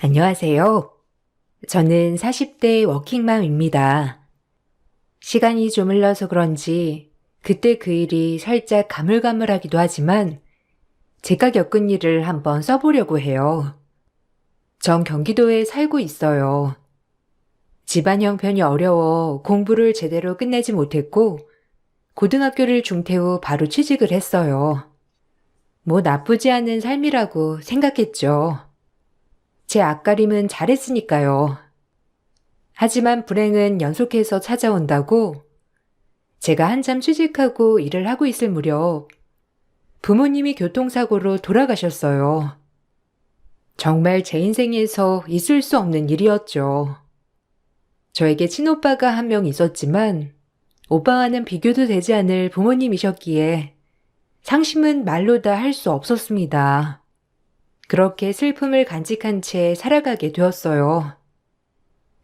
안녕하세요. 저는 40대 워킹맘입니다. 시간이 좀 흘러서 그런지 그때 그 일이 살짝 가물가물하기도 하지만 제가 겪은 일을 한번 써보려고 해요. 전 경기도에 살고 있어요. 집안 형편이 어려워 공부를 제대로 끝내지 못했고 고등학교를 중퇴 후 바로 취직을 했어요. 뭐 나쁘지 않은 삶이라고 생각했죠. 제 앞가림은 잘했으니까요. 하지만 불행은 연속해서 찾아온다고 제가 한참 취직하고 일을 하고 있을 무렵 부모님이 교통사고로 돌아가셨어요. 정말 제 인생에서 있을 수 없는 일이었죠. 저에게 친오빠가 한 명 있었지만 오빠와는 비교도 되지 않을 부모님이셨기에 상심은 말로 다 할 수 없었습니다. 그렇게 슬픔을 간직한 채 살아가게 되었어요.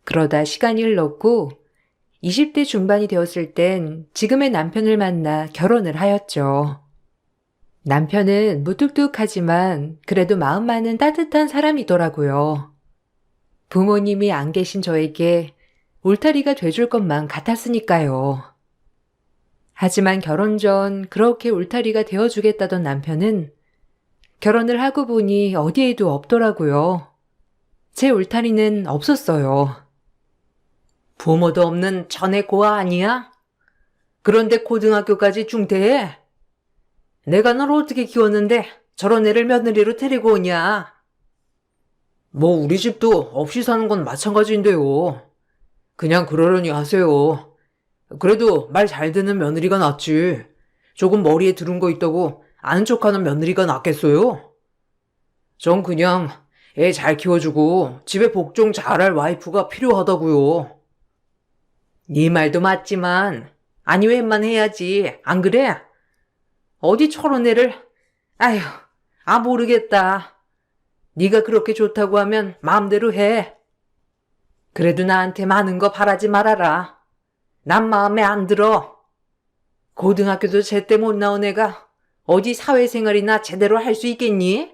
그러다 시간이 흘렀고 20대 중반이 되었을 땐 지금의 남편을 만나 결혼을 하였죠. 남편은 무뚝뚝하지만 그래도 마음만은 따뜻한 사람이더라고요. 부모님이 안 계신 저에게 울타리가 돼줄 것만 같았으니까요. 하지만 결혼 전 그렇게 울타리가 되어주겠다던 남편은 결혼을 하고 보니 어디에도 없더라고요. 제 울타리는 없었어요. 부모도 없는 전에 고아 아니야? 그런데 고등학교까지 중퇴해? 내가 널 어떻게 키웠는데 저런 애를 며느리로 데리고 오냐? 뭐 우리 집도 없이 사는 건 마찬가지인데요. 그냥 그러려니 하세요. 그래도 말 잘 듣는 며느리가 낫지. 조금 머리에 들은 거 있다고 아는 척하는 며느리가 낫겠어요? 전 그냥 애 잘 키워주고 집에 복종 잘할 와이프가 필요하다고요. 네 말도 맞지만 아니 웬만해야지. 안 그래? 어디 저런 애를. 아휴, 모르겠다. 네가 그렇게 좋다고 하면 마음대로 해. 그래도 나한테 많은 거 바라지 말아라. 난 마음에 안 들어. 고등학교도 제때 못 나온 애가 어디 사회생활이나 제대로 할 수 있겠니?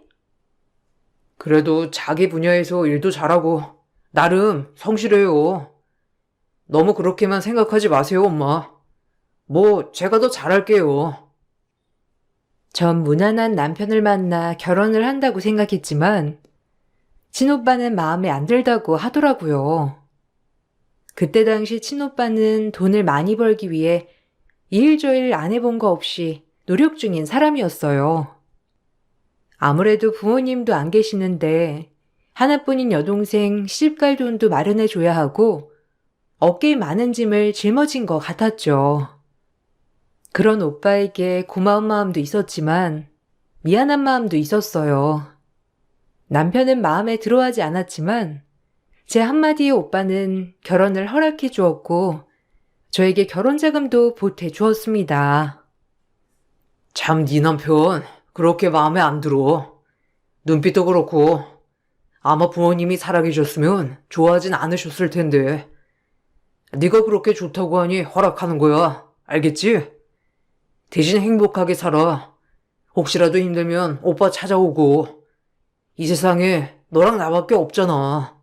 그래도 자기 분야에서 일도 잘하고 나름 성실해요. 너무 그렇게만 생각하지 마세요, 엄마. 뭐 제가 더 잘할게요. 전 무난한 남편을 만나 결혼을 한다고 생각했지만 친오빠는 마음에 안 들다고 하더라고요. 그때 당시 친오빠는 돈을 많이 벌기 위해 이일저일 안 해본 거 없이 노력 중인 사람이었어요. 아무래도 부모님도 안 계시는데 하나뿐인 여동생 시집갈 돈도 마련해줘야 하고 어깨에 많은 짐을 짊어진 것 같았죠. 그런 오빠에게 고마운 마음도 있었지만 미안한 마음도 있었어요. 남편은 마음에 들어하지 않았지만 제 한마디에 오빠는 결혼을 허락해 주었고 저에게 결혼 자금도 보태 주었습니다. 참 네 남편 그렇게 마음에 안 들어. 눈빛도 그렇고 아마 부모님이 살아계셨으면 좋아하진 않으셨을 텐데. 네가 그렇게 좋다고 하니 허락하는 거야. 알겠지? 대신 행복하게 살아. 혹시라도 힘들면 오빠 찾아오고. 이 세상에 너랑 나밖에 없잖아.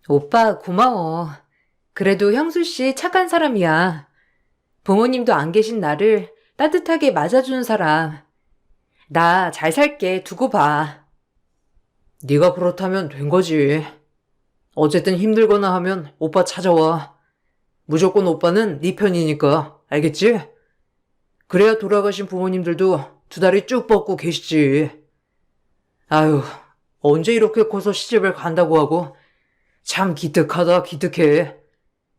오빠 고마워. 그래도 형수 씨 착한 사람이야. 부모님도 안 계신 나를 따뜻하게 맞아주는 사람. 나 잘 살게 두고 봐. 네가 그렇다면 된 거지. 어쨌든 힘들거나 하면 오빠 찾아와. 무조건 오빠는 네 편이니까. 알겠지? 그래야 돌아가신 부모님들도 두 다리 쭉 뻗고 계시지. 아유, 언제 이렇게 커서 시집을 간다고 하고. 참 기특하다, 기특해.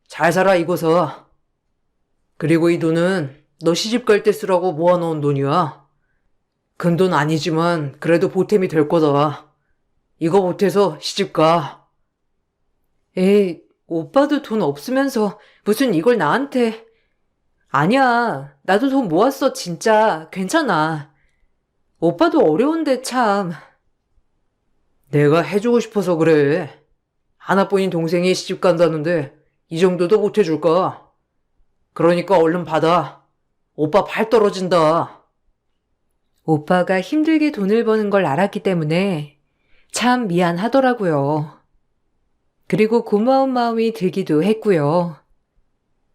잘 살아, 이거사. 그리고 이 돈은 너 시집 갈 때 쓰라고 모아놓은 돈이야. 큰 돈 아니지만 그래도 보탬이 될 거다. 이거 보태서 시집 가. 에이, 오빠도 돈 없으면서 무슨 이걸 나한테. 아니야, 나도 돈 모았어, 진짜. 괜찮아. 오빠도 어려운데 참. 내가 해주고 싶어서 그래. 하나뿐인 동생이 시집 간다는데 이 정도도 못 해줄까? 그러니까 얼른 받아. 오빠 발 떨어진다. 오빠가 힘들게 돈을 버는 걸 알았기 때문에 참 미안하더라고요. 그리고 고마운 마음이 들기도 했고요.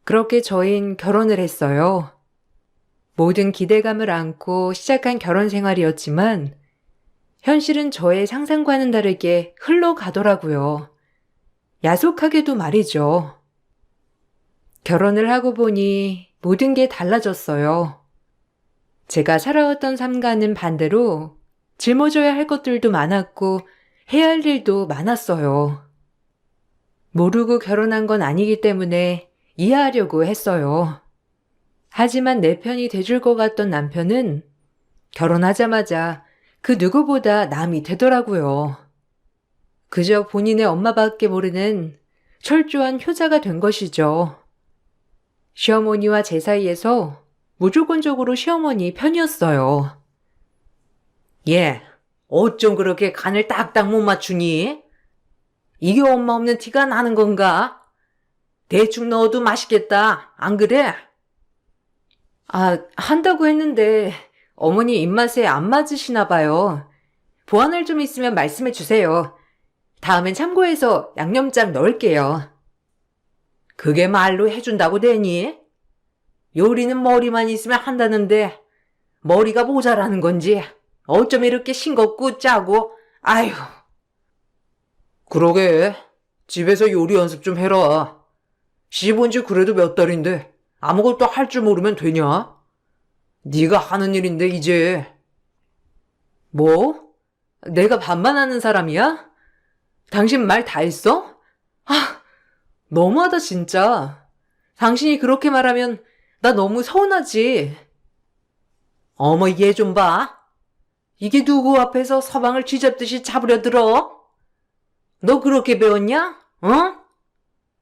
그렇게 저흰 결혼을 했어요. 모든 기대감을 안고 시작한 결혼 생활이었지만 현실은 저의 상상과는 다르게 흘러가더라고요. 야속하게도 말이죠. 결혼을 하고 보니 모든 게 달라졌어요. 제가 살아왔던 삶과는 반대로 짊어져야 할 것들도 많았고 해야 할 일도 많았어요. 모르고 결혼한 건 아니기 때문에 이해하려고 했어요. 하지만 내 편이 돼줄 것 같던 남편은 결혼하자마자 그 누구보다 남이 되더라고요. 그저 본인의 엄마밖에 모르는 철저한 효자가 된 것이죠. 시어머니와 제 사이에서 무조건적으로 시어머니 편이었어요. 얘, 어쩜 그렇게 간을 딱딱 못 맞추니? 이게 엄마 없는 티가 나는 건가? 대충 넣어도 맛있겠다, 안 그래? 한다고 했는데 어머니 입맛에 안 맞으시나 봐요. 보완할 좀 있으면 말씀해 주세요. 다음엔 참고해서 양념장 넣을게요. 그게 말로 해준다고 되니? 요리는 머리만 있으면 한다는데 머리가 모자라는 건지 어쩜 이렇게 싱겁고 짜고 아휴. 그러게 집에서 요리 연습 좀 해라. 시집온 지 그래도 몇 달인데 아무것도 할 줄 모르면 되냐? 네가 하는 일인데 이제. 뭐? 내가 반만 하는 사람이야? 당신 말 다 했어? 너무하다 진짜. 당신이 그렇게 말하면 나 너무 서운하지. 어머 얘 좀 봐. 이게 누구 앞에서 서방을 쥐잡듯이 잡으려 들어? 너 그렇게 배웠냐? 어?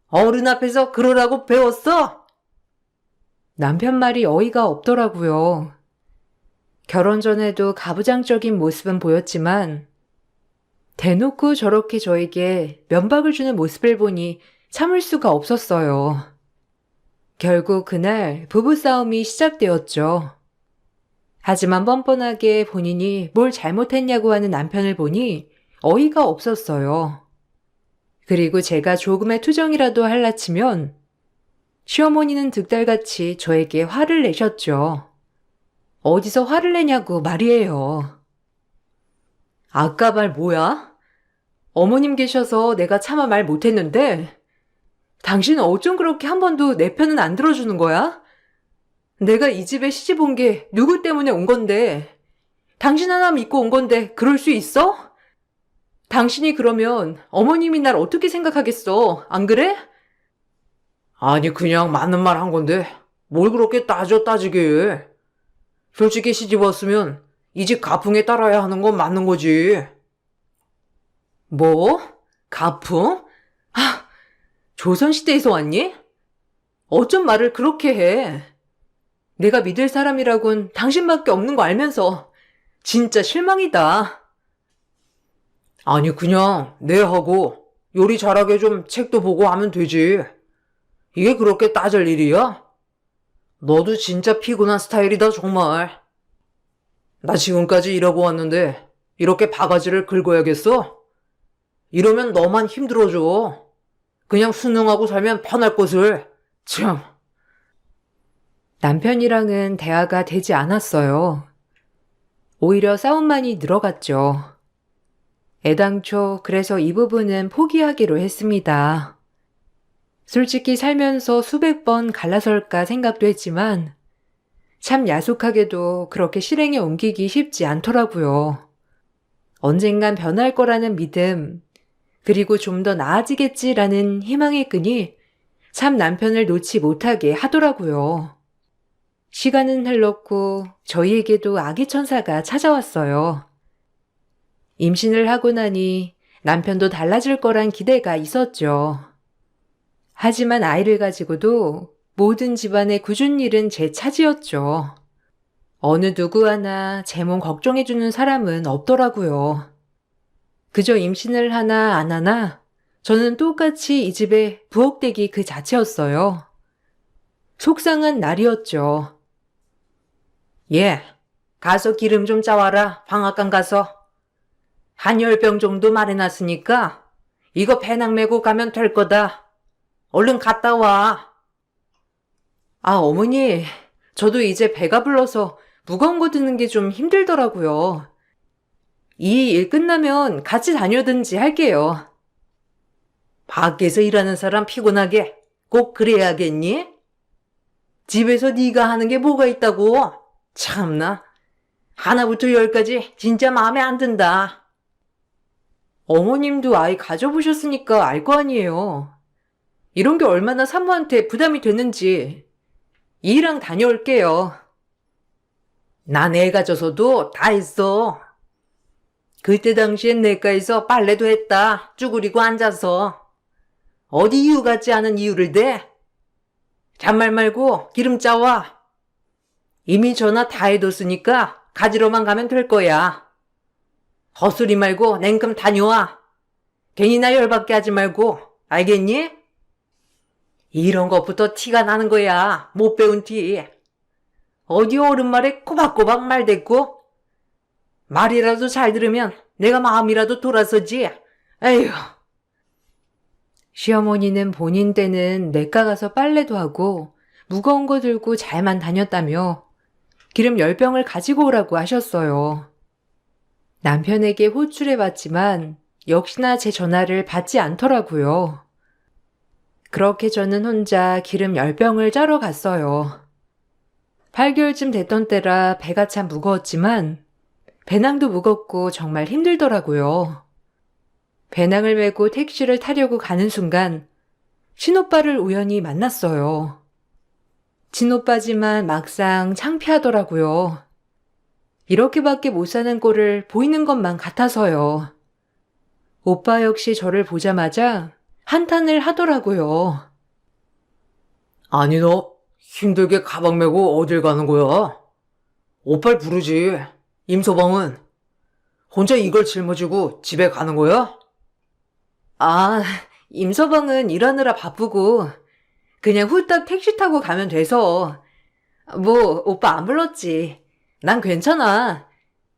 어른 앞에서 그러라고 배웠어? 남편 말이 어이가 없더라고요. 결혼 전에도 가부장적인 모습은 보였지만 대놓고 저렇게 저에게 면박을 주는 모습을 보니 참을 수가 없었어요. 결국 그날 부부싸움이 시작되었죠. 하지만 뻔뻔하게 본인이 뭘 잘못했냐고 하는 남편을 보니 어이가 없었어요. 그리고 제가 조금의 투정이라도 할라치면 시어머니는 득달같이 저에게 화를 내셨죠. 어디서 화를 내냐고 말이에요. 아까 말 뭐야? 어머님 계셔서 내가 차마 말 못했는데 당신은 어쩜 그렇게 한 번도 내 편은 안 들어주는 거야? 내가 이 집에 시집 온 게 누구 때문에 온 건데 당신 하나 믿고 온 건데 그럴 수 있어? 당신이 그러면 어머님이 날 어떻게 생각하겠어? 안 그래? 아니 그냥 맞는 말 한 건데 뭘 그렇게 따지게. 솔직히 시집 왔으면 이 집 가풍에 따라야 하는 건 맞는 거지. 뭐? 가풍? 조선시대에서 왔니? 어쩜 말을 그렇게 해? 내가 믿을 사람이라곤 당신밖에 없는 거 알면서 진짜 실망이다. 아니 그냥 내 하고 요리 잘하게 좀 책도 보고 하면 되지. 이게 그렇게 따질 일이야? 너도 진짜 피곤한 스타일이다 정말. 나 지금까지 일하고 왔는데 이렇게 바가지를 긁어야겠어? 이러면 너만 힘들어져. 그냥 순응하고 살면 편할 것을. 참. 남편이랑은 대화가 되지 않았어요. 오히려 싸움만이 늘어갔죠. 애당초 그래서 이 부분은 포기하기로 했습니다. 솔직히 살면서 수백 번 갈라설까 생각도 했지만 참 야속하게도 그렇게 실행에 옮기기 쉽지 않더라고요. 언젠간 변할 거라는 믿음, 그리고 좀 더 나아지겠지라는 희망의 끈이 참 남편을 놓지 못하게 하더라고요. 시간은 흘렀고 저희에게도 아기 천사가 찾아왔어요. 임신을 하고 나니 남편도 달라질 거란 기대가 있었죠. 하지만 아이를 가지고도 모든 집안의 굳은 일은 제 차지였죠. 어느 누구 하나 제 몸 걱정해주는 사람은 없더라고요. 그저 임신을 하나 안 하나 저는 똑같이 이 집에 부엌대기 그 자체였어요. 속상한 날이었죠. 예, 가서 기름 좀 짜와라, 방앗간 가서. 한 10병 정도 말해놨으니까 이거 배낭 메고 가면 될 거다. 얼른 갔다 와. 아, 어머니, 저도 이제 배가 불러서 무거운 거 드는 게 좀 힘들더라고요. 이 일 끝나면 같이 다녀든지 할게요. 밖에서 일하는 사람 피곤하게 꼭 그래야겠니? 집에서 네가 하는 게 뭐가 있다고? 참나. 하나부터 10까지 진짜 마음에 안 든다. 어머님도 아이 가져보셨으니까 알 거 아니에요. 이런 게 얼마나 산모한테 부담이 되는지. 이랑 다녀올게요. 난 애 가져서도 다 했어. 그때 당시엔 내과에서 빨래도 했다. 쭈그리고 앉아서. 어디 이유 같지 않은 이유를 대? 잔말 말고 기름 짜와. 이미 전화 다 해뒀으니까 가지러만 가면 될 거야. 헛소리 말고 냉큼 다녀와. 괜히 나 열받게 하지 말고. 알겠니? 이런 것부터 티가 나는 거야. 못 배운 티. 어디 어른 말에 꼬박꼬박 말댔고? 말이라도 잘 들으면 내가 마음이라도 돌아서지. 에휴. 시어머니는 본인 때는 내과 가서 빨래도 하고 무거운 거 들고 잘만 다녔다며 기름 10병을 가지고 오라고 하셨어요. 남편에게 호출해봤지만 역시나 제 전화를 받지 않더라고요. 그렇게 저는 혼자 기름 10병을 짜러 갔어요. 8개월쯤 됐던 때라 배가 참 무거웠지만 배낭도 무겁고 정말 힘들더라고요. 배낭을 메고 택시를 타려고 가는 순간 친오빠를 우연히 만났어요. 친오빠지만 막상 창피하더라고요. 이렇게밖에 못 사는 꼴을 보이는 것만 같아서요. 오빠 역시 저를 보자마자 한탄을 하더라고요. 아니 너 힘들게 가방 메고 어딜 가는 거야? 오빠를 부르지. 임서방은 혼자 이걸 짊어지고 집에 가는 거야? 아, 임서방은 일하느라 바쁘고 그냥 후딱 택시 타고 가면 돼서. 뭐 오빠 안 불렀지. 난 괜찮아.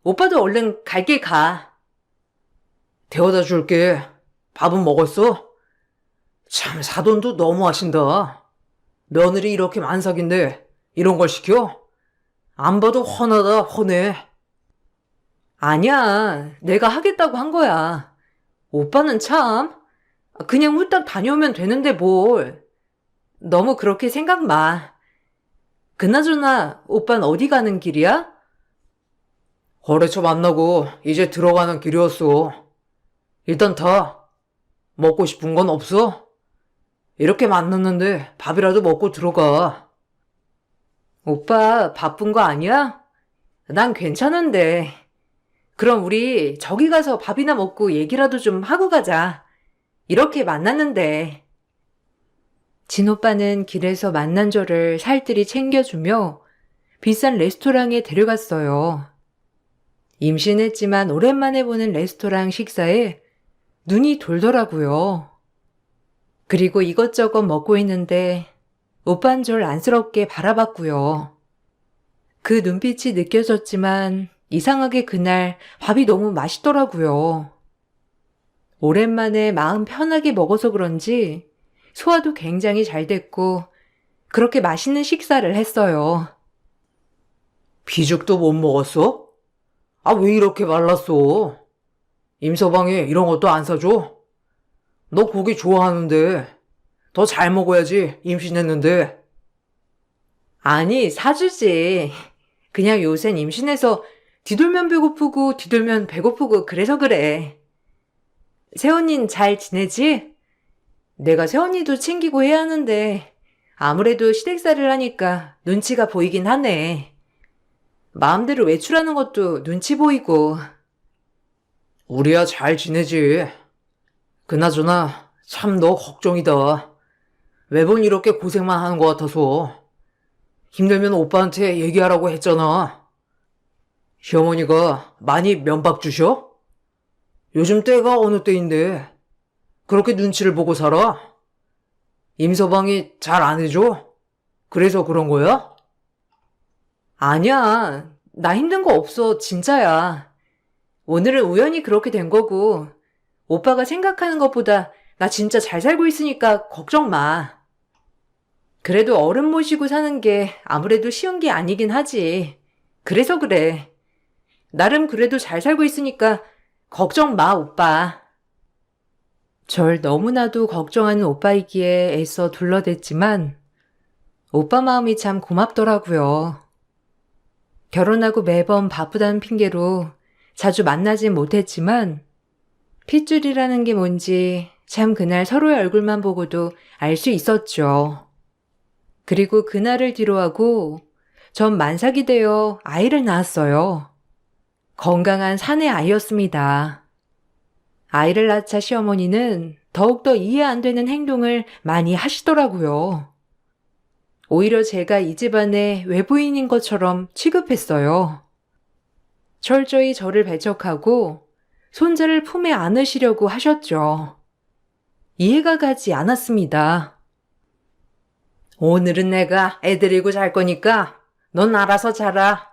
오빠도 얼른 갈 길 가. 데워다 줄게. 밥은 먹었어? 참 사돈도 너무 하신다. 며느리 이렇게 만삭인데 이런 걸 시켜? 안 봐도 훤하다 훤해. 아니야, 내가 하겠다고 한 거야. 오빠는 참, 그냥 후딱 다녀오면 되는데 뭘. 너무 그렇게 생각 마. 그나저나 오빤 어디 가는 길이야? 거래처 만나고 이제 들어가는 길이었어. 일단 다. 먹고 싶은 건 없어? 이렇게 만났는데 밥이라도 먹고 들어가. 오빠 바쁜 거 아니야? 난 괜찮은데. 그럼 우리 저기 가서 밥이나 먹고 얘기라도 좀 하고 가자. 이렇게 만났는데. 진오빠는 길에서 만난 저를 살뜰히 챙겨주며 비싼 레스토랑에 데려갔어요. 임신했지만 오랜만에 보는 레스토랑 식사에 눈이 돌더라고요. 그리고 이것저것 먹고 있는데 오빤 절 안쓰럽게 바라봤고요. 그 눈빛이 느껴졌지만 이상하게 그날 밥이 너무 맛있더라고요. 오랜만에 마음 편하게 먹어서 그런지 소화도 굉장히 잘 됐고 그렇게 맛있는 식사를 했어요. 비죽도 못 먹었어? 아, 왜 이렇게 말랐어? 임서방이 이런 것도 안 사줘? 너 고기 좋아하는데 더 잘 먹어야지 임신했는데. 아니, 사주지. 그냥 요샌 임신해서 뒤돌면 배고프고 뒤돌면 배고프고 그래서 그래. 새언닌 잘 지내지? 내가 새언니도 챙기고 해야 하는데 아무래도 시댁살이를 하니까 눈치가 보이긴 하네. 마음대로 외출하는 것도 눈치 보이고. 우리야 잘 지내지. 그나저나 참 너 걱정이다. 매번 이렇게 고생만 하는 것 같아서. 힘들면 오빠한테 얘기하라고 했잖아. 시어머니가 많이 면박 주셔? 요즘 때가 어느 때인데 그렇게 눈치를 보고 살아? 임서방이 잘 안 해줘? 그래서 그런 거야? 아니야. 나 힘든 거 없어. 진짜야. 오늘은 우연히 그렇게 된 거고, 오빠가 생각하는 것보다 나 진짜 잘 살고 있으니까 걱정 마. 그래도 어른 모시고 사는 게 아무래도 쉬운 게 아니긴 하지. 그래서 그래. 나름 그래도 잘 살고 있으니까 걱정 마, 오빠. 절 너무나도 걱정하는 오빠이기에 애써 둘러댔지만 오빠 마음이 참 고맙더라고요. 결혼하고 매번 바쁘다는 핑계로 자주 만나진 못했지만 핏줄이라는 게 뭔지 참 그날 서로의 얼굴만 보고도 알 수 있었죠. 그리고 그날을 뒤로하고 전 만삭이 되어 아이를 낳았어요. 건강한 사내 아이였습니다. 아이를 낳자 시어머니는 더욱더 이해 안 되는 행동을 많이 하시더라고요. 오히려 제가 이 집안의 외부인인 것처럼 취급했어요. 철저히 저를 배척하고 손자를 품에 안으시려고 하셨죠. 이해가 가지 않았습니다. 오늘은 내가 애 데리고 잘 거니까 넌 알아서 자라.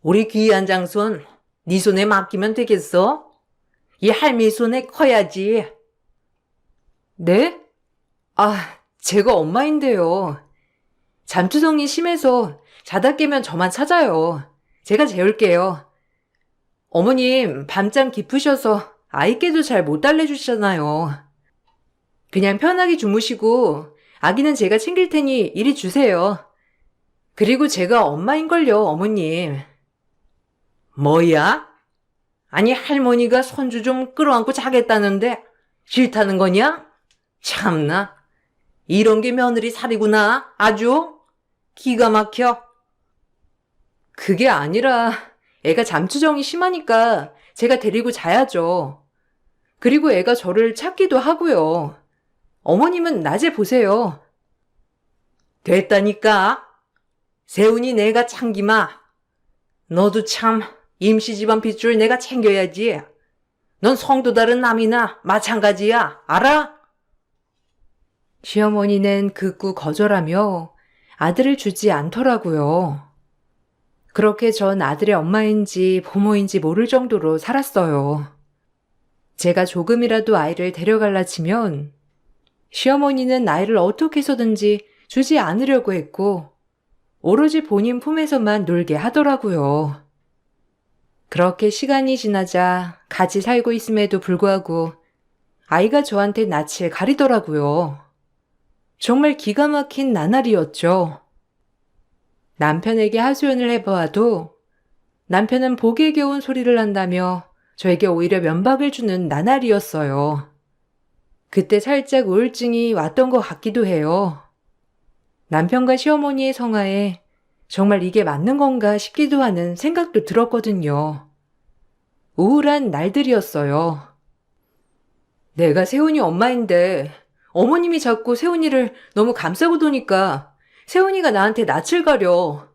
우리 귀한 장손 네 손에 맡기면 되겠어? 이 할미 손에 커야지. 네? 제가 엄마인데요. 잠투성이 심해서 자다 깨면 저만 찾아요. 제가 재울게요. 어머님, 밤잠 깊으셔서 아이께도 잘 못 달래주시잖아요. 그냥 편하게 주무시고 아기는 제가 챙길 테니 이리 주세요. 그리고 제가 엄마인걸요, 어머님. 뭐야? 아니, 할머니가 손주 좀 끌어안고 자겠다는데 싫다는 거냐? 참나. 이런 게 며느리 살이구나. 아주 기가 막혀. 그게 아니라 애가 잠투정이 심하니까 제가 데리고 자야죠. 그리고 애가 저를 찾기도 하고요. 어머님은 낮에 보세요. 됐다니까. 세훈이 내가 참기마. 너도 참 임시 집안 핏줄 내가 챙겨야지. 넌 성도 다른 남이나 마찬가지야. 알아? 시어머니는 극구 거절하며 아들을 주지 않더라고요. 그렇게 전 아들의 엄마인지 부모인지 모를 정도로 살았어요. 제가 조금이라도 아이를 데려갈라 치면 시어머니는 아이를 어떻게 해서든지 주지 않으려고 했고 오로지 본인 품에서만 놀게 하더라고요. 그렇게 시간이 지나자 같이 살고 있음에도 불구하고 아이가 저한테 낯을 가리더라고요. 정말 기가 막힌 나날이었죠. 남편에게 하소연을 해보아도 남편은 복에 겨운 소리를 한다며 저에게 오히려 면박을 주는 나날이었어요. 그때 살짝 우울증이 왔던 것 같기도 해요. 남편과 시어머니의 성화에 정말 이게 맞는 건가 싶기도 하는 생각도 들었거든요. 우울한 날들이었어요. 내가 세훈이 엄마인데 어머님이 자꾸 세훈이를 너무 감싸고 도니까 세훈이가 나한테 낯을 가려.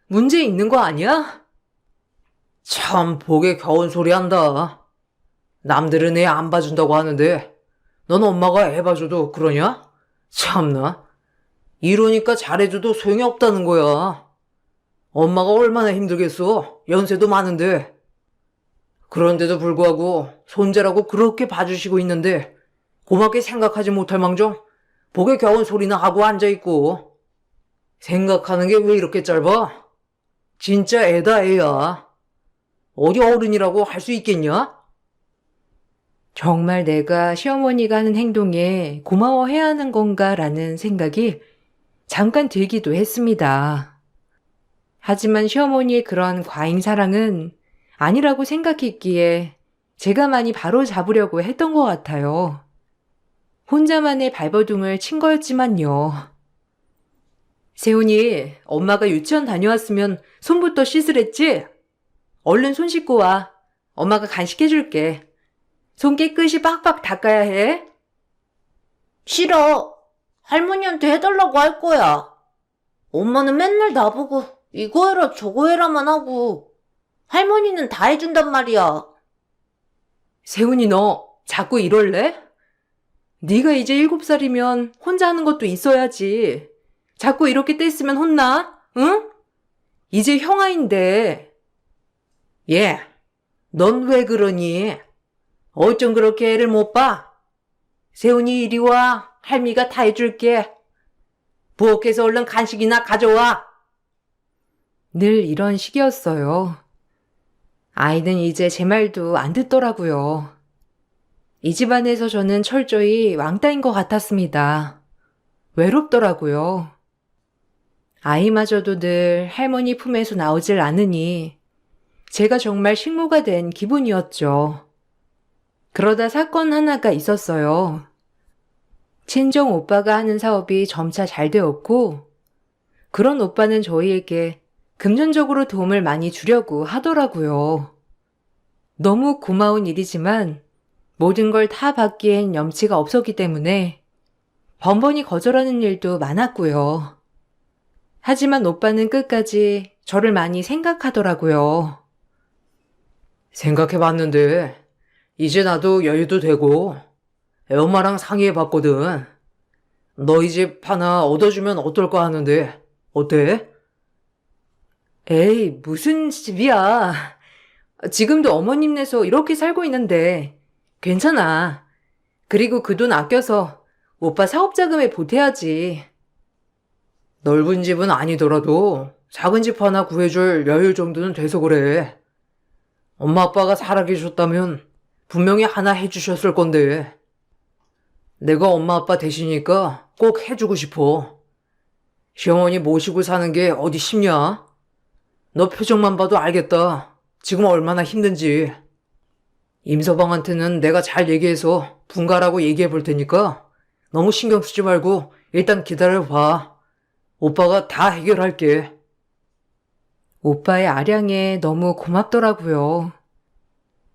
문제 있는 거 아니야? 참 복에 겨운 소리 한다. 남들은 애 안 봐준다고 하는데 넌 엄마가 애 봐줘도 그러냐? 참나. 이러니까 잘해줘도 소용이 없다는 거야. 엄마가 얼마나 힘들겠어. 연세도 많은데. 그런데도 불구하고 손자라고 그렇게 봐주시고 있는데 고맙게 생각하지 못할 망정 복에 겨운 소리나 하고 앉아있고. 생각하는 게 왜 이렇게 짧아? 진짜 애다 애야. 어디 어른이라고 할 수 있겠냐? 정말 내가 시어머니가 하는 행동에 고마워해야 하는 건가라는 생각이 잠깐 들기도 했습니다. 하지만 시어머니의 그런 과잉 사랑은 아니라고 생각했기에 제가 많이 바로 잡으려고 했던 것 같아요. 혼자만의 발버둥을 친 거였지만요. 세훈이, 엄마가 유치원 다녀왔으면 손부터 씻으랬지? 얼른 손 씻고 와. 엄마가 간식해줄게. 손 깨끗이 빡빡 닦아야 해. 싫어. 할머니한테 해달라고 할 거야. 엄마는 맨날 나보고 이거 해라 저거 해라만 하고 할머니는 다 해준단 말이야. 세훈이 너 자꾸 이럴래? 네가 이제 7살이면 혼자 하는 것도 있어야지. 자꾸 이렇게 떼쓰면 혼나? 응? 이제 형아인데. 예, 넌 왜 그러니? 어쩜 그렇게 애를 못 봐? 세훈이 이리 와. 할미가 다 해줄게. 부엌에서 얼른 간식이나 가져와. 늘 이런 식이었어요. 아이는 이제 제 말도 안 듣더라고요. 이 집안에서 저는 철저히 왕따인 것 같았습니다. 외롭더라고요. 아이마저도 늘 할머니 품에서 나오질 않으니 제가 정말 식모가 된 기분이었죠. 그러다 사건 하나가 있었어요. 친정 오빠가 하는 사업이 점차 잘 되었고, 그런 오빠는 저희에게 금전적으로 도움을 많이 주려고 하더라고요. 너무 고마운 일이지만 모든 걸 다 받기엔 염치가 없었기 때문에 번번이 거절하는 일도 많았고요. 하지만 오빠는 끝까지 저를 많이 생각하더라고요. 생각해봤는데 이제 나도 여유도 되고 엄마랑 상의해봤거든. 너희 집 하나 얻어주면 어떨까 하는데 어때? 에이, 무슨 집이야. 지금도 어머님네서 이렇게 살고 있는데 괜찮아. 그리고 그 돈 아껴서 오빠 사업 자금에 보태야지. 넓은 집은 아니더라도 작은 집 하나 구해줄 여유 정도는 돼서 그래. 엄마 아빠가 살아계셨다면 분명히 하나 해주셨을 건데. 내가 엄마 아빠 대신이니까 꼭 해주고 싶어. 시어머니 모시고 사는 게 어디 쉽냐? 너 표정만 봐도 알겠다. 지금 얼마나 힘든지. 임서방한테는 내가 잘 얘기해서 분가라고 얘기해 볼 테니까 너무 신경 쓰지 말고 일단 기다려봐. 오빠가 다 해결할게. 오빠의 아량에 너무 고맙더라고요.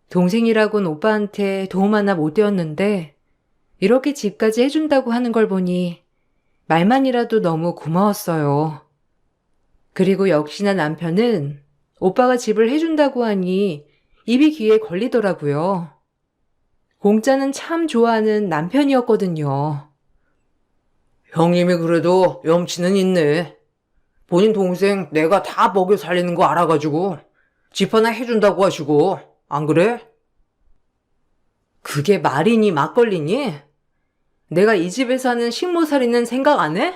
동생이라곤 오빠한테 도움 하나 못 되었는데 이렇게 집까지 해준다고 하는 걸 보니 말만이라도 너무 고마웠어요. 그리고 역시나 남편은 오빠가 집을 해준다고 하니 입이 귀에 걸리더라고요. 공짜는 참 좋아하는 남편이었거든요. 형님이 그래도 염치는 있네. 본인 동생 내가 다 먹여 살리는 거 알아가지고 집 하나 해준다고 하시고, 안 그래? 그게 말이니 막걸리니? 내가 이 집에 사는 식모살이는 생각 안 해?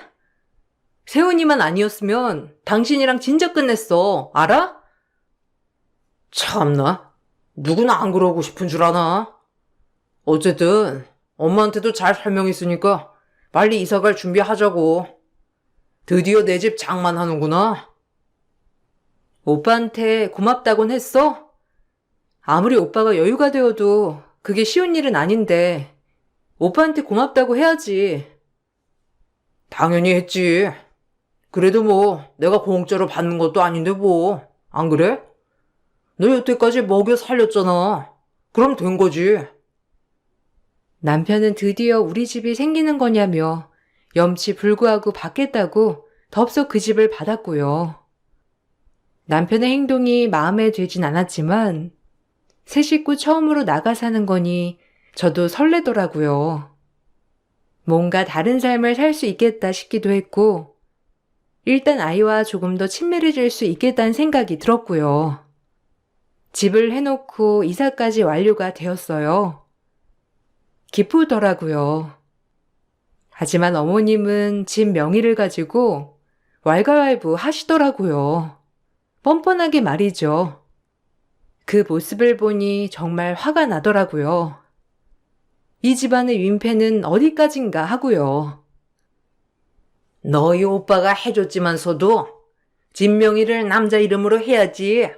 세훈이만 아니었으면 당신이랑 진짜 끝냈어. 알아? 참나. 누구나 안 그러고 싶은 줄 아나? 어쨌든 엄마한테도 잘 설명했으니까 빨리 이사갈 준비하자고. 드디어 내 집 장만하는구나. 오빠한테 고맙다곤 했어? 아무리 오빠가 여유가 되어도 그게 쉬운 일은 아닌데 오빠한테 고맙다고 해야지. 당연히 했지. 그래도 뭐 내가 공짜로 받는 것도 아닌데 뭐. 안 그래? 너 여태까지 먹여 살렸잖아. 그럼 된 거지. 남편은 드디어 우리 집이 생기는 거냐며 염치 불구하고 받겠다고 덥석 그 집을 받았고요. 남편의 행동이 마음에 들진 않았지만 새 식구 처음으로 나가 사는 거니 저도 설레더라고요. 뭔가 다른 삶을 살 수 있겠다 싶기도 했고 일단 아이와 조금 더 친밀해질 수 있겠다는 생각이 들었고요. 집을 해놓고 이사까지 완료가 되었어요. 기쁘더라고요. 하지만 어머님은 집 명의를 가지고 왈가왈부 하시더라고요. 뻔뻔하게 말이죠. 그 모습을 보니 정말 화가 나더라고요. 이 집안의 윈패는 어디까진가 하고요. 너희 오빠가 해줬지만서도 집 명의를 남자 이름으로 해야지.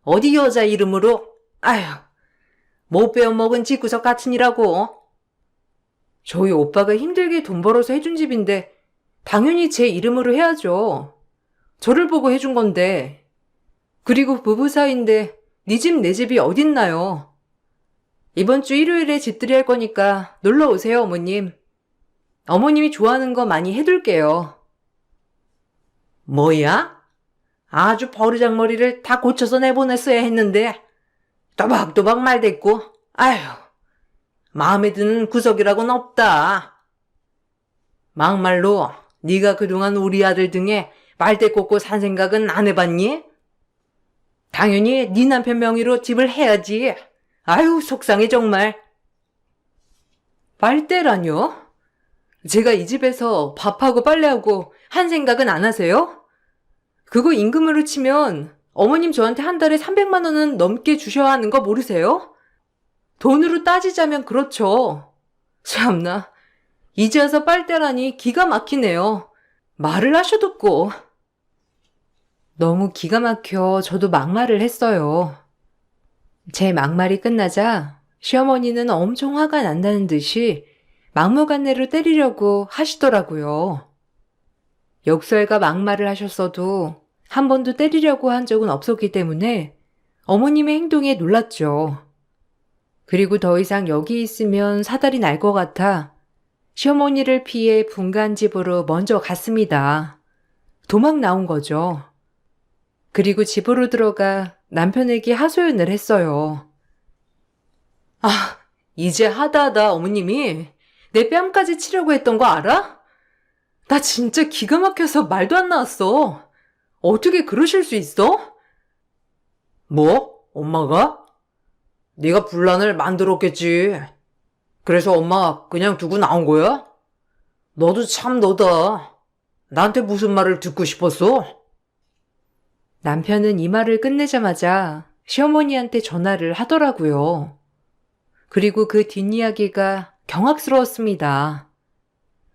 어디 여자 이름으로? 아휴, 못 빼어먹은 집구석 같으니라고. 저희 오빠가 힘들게 돈 벌어서 해준 집인데 당연히 제 이름으로 해야죠. 저를 보고 해준 건데. 그리고 부부 사이인데 네 집 내 집이 어딨나요? 이번 주 일요일에 집들이 할 거니까 놀러 오세요, 어머님. 어머님이 좋아하는 거 많이 해둘게요. 뭐야? 아주 버르장머리를 다 고쳐서 내보냈어야 했는데 또박또박 말댔고. 아휴, 마음에 드는 구석이라고는 없다. 막말로 네가 그동안 우리 아들 등에 말대 꽂고 산 생각은 안 해봤니? 당연히 네 남편 명의로 집을 해야지. 아유, 속상해 정말. 빨대라뇨? 제가 이 집에서 밥하고 빨래하고 한 생각은 안 하세요? 그거 임금으로 치면 어머님 저한테 한 달에 300만 원은 넘게 주셔야 하는 거 모르세요? 돈으로 따지자면 그렇죠. 참나, 이제 와서 빨대라니 기가 막히네요. 말을 하셔도 없고. 너무 기가 막혀 저도 막말을 했어요. 제 막말이 끝나자 시어머니는 엄청 화가 난다는 듯이 막무가내로 때리려고 하시더라고요. 역설과 막말을 하셨어도 한 번도 때리려고 한 적은 없었기 때문에 어머님의 행동에 놀랐죠. 그리고 더 이상 여기 있으면 사달이 날 것 같아 시어머니를 피해 분간 집으로 먼저 갔습니다. 도망 나온 거죠. 그리고 집으로 들어가 남편에게 하소연을 했어요. 아, 이제 하다하다 어머님이 내 뺨까지 치려고 했던 거 알아? 나 진짜 기가 막혀서 말도 안 나왔어. 어떻게 그러실 수 있어? 뭐? 엄마가? 네가 분란을 만들었겠지. 그래서 엄마 그냥 두고 나온 거야? 너도 참 너다. 나한테 무슨 말을 듣고 싶었어? 남편은 이 말을 끝내자마자 시어머니한테 전화를 하더라고요. 그리고 그 뒷이야기가 경악스러웠습니다.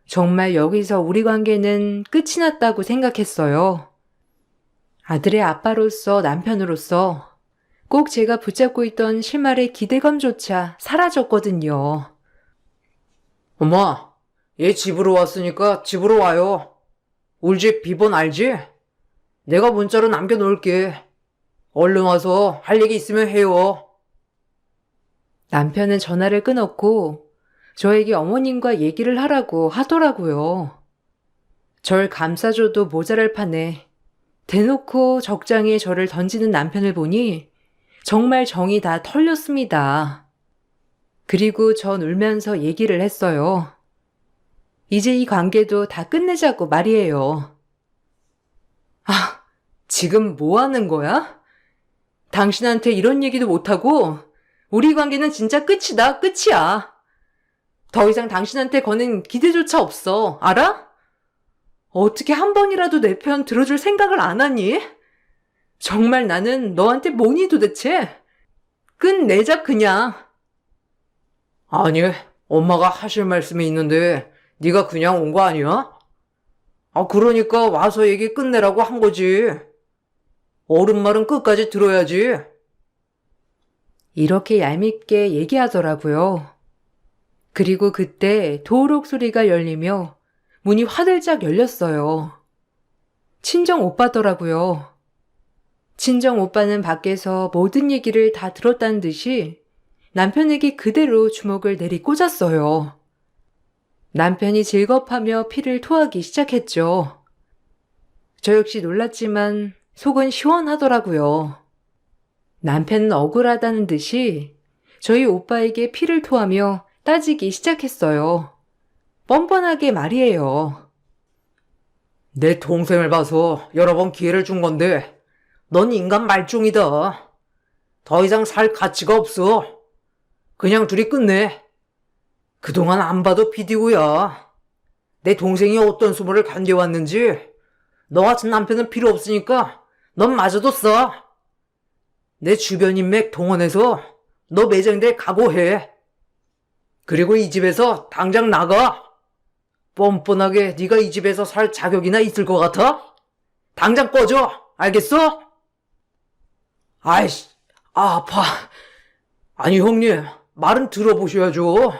정말 여기서 우리 관계는 끝이 났다고 생각했어요. 아들의 아빠로서 남편으로서 꼭 제가 붙잡고 있던 실말의 기대감조차 사라졌거든요. 엄마, 얘 집으로 왔으니까 집으로 와요. 우리 집 비번 알지? 내가 문자로 남겨놓을게. 얼른 와서 할 얘기 있으면 해요. 남편은 전화를 끊었고 저에게 어머님과 얘기를 하라고 하더라고요. 절 감싸줘도 모자랄 판에 대놓고 적장에 저를 던지는 남편을 보니 정말 정이 다 털렸습니다. 그리고 전 울면서 얘기를 했어요. 이제 이 관계도 다 끝내자고 말이에요. 아, 지금 뭐 하는 거야? 당신한테 이런 얘기도 못하고 우리 관계는 진짜 끝이다, 끝이야. 더 이상 당신한테 거는 기대조차 없어, 알아? 어떻게 한 번이라도 내 편 들어줄 생각을 안 하니? 정말 나는 너한테 뭐니 도대체? 끝내자 그냥. 아니, 엄마가 하실 말씀이 있는데 네가 그냥 온 거 아니야? 아, 그러니까 와서 얘기 끝내라고 한 거지. 어른 말은 끝까지 들어야지. 이렇게 얄밉게 얘기하더라고요. 그리고 그때 도록 소리가 열리며 문이 화들짝 열렸어요. 친정 오빠더라고요. 친정 오빠는 밖에서 모든 얘기를 다 들었다는 듯이 남편에게 그대로 주먹을 내리꽂았어요. 남편이 질겁하며 피를 토하기 시작했죠. 저 역시 놀랐지만 속은 시원하더라고요. 남편은 억울하다는 듯이 저희 오빠에게 피를 토하며 따지기 시작했어요. 뻔뻔하게 말이에요. 내 동생을 봐서 여러 번 기회를 준 건데 넌 인간 말종이다. 더 이상 살 가치가 없어. 그냥 둘이 끝내. 그동안 안 봐도 비디오야. 내 동생이 어떤 수모를 견뎌왔는지 너 같은 남편은 필요 없으니까 넌 마저도 써. 내 주변 인맥 동원해서 너 매장될 각오해. 그리고 이 집에서 당장 나가. 뻔뻔하게 네가 이 집에서 살 자격이나 있을 것 같아? 당장 꺼져. 알겠어? 아이씨, 아파. 아니 형님, 말은 들어보셔야죠.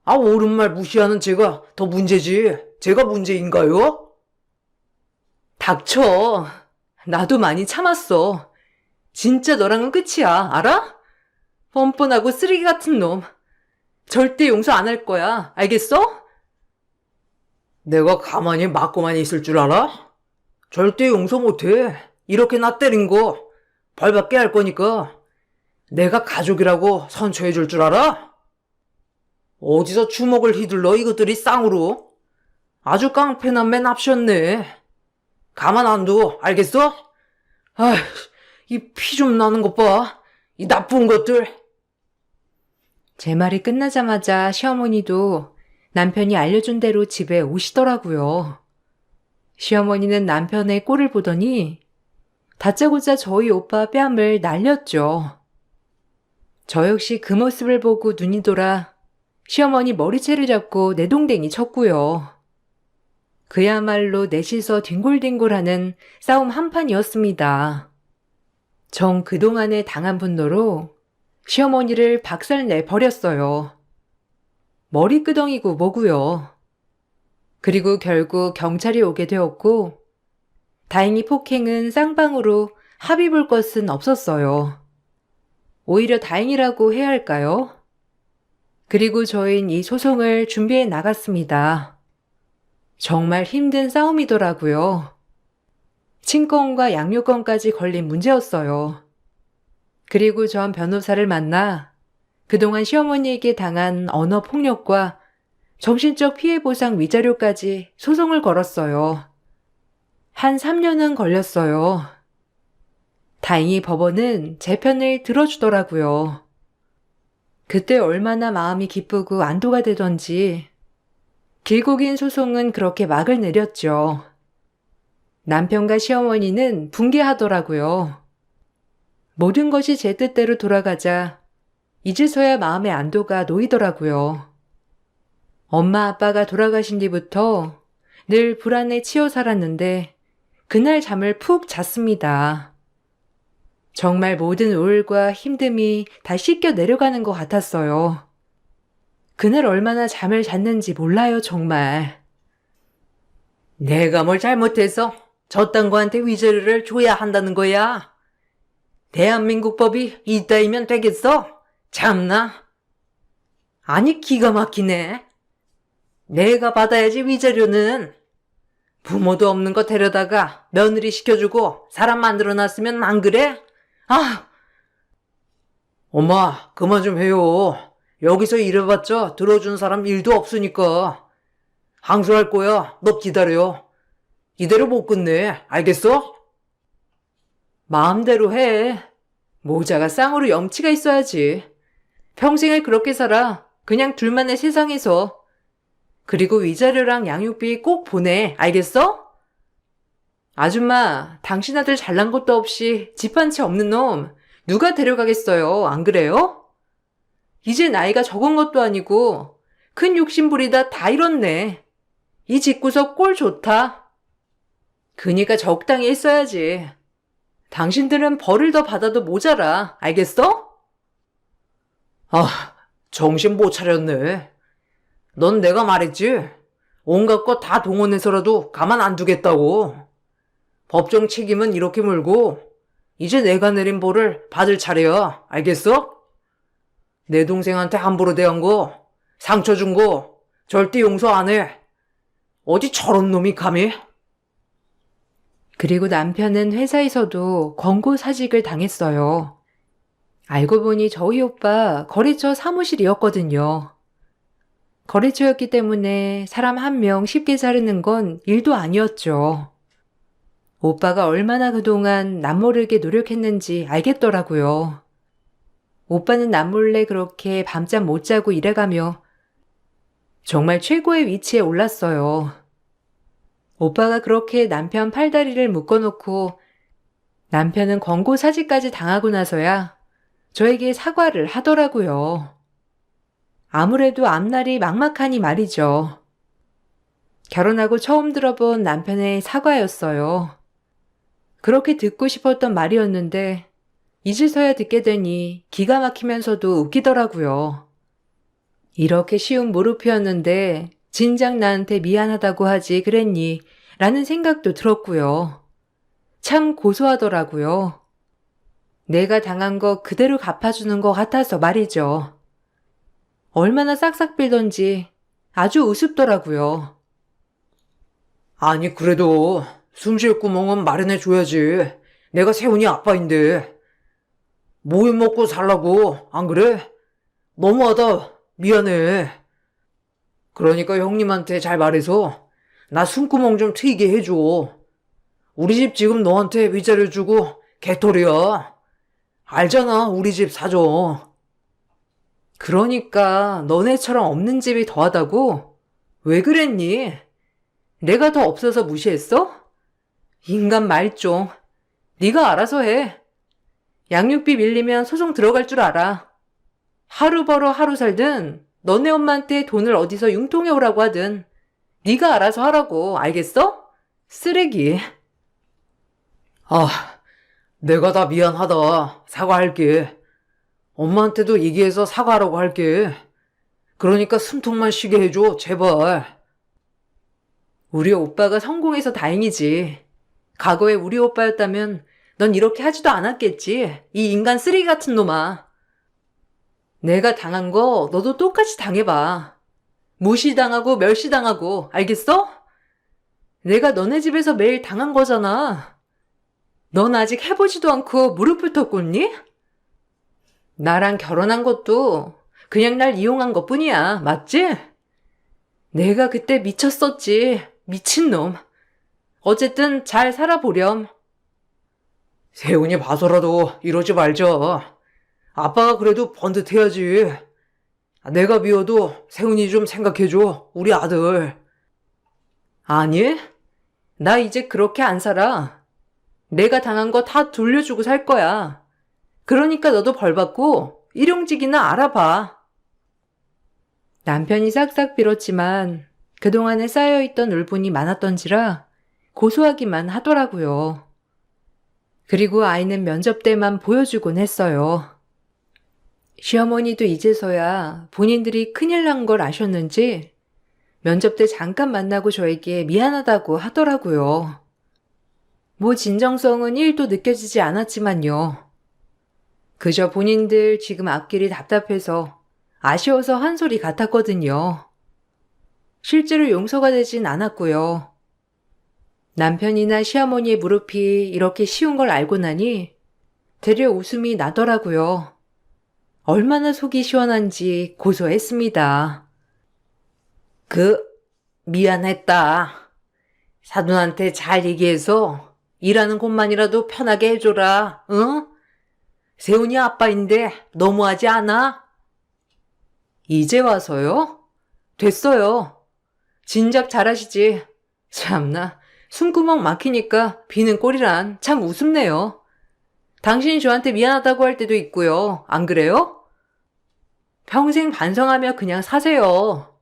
아, 옳은 말 무시하는 제가 더 문제지. 제가 문제인가요? 닥쳐. 나도 많이 참았어. 진짜 너랑은 끝이야. 알아? 뻔뻔하고 쓰레기 같은 놈. 절대 용서 안 할 거야. 알겠어? 내가 가만히 맞고만 있을 줄 알아? 절대 용서 못해. 이렇게 나 때린 거 벌받게 할 거니까. 내가 가족이라고 선처해 줄 줄 알아? 어디서 주먹을 휘둘러 이것들이 쌍으로. 아주 깡패남매 납셨네. 가만 안 둬. 알겠어? 아휴, 이 피 좀 나는 것 봐. 이 나쁜 것들. 제 말이 끝나자마자 시어머니도 남편이 알려준 대로 집에 오시더라고요. 시어머니는 남편의 꼴을 보더니 다짜고짜 저희 오빠 뺨을 날렸죠. 저 역시 그 모습을 보고 눈이 돌아 시어머니 머리채를 잡고 내동댕이 쳤고요. 그야말로 넷이서 뒹굴뒹굴하는 싸움 한판이었습니다. 정 그동안에 당한 분노로 시어머니를 박살내 버렸어요. 머리끄덩이고 뭐고요. 그리고 결국 경찰이 오게 되었고 다행히 폭행은 쌍방으로 합의 볼 것은 없었어요. 오히려 다행이라고 해야 할까요? 그리고 저희는 이 소송을 준비해 나갔습니다. 정말 힘든 싸움이더라고요. 친권과 양육권까지 걸린 문제였어요. 그리고 전 변호사를 만나 그동안 시어머니에게 당한 언어폭력과 정신적 피해보상 위자료까지 소송을 걸었어요. 한 3년은 걸렸어요. 다행히 법원은 제 편을 들어주더라고요. 그때 얼마나 마음이 기쁘고 안도가 되던지 길고 긴 소송은 그렇게 막을 내렸죠. 남편과 시어머니는 분개하더라고요. 모든 것이 제 뜻대로 돌아가자 이제서야 마음의 안도가 놓이더라고요. 엄마 아빠가 돌아가신 뒤부터 늘 불안에 치여 살았는데 그날 잠을 푹 잤습니다. 정말 모든 우울과 힘듦이 다 씻겨 내려가는 것 같았어요. 그날 얼마나 잠을 잤는지 몰라요, 정말. 내가 뭘 잘못해서 저딴 거한테 위자료를 줘야 한다는 거야. 대한민국 법이 이따위면 되겠어? 참나. 아니, 기가 막히네. 내가 받아야지 위자료는. 부모도 없는 거 데려다가 며느리 시켜주고 사람 만들어놨으면 안 그래? 아! 엄마, 그만 좀 해요. 여기서 일해봤자 들어준 사람 일도 없으니까. 항소할 거야. 너 기다려. 이대로 못 끝내. 알겠어? 마음대로 해. 모자가 쌍으로 염치가 있어야지. 평생을 그렇게 살아. 그냥 둘만의 세상에서. 그리고 위자료랑 양육비 꼭 보내. 알겠어? 아줌마, 당신 아들 잘난 것도 없이 집 한 채 없는 놈 누가 데려가겠어요. 안 그래요? 이제 나이가 적은 것도 아니고 큰 욕심부리다 다 잃었네. 이 집구석 꼴 좋다. 그니까 적당히 했어야지. 당신들은 벌을 더 받아도 모자라. 알겠어? 아, 정신 못 차렸네. 넌 내가 말했지? 온갖 거 다 동원해서라도 가만 안 두겠다고. 법정 책임은 이렇게 물고 이제 내가 내린 벌을 받을 차례야. 알겠어? 내 동생한테 함부로 대한 거, 상처 준 거 절대 용서 안 해. 어디 저런 놈이 감히? 그리고 남편은 회사에서도 권고사직을 당했어요. 알고 보니 저희 오빠 거래처 사무실이었거든요. 거래처였기 때문에 사람 한 명 쉽게 자르는 건 일도 아니었죠. 오빠가 얼마나 그동안 남모르게 노력했는지 알겠더라고요. 오빠는 남몰래 그렇게 밤잠 못 자고 일해가며 정말 최고의 위치에 올랐어요. 오빠가 그렇게 남편 팔다리를 묶어놓고 남편은 권고사직까지 당하고 나서야 저에게 사과를 하더라고요. 아무래도 앞날이 막막하니 말이죠. 결혼하고 처음 들어본 남편의 사과였어요. 그렇게 듣고 싶었던 말이었는데 이제서야 듣게 되니 기가 막히면서도 웃기더라고요. 이렇게 쉬운 무릎이었는데 진작 나한테 미안하다고 하지 그랬니? 라는 생각도 들었고요. 참 고소하더라고요. 내가 당한 거 그대로 갚아주는 것 같아서 말이죠. 얼마나 싹싹 빌던지 아주 우습더라고요. 아니, 그래도 숨 쉴 구멍은 마련해줘야지. 내가 세훈이 아빠인데. 모유 먹고 살라고, 안 그래? 너무하다. 미안해. 그러니까 형님한테 잘 말해서 나 숨구멍 좀 트이게 해줘. 우리 집 지금 너한테 위자료 주고 개털이야. 알잖아, 우리 집 사정. 그러니까 너네처럼 없는 집이 더하다고? 왜 그랬니? 내가 더 없어서 무시했어? 인간 말종. 네가 알아서 해. 양육비 밀리면 소송 들어갈 줄 알아. 하루 벌어 하루 살든 너네 엄마한테 돈을 어디서 융통해 오라고 하든 네가 알아서 하라고. 알겠어? 쓰레기. 아, 내가 다 미안하다. 사과할게. 엄마한테도 얘기해서 사과하라고 할게. 그러니까 숨통만 쉬게 해줘, 제발. 우리 오빠가 성공해서 다행이지. 과거에 우리 오빠였다면 넌 이렇게 하지도 않았겠지. 이 인간 쓰레기 같은 놈아. 내가 당한 거 너도 똑같이 당해봐. 무시당하고 멸시당하고. 알겠어? 내가 너네 집에서 매일 당한 거잖아. 넌 아직 해보지도 않고 무릎부터 꿇니? 나랑 결혼한 것도 그냥 날 이용한 것뿐이야. 맞지? 내가 그때 미쳤었지. 미친놈. 어쨌든 잘 살아보렴. 세훈이 봐서라도 이러지 말자. 아빠가 그래도 번듯해야지. 내가 미워도 세훈이 좀 생각해줘, 우리 아들. 아니, 나 이제 그렇게 안 살아. 내가 당한 거 다 돌려주고 살 거야. 그러니까 너도 벌 받고 일용직이나 알아봐. 남편이 싹싹 빌었지만 그동안에 쌓여있던 울분이 많았던지라 고소하기만 하더라고요. 그리고 아이는 면접 때만 보여주곤 했어요. 시어머니도 이제서야 본인들이 큰일 난 걸 아셨는지 면접 때 잠깐 만나고 저에게 미안하다고 하더라고요. 뭐 진정성은 1도 느껴지지 않았지만요. 그저 본인들 지금 앞길이 답답해서 아쉬워서 한 소리 같았거든요. 실제로 용서가 되진 않았고요. 남편이나 시어머니의 무릎이 이렇게 쉬운 걸 알고 나니 되려 웃음이 나더라고요. 얼마나 속이 시원한지 고소했습니다. 미안했다. 사돈한테 잘 얘기해서 일하는 곳만이라도 편하게 해줘라, 응? 세훈이 아빠인데 너무하지 않아? 이제 와서요? 됐어요. 진작 잘하시지. 참나, 숨구멍 막히니까 비는 꼴이란 참 우습네요. 당신이 저한테 미안하다고 할 때도 있고요. 안 그래요? 평생 반성하며 그냥 사세요.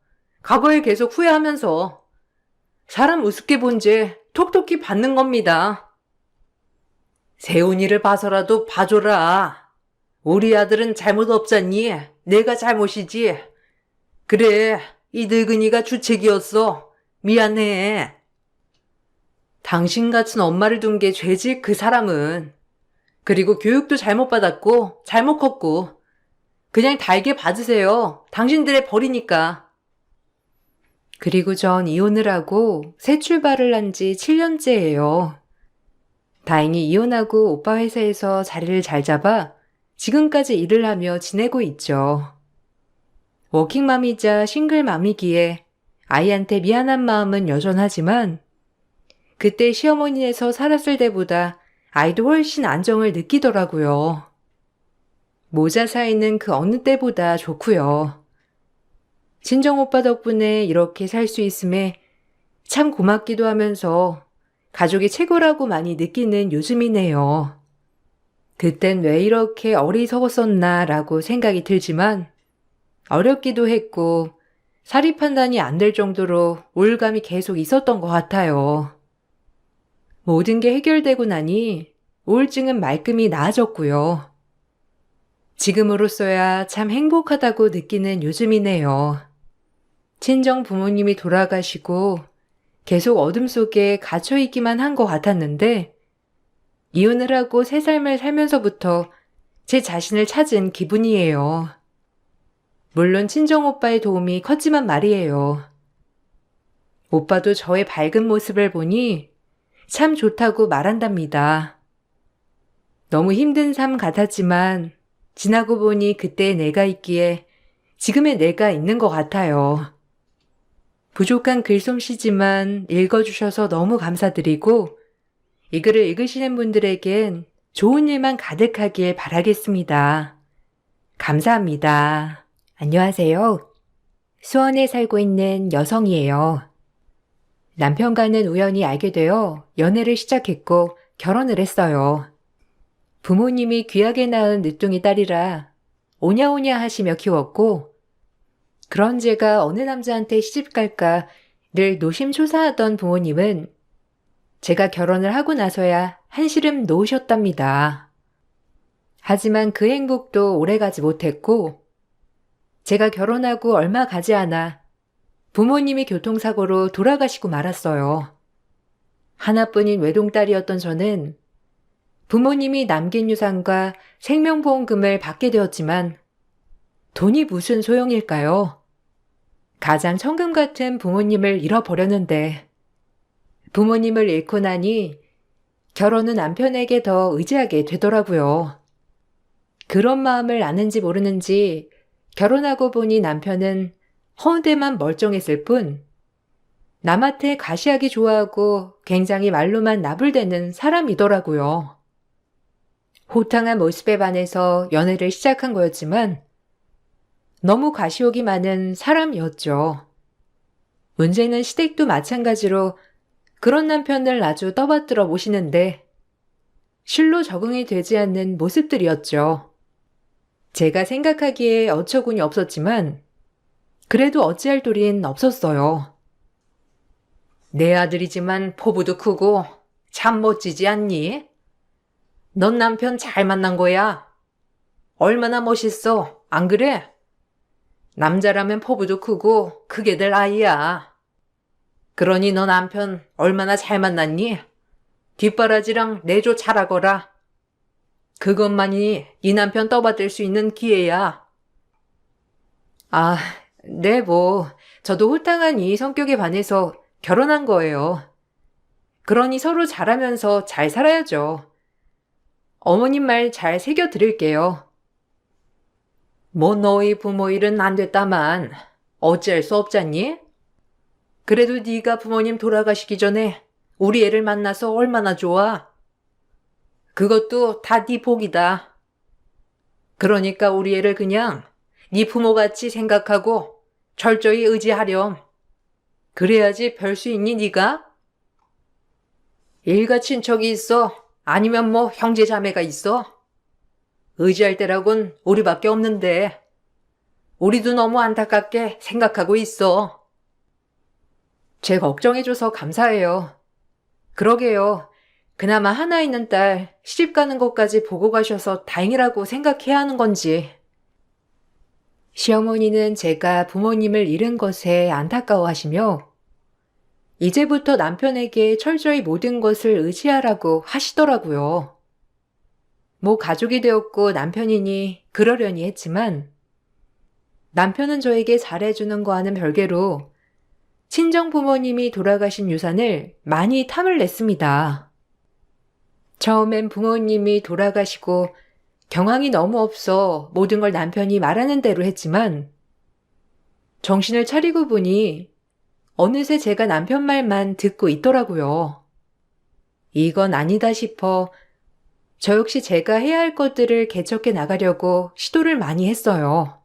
과거에 계속 후회하면서. 사람 우습게 본 죄 톡톡히 받는 겁니다. 세훈이를 봐서라도 봐줘라. 우리 아들은 잘못 없잖니. 내가 잘못이지. 그래, 이 늙은이가 주책이었어. 미안해. 당신 같은 엄마를 둔 게 죄지, 그 사람은. 그리고 교육도 잘못 받았고 잘못 컸고 그냥 달게 받으세요. 당신들의 벌이니까. 그리고 전 이혼을 하고 새 출발을 한 지 7년째예요. 다행히 이혼하고 오빠 회사에서 자리를 잘 잡아 지금까지 일을 하며 지내고 있죠. 워킹맘이자 싱글맘이기에 아이한테 미안한 마음은 여전하지만 그때 시어머니에서 살았을 때보다 아이도 훨씬 안정을 느끼더라고요. 모자 사이는 그 어느 때보다 좋고요. 친정오빠 덕분에 이렇게 살 수 있음에 참 고맙기도 하면서 가족이 최고라고 많이 느끼는 요즘이네요. 그땐 왜 이렇게 어리석었었나 라고 생각이 들지만 어렵기도 했고 사리 판단이 안 될 정도로 우울감이 계속 있었던 것 같아요. 모든 게 해결되고 나니 우울증은 말끔히 나아졌고요. 지금으로서야 참 행복하다고 느끼는 요즘이네요. 친정 부모님이 돌아가시고 계속 어둠 속에 갇혀있기만 한 것 같았는데 이혼을 하고 새 삶을 살면서부터 제 자신을 찾은 기분이에요. 물론 친정오빠의 도움이 컸지만 말이에요. 오빠도 저의 밝은 모습을 보니 참 좋다고 말한답니다. 너무 힘든 삶 같았지만 지나고 보니 그때의 내가 있기에 지금의 내가 있는 것 같아요. 부족한 글솜씨지만 읽어주셔서 너무 감사드리고 이 글을 읽으시는 분들에겐 좋은 일만 가득하길 바라겠습니다. 감사합니다. 안녕하세요. 수원에 살고 있는 여성이에요. 남편과는 우연히 알게 되어 연애를 시작했고 결혼을 했어요. 부모님이 귀하게 낳은 늦둥이 딸이라 오냐오냐 하시며 키웠고, 그런 제가 어느 남자한테 시집갈까 늘 노심초사하던 부모님은 제가 결혼을 하고 나서야 한시름 놓으셨답니다. 하지만 그 행복도 오래가지 못했고, 제가 결혼하고 얼마 가지 않아 부모님이 교통사고로 돌아가시고 말았어요. 하나뿐인 외동딸이었던 저는 부모님이 남긴 유산과 생명보험금을 받게 되었지만 돈이 무슨 소용일까요? 가장 천금 같은 부모님을 잃어버렸는데, 부모님을 잃고 나니 결혼은 남편에게 더 의지하게 되더라고요. 그런 마음을 아는지 모르는지 결혼하고 보니 남편은 허운대만 멀쩡했을 뿐 남한테 가시하기 좋아하고 굉장히 말로만 나불대는 사람이더라고요. 호탕한 모습에 반해서 연애를 시작한 거였지만 너무 가시욕이 많은 사람이었죠. 문제는 시댁도 마찬가지로 그런 남편을 아주 떠받들어 모시는데 실로 적응이 되지 않는 모습들이었죠. 제가 생각하기에 어처구니 없었지만 그래도 어찌할 도리는 없었어요. 내 아들이지만 포부도 크고 참 멋지지 않니? 넌 남편 잘 만난 거야. 얼마나 멋있어, 안 그래? 남자라면 포부도 크고 크게 될 아이야. 그러니 너 남편 얼마나 잘 만났니? 뒷바라지랑 내조 잘하거라. 그것만이 네 남편 떠받들 수 있는 기회야. 아, 네, 저도 호탕한 이 성격에 반해서 결혼한 거예요. 그러니 서로 잘하면서 잘 살아야죠. 어머님 말 잘 새겨 드릴게요. 뭐 너희 부모 일은 안 됐다만 어찌할 수 없잖니? 그래도 네가 부모님 돌아가시기 전에 우리 애를 만나서 얼마나 좋아. 그것도 다 네 복이다. 그러니까 우리 애를 그냥 네 부모같이 생각하고 철저히 의지하렴. 그래야지 별 수 있니 네가? 일가 친척이 있어? 아니면 뭐 형제 자매가 있어? 의지할 때라곤 우리밖에 없는데 우리도 너무 안타깝게 생각하고 있어. 제 걱정해줘서 감사해요. 그러게요. 그나마 하나 있는 딸 시집 가는 것까지 보고 가셔서 다행이라고 생각해야 하는 건지. 시어머니는 제가 부모님을 잃은 것에 안타까워하시며 이제부터 남편에게 철저히 모든 것을 의지하라고 하시더라고요. 뭐 가족이 되었고 남편이니 그러려니 했지만 남편은 저에게 잘해주는 거와는 별개로 친정 부모님이 돌아가신 유산을 많이 탐을 냈습니다. 처음엔 부모님이 돌아가시고 경황이 너무 없어 모든 걸 남편이 말하는 대로 했지만 정신을 차리고 보니 어느새 제가 남편 말만 듣고 있더라고요. 이건 아니다 싶어 저 역시 제가 해야 할 것들을 개척해 나가려고 시도를 많이 했어요.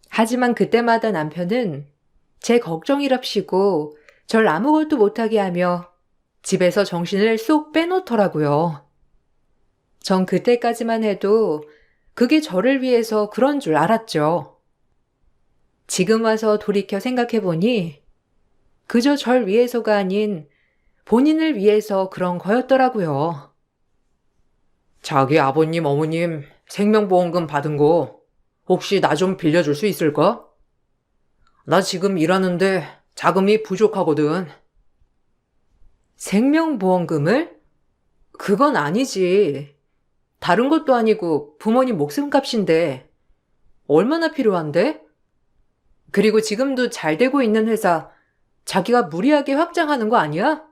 하지만 그때마다 남편은 제 걱정이랍시고 절 아무것도 못하게 하며 집에서 정신을 쏙 빼놓더라고요. 전 그때까지만 해도 그게 저를 위해서 그런 줄 알았죠. 지금 와서 돌이켜 생각해보니 그저 절 위해서가 아닌 본인을 위해서 그런 거였더라고요. 자기 아버님, 어머님 생명보험금 받은 거 혹시 나 좀 빌려줄 수 있을까? 나 지금 일하는데 자금이 부족하거든. 생명보험금을? 그건 아니지. 다른 것도 아니고 부모님 목숨값인데 얼마나 필요한데? 그리고 지금도 잘 되고 있는 회사 자기가 무리하게 확장하는 거 아니야?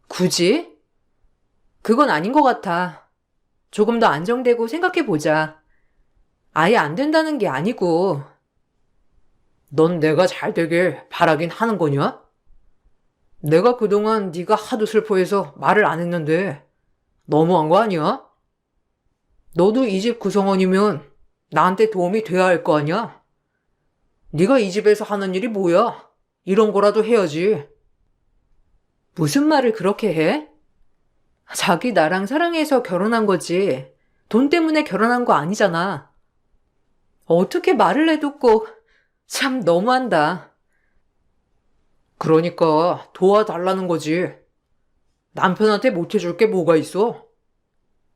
굳이? 그건 아닌 것 같아. 조금 더 안정되고 생각해보자. 아예 안 된다는 게 아니고. 넌 내가 잘 되길 바라긴 하는 거냐? 내가 그동안 네가 하도 슬퍼해서 말을 안 했는데 너무한 거 아니야? 너도 이 집 구성원이면 나한테 도움이 돼야 할 거 아니야? 네가 이 집에서 하는 일이 뭐야? 이런 거라도 해야지. 무슨 말을 그렇게 해? 자기 나랑 사랑해서 결혼한 거지. 돈 때문에 결혼한 거 아니잖아. 어떻게 말을 해도 꼭 참 너무한다. 그러니까 도와달라는 거지. 남편한테 못 해줄 게 뭐가 있어?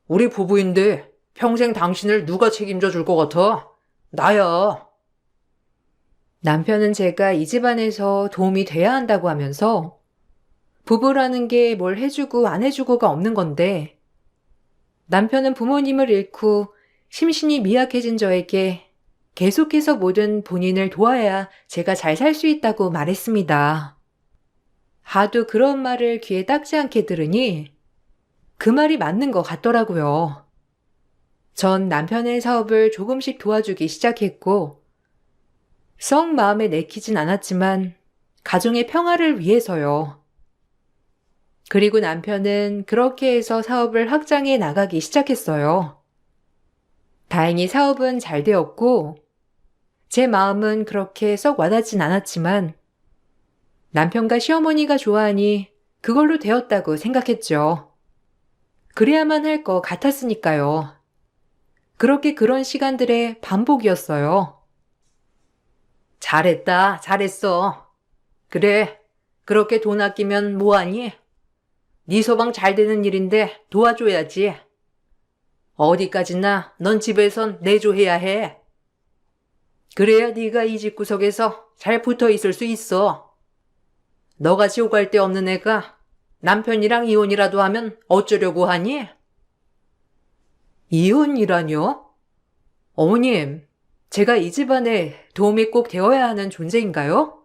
우리 부부인데 평생 당신을 누가 책임져 줄 것 같아? 나야. 남편은 제가 이 집안에서 도움이 돼야 한다고 하면서 부부라는 게 뭘 해주고 안 해주고가 없는 건데 남편은 부모님을 잃고 심신이 미약해진 저에게 계속해서 모든 본인을 도와야 제가 잘 살 수 있다고 말했습니다. 하도 그런 말을 귀에 닦지 않게 들으니 그 말이 맞는 것 같더라고요. 전 남편의 사업을 조금씩 도와주기 시작했고 썩 마음에 내키진 않았지만 가정의 평화를 위해서요. 그리고 남편은 그렇게 해서 사업을 확장해 나가기 시작했어요. 다행히 사업은 잘 되었고 제 마음은 그렇게 썩 와닿진 않았지만 남편과 시어머니가 좋아하니 그걸로 되었다고 생각했죠. 그래야만 할 것 같았으니까요. 그렇게 그런 시간들의 반복이었어요. 잘했다, 잘했어. 그래, 그렇게 돈 아끼면 뭐하니? 네 서방 잘 되는 일인데 도와줘야지. 어디까지나 넌 집에선 내조해야 해. 그래야 네가 이 집구석에서 잘 붙어 있을 수 있어. 너같이 오갈 데 없는 애가 남편이랑 이혼이라도 하면 어쩌려고 하니? 이혼이라뇨? 어머님, 제가 이 집안에 도움이 꼭 되어야 하는 존재인가요?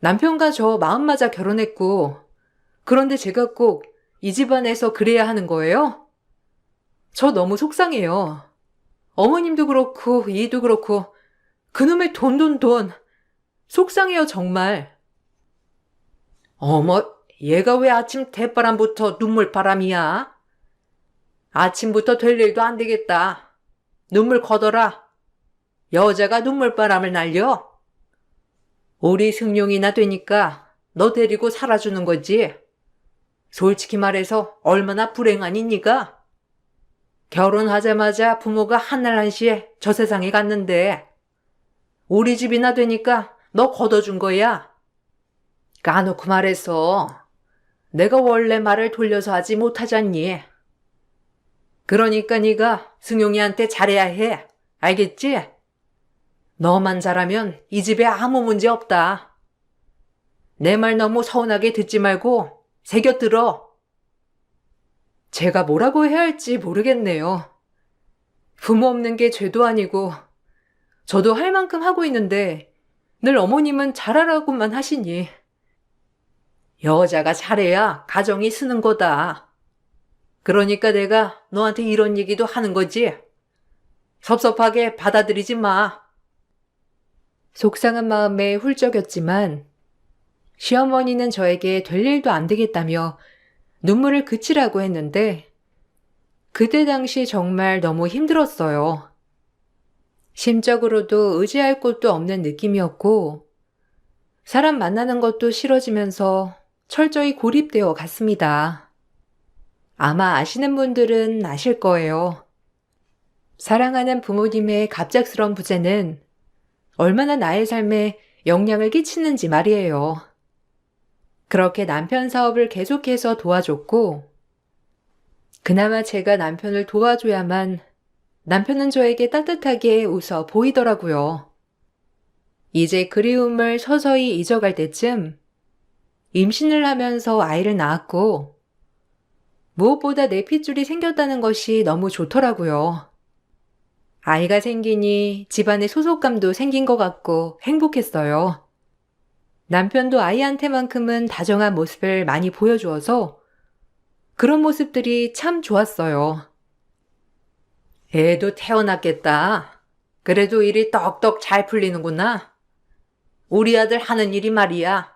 남편과 저 마음 맞아 결혼했고, 그런데 제가 꼭 이 집안에서 그래야 하는 거예요? 저 너무 속상해요. 어머님도 그렇고, 이도 그렇고, 그놈의 돈. 속상해요, 정말. 어머, 얘가 왜 아침 대바람부터 눈물바람이야? 아침부터 될 일도 안 되겠다. 눈물 거둬라. 여자가 눈물바람을 날려? 우리 승용이나 되니까 너 데리고 살아주는 거지. 솔직히 말해서 얼마나 불행하니 네가? 결혼하자마자 부모가 한날 한시에 저 세상에 갔는데 우리 집이나 되니까 너 걷어준 거야. 까놓고 말해서 내가 원래 말을 돌려서 하지 못하잖니. 그러니까 네가 승용이한테 잘해야 해. 알겠지? 너만 잘하면 이 집에 아무 문제 없다. 내 말 너무 서운하게 듣지 말고 새겨 들어. 제가 뭐라고 해야 할지 모르겠네요. 부모 없는 게 죄도 아니고 저도 할 만큼 하고 있는데 늘 어머님은 잘하라고만 하시니. 여자가 잘해야 가정이 쓰는 거다. 그러니까 내가 너한테 이런 얘기도 하는 거지. 섭섭하게 받아들이지 마. 속상한 마음에 훌쩍였지만 시어머니는 저에게 될 일도 안 되겠다며 눈물을 그치라고 했는데 그때 당시 정말 너무 힘들었어요. 심적으로도 의지할 곳도 없는 느낌이었고 사람 만나는 것도 싫어지면서 철저히 고립되어 갔습니다. 아마 아시는 분들은 아실 거예요. 사랑하는 부모님의 갑작스런 부재는 얼마나 나의 삶에 영향을 끼치는지 말이에요. 그렇게 남편 사업을 계속해서 도와줬고 그나마 제가 남편을 도와줘야만 남편은 저에게 따뜻하게 웃어 보이더라고요. 이제 그리움을 서서히 잊어갈 때쯤 임신을 하면서 아이를 낳았고 무엇보다 내 핏줄이 생겼다는 것이 너무 좋더라고요. 아이가 생기니 집안에 소속감도 생긴 것 같고 행복했어요. 남편도 아이한테만큼은 다정한 모습을 많이 보여주어서 그런 모습들이 참 좋았어요. 애도 태어났겠다. 그래도 일이 떡떡 잘 풀리는구나. 우리 아들 하는 일이 말이야.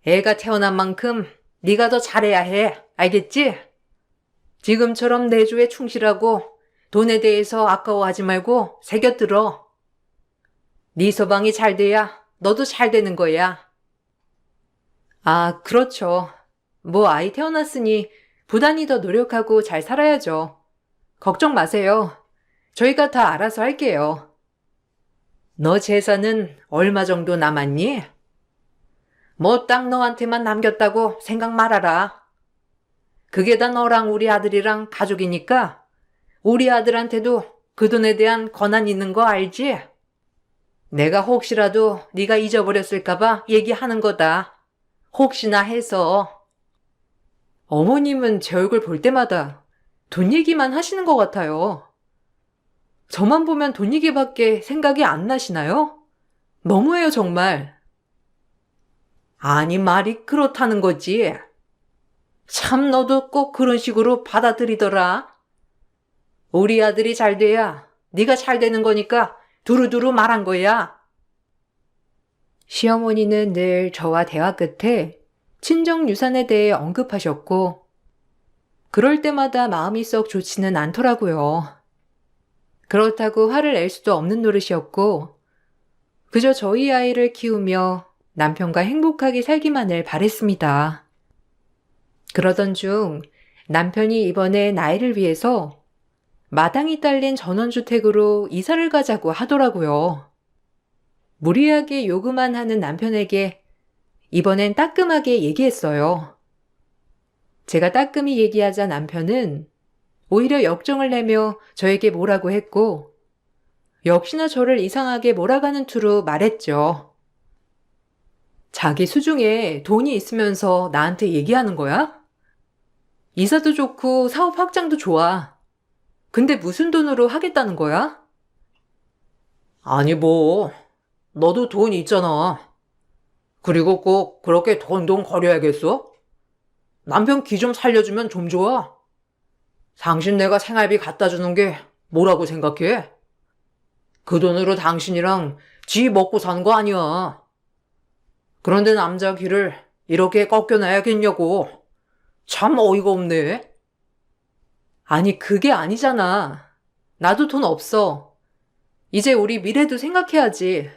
애가 태어난 만큼 네가 더 잘해야 해. 알겠지? 지금처럼 내조에 충실하고 돈에 대해서 아까워하지 말고 새겨들어. 네 서방이 잘 돼야 너도 잘 되는 거야. 아, 그렇죠. 뭐 아이 태어났으니 부단히 더 노력하고 잘 살아야죠. 걱정 마세요. 저희가 다 알아서 할게요. 너 재산은 얼마 정도 남았니? 뭐 딱 너한테만 남겼다고 생각 말아라. 그게 다 너랑 우리 아들이랑 가족이니까 우리 아들한테도 그 돈에 대한 권한 있는 거 알지? 내가 혹시라도 네가 잊어버렸을까봐 얘기하는 거다. 혹시나 해서. 어머님은 제 얼굴 볼 때마다 돈 얘기만 하시는 것 같아요. 저만 보면 돈 얘기밖에 생각이 안 나시나요? 너무해요, 정말. 아니, 말이 그렇다는 거지. 참, 너도 꼭 그런 식으로 받아들이더라. 우리 아들이 잘 돼야 네가 잘 되는 거니까 두루두루 말한 거야. 시어머니는 늘 저와 대화 끝에 친정 유산에 대해 언급하셨고, 그럴 때마다 마음이 썩 좋지는 않더라고요. 그렇다고 화를 낼 수도 없는 노릇이었고, 그저 저희 아이를 키우며 남편과 행복하게 살기만을 바랬습니다. 그러던 중 남편이 이번에 나이를 위해서 마당이 딸린 전원주택으로 이사를 가자고 하더라고요. 무리하게 요구만 하는 남편에게 이번엔 따끔하게 얘기했어요. 제가 따끔히 얘기하자 남편은 오히려 역정을 내며 저에게 뭐라고 했고, 역시나 저를 이상하게 몰아가는 투로 말했죠. 자기 수중에 돈이 있으면서 나한테 얘기하는 거야? 이사도 좋고 사업 확장도 좋아. 근데 무슨 돈으로 하겠다는 거야? 아니, 뭐, 너도 돈 있잖아. 그리고 꼭 그렇게 돈돈 거려야겠어? 남편 기 좀 살려주면 좀 좋아. 당신 내가 생활비 갖다 주는 게 뭐라고 생각해? 그 돈으로 당신이랑 지 먹고 사는 거 아니야. 그런데 남자 귀를 이렇게 꺾여놔야겠냐고. 참 어이가 없네. 아니, 그게 아니잖아. 나도 돈 없어. 이제 우리 미래도 생각해야지.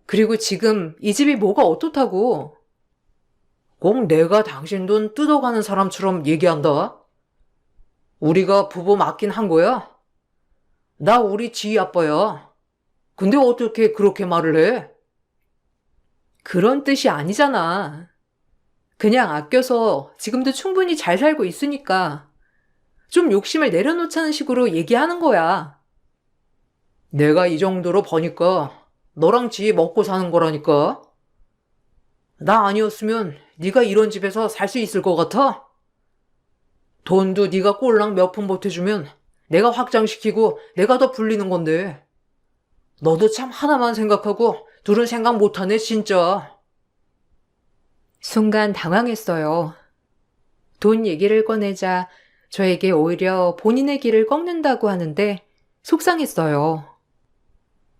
그리고 지금 이 집이 뭐가 어떻다고. 꼭 내가 당신 돈 뜯어가는 사람처럼 얘기한다. 우리가 부부 맞긴 한 거야. 나 우리 지 아빠야. 근데 어떻게 그렇게 말을 해? 그런 뜻이 아니잖아. 그냥 아껴서 지금도 충분히 잘 살고 있으니까 좀 욕심을 내려놓자는 식으로 얘기하는 거야. 내가 이 정도로 버니까 너랑 지 먹고 사는 거라니까. 나 아니었으면 네가 이런 집에서 살 수 있을 것 같아? 돈도 네가 꼴랑 몇 푼 보태주면 내가 확장시키고 내가 더 불리는 건데. 너도 참 하나만 생각하고 둘은 생각 못하네, 진짜. 순간 당황했어요. 돈 얘기를 꺼내자 저에게 오히려 본인의 길을 꺾는다고 하는데 속상했어요.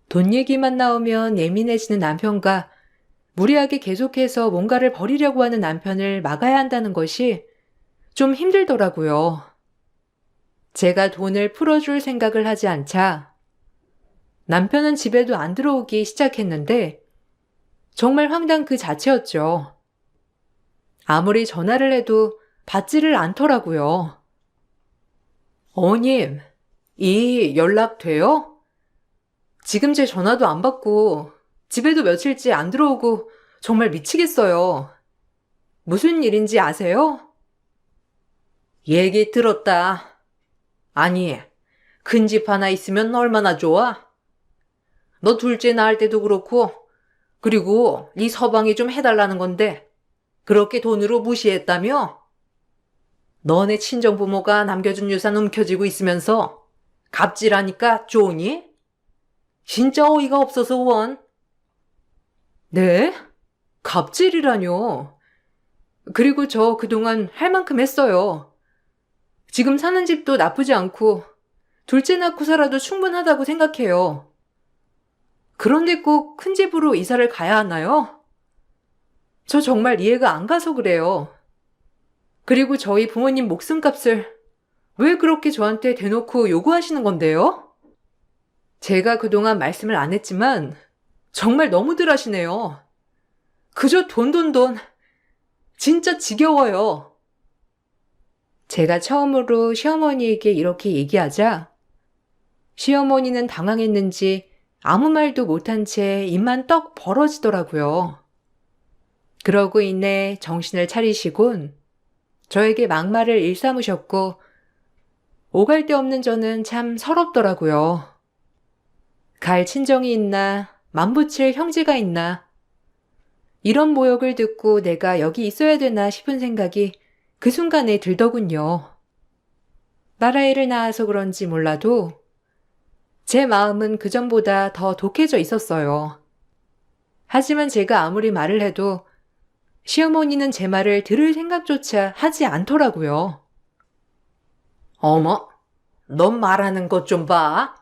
돈 얘기만 나오면 예민해지는 남편과 무리하게 계속해서 뭔가를 버리려고 하는 남편을 막아야 한다는 것이 좀 힘들더라고요. 제가 돈을 풀어줄 생각을 하지 않자 남편은 집에도 안 들어오기 시작했는데 정말 황당 그 자체였죠. 아무리 전화를 해도 받지를 않더라고요. 어머님, 이 연락 돼요? 지금 제 전화도 안 받고 집에도 며칠째 안 들어오고 정말 미치겠어요. 무슨 일인지 아세요? 얘기 들었다. 아니, 큰 집 하나 있으면 얼마나 좋아? 너 둘째 낳을 때도 그렇고, 그리고 네 서방이 좀 해달라는 건데 그렇게 돈으로 무시했다며? 너네 친정부모가 남겨준 유산 움켜쥐고 있으면서 갑질하니까 좋으니? 진짜 어이가 없어서 원. 네? 갑질이라뇨. 그리고 저 그동안 할 만큼 했어요. 지금 사는 집도 나쁘지 않고 둘째 낳고 살아도 충분하다고 생각해요. 그런데 꼭 큰 집으로 이사를 가야 하나요? 저 정말 이해가 안 가서 그래요. 그리고 저희 부모님 목숨값을 왜 그렇게 저한테 대놓고 요구하시는 건데요? 제가 그동안 말씀을 안 했지만 정말 너무들 하시네요. 그저 돈. 진짜 지겨워요. 제가 처음으로 시어머니에게 이렇게 얘기하자 시어머니는 당황했는지 아무 말도 못한 채 입만 떡 벌어지더라고요. 그러고 이내 정신을 차리시곤 저에게 막말을 일삼으셨고 오갈 데 없는 저는 참 서럽더라고요. 갈 친정이 있나 만붙일 형제가 있나 이런 모욕을 듣고 내가 여기 있어야 되나 싶은 생각이 그 순간에 들더군요. 딸아이를 낳아서 그런지 몰라도 제 마음은 그전보다 더 독해져 있었어요. 하지만 제가 아무리 말을 해도 시어머니는 제 말을 들을 생각조차 하지 않더라고요. 어머, 넌 말하는 것 좀 봐.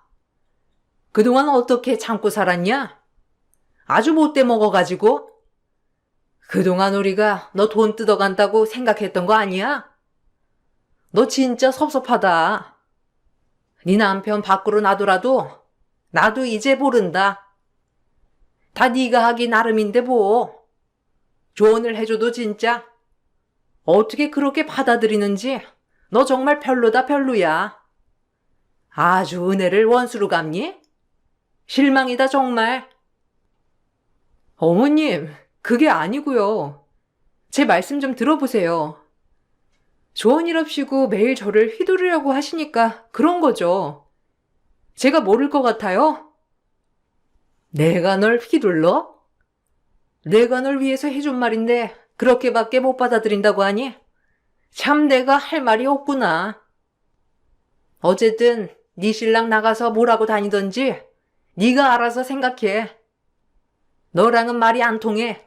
그동안 어떻게 참고 살았냐? 아주 못돼 먹어가지고. 그동안 우리가 너 돈 뜯어간다고 생각했던 거 아니야? 너 진짜 섭섭하다. 네 남편 밖으로 놔두라도 나도 이제 모른다. 다 네가 하기 나름인데 뭐. 조언을 해줘도 진짜 어떻게 그렇게 받아들이는지 너 정말 별로다 별로야. 아주 은혜를 원수로 갚니? 실망이다 정말. 어머님, 그게 아니고요. 제 말씀 좀 들어보세요. 좋은 일 없이고 매일 저를 휘두르려고 하시니까 그런 거죠. 제가 모를 것 같아요? 내가 널 휘둘러? 내가 널 위해서 해준 말인데 그렇게밖에 못 받아들인다고 하니? 참 내가 할 말이 없구나. 어쨌든 네 신랑 나가서 뭐라고 다니던지 네가 알아서 생각해. 너랑은 말이 안 통해.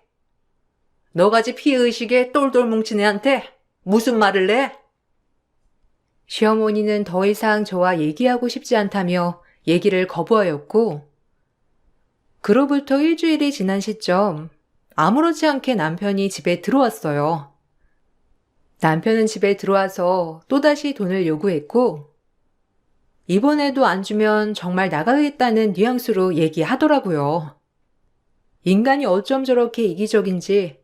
너같이 피해의식에 똘똘 뭉친 애한테 무슨 말을 해? 시어머니는 더 이상 저와 얘기하고 싶지 않다며 얘기를 거부하였고, 그로부터 일주일이 지난 시점, 아무렇지 않게 남편이 집에 들어왔어요. 남편은 집에 들어와서 또다시 돈을 요구했고, 이번에도 안 주면 정말 나가겠다는 뉘앙스로 얘기하더라고요. 인간이 어쩜 저렇게 이기적인지,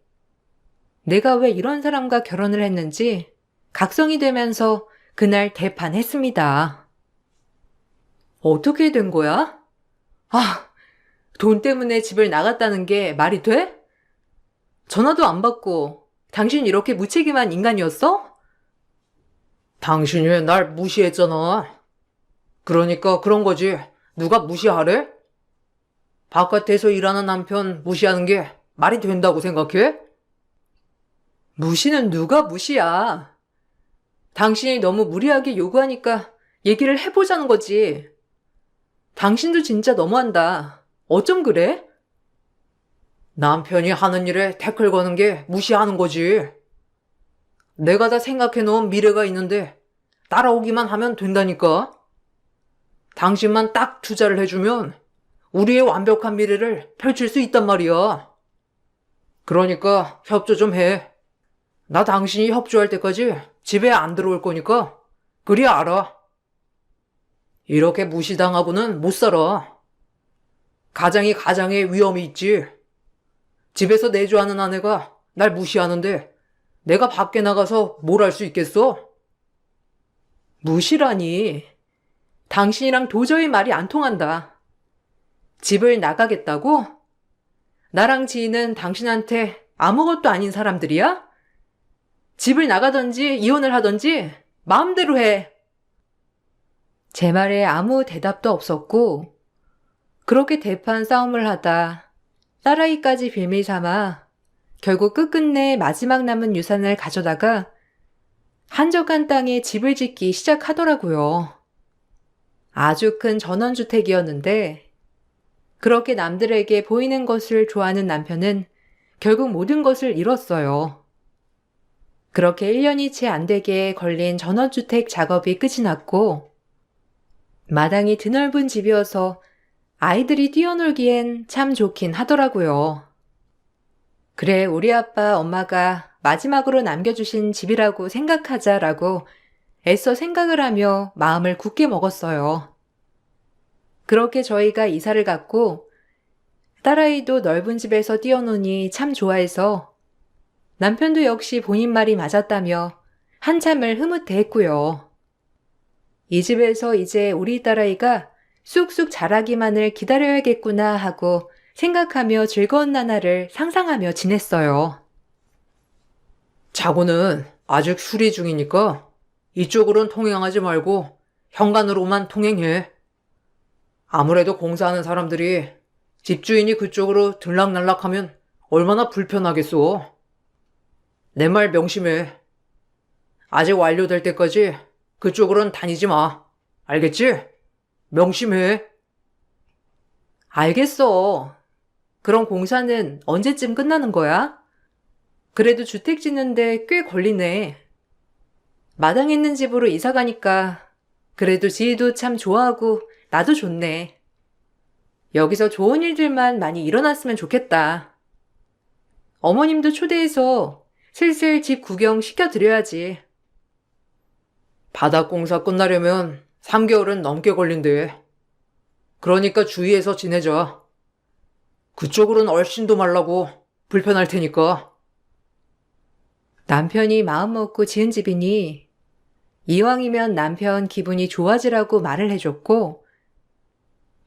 내가 왜 이런 사람과 결혼을 했는지 각성이 되면서 그날 대판했습니다. 어떻게 된 거야? 아, 돈 때문에 집을 나갔다는 게 말이 돼? 전화도 안 받고 당신 이렇게 무책임한 인간이었어? 당신이 왜 날 무시했잖아. 그러니까 그런 거지. 누가 무시하래? 바깥에서 일하는 남편 무시하는 게 말이 된다고 생각해? 무시는 누가 무시야. 당신이 너무 무리하게 요구하니까 얘기를 해보자는 거지. 당신도 진짜 너무한다. 어쩜 그래? 남편이 하는 일에 태클 거는 게 무시하는 거지. 내가 다 생각해 놓은 미래가 있는데 따라오기만 하면 된다니까. 당신만 딱 투자를 해주면 우리의 완벽한 미래를 펼칠 수 있단 말이야. 그러니까 협조 좀 해. 나 당신이 협조할 때까지 집에 안 들어올 거니까 그리 알아. 이렇게 무시당하고는 못 살아. 가장이 가장의 위험이 있지. 집에서 내조하는 아내가 날 무시하는데 내가 밖에 나가서 뭘 할 수 있겠어? 무시라니. 당신이랑 도저히 말이 안 통한다. 집을 나가겠다고? 나랑 지인은 당신한테 아무것도 아닌 사람들이야? 집을 나가든지 이혼을 하든지 마음대로 해. 제 말에 아무 대답도 없었고 그렇게 대판 싸움을 하다 딸아이까지 빌미 삼아 결국 끝끝내 마지막 남은 유산을 가져다가 한적한 땅에 집을 짓기 시작하더라고요. 아주 큰 전원주택이었는데 그렇게 남들에게 보이는 것을 좋아하는 남편은 결국 모든 것을 잃었어요. 그렇게 1년이 채 안 되게 걸린 전원주택 작업이 끝이 났고 마당이 드넓은 집이어서 아이들이 뛰어놀기엔 참 좋긴 하더라고요. 그래, 우리 아빠, 엄마가 마지막으로 남겨주신 집이라고 생각하자라고 애써 생각을 하며 마음을 굳게 먹었어요. 그렇게 저희가 이사를 갔고 딸아이도 넓은 집에서 뛰어노니 참 좋아해서 남편도 역시 본인 말이 맞았다며 한참을 흐뭇해했고요. 이 집에서 이제 우리 딸아이가 쑥쑥 자라기만을 기다려야겠구나 하고 생각하며 즐거운 나날을 상상하며 지냈어요. 차고는 아직 수리 중이니까 이쪽으론 통행하지 말고 현관으로만 통행해. 아무래도 공사하는 사람들이 집주인이 그쪽으로 들락날락하면 얼마나 불편하겠소. 내 말 명심해. 아직 완료될 때까지 그쪽으론 다니지 마. 알겠지? 명심해. 알겠어. 그럼 공사는 언제쯤 끝나는 거야? 그래도 주택 짓는데 꽤 걸리네. 마당 있는 집으로 이사 가니까 그래도 지희도 참 좋아하고 나도 좋네. 여기서 좋은 일들만 많이 일어났으면 좋겠다. 어머님도 초대해서 슬슬 집 구경 시켜드려야지. 바닥 공사 끝나려면 3개월은 넘게 걸린대. 그러니까 주의해서 지내자. 그쪽으로는 얼씬도 말라고 불편할 테니까. 남편이 마음먹고 지은 집이니 이왕이면 남편 기분이 좋아지라고 말을 해줬고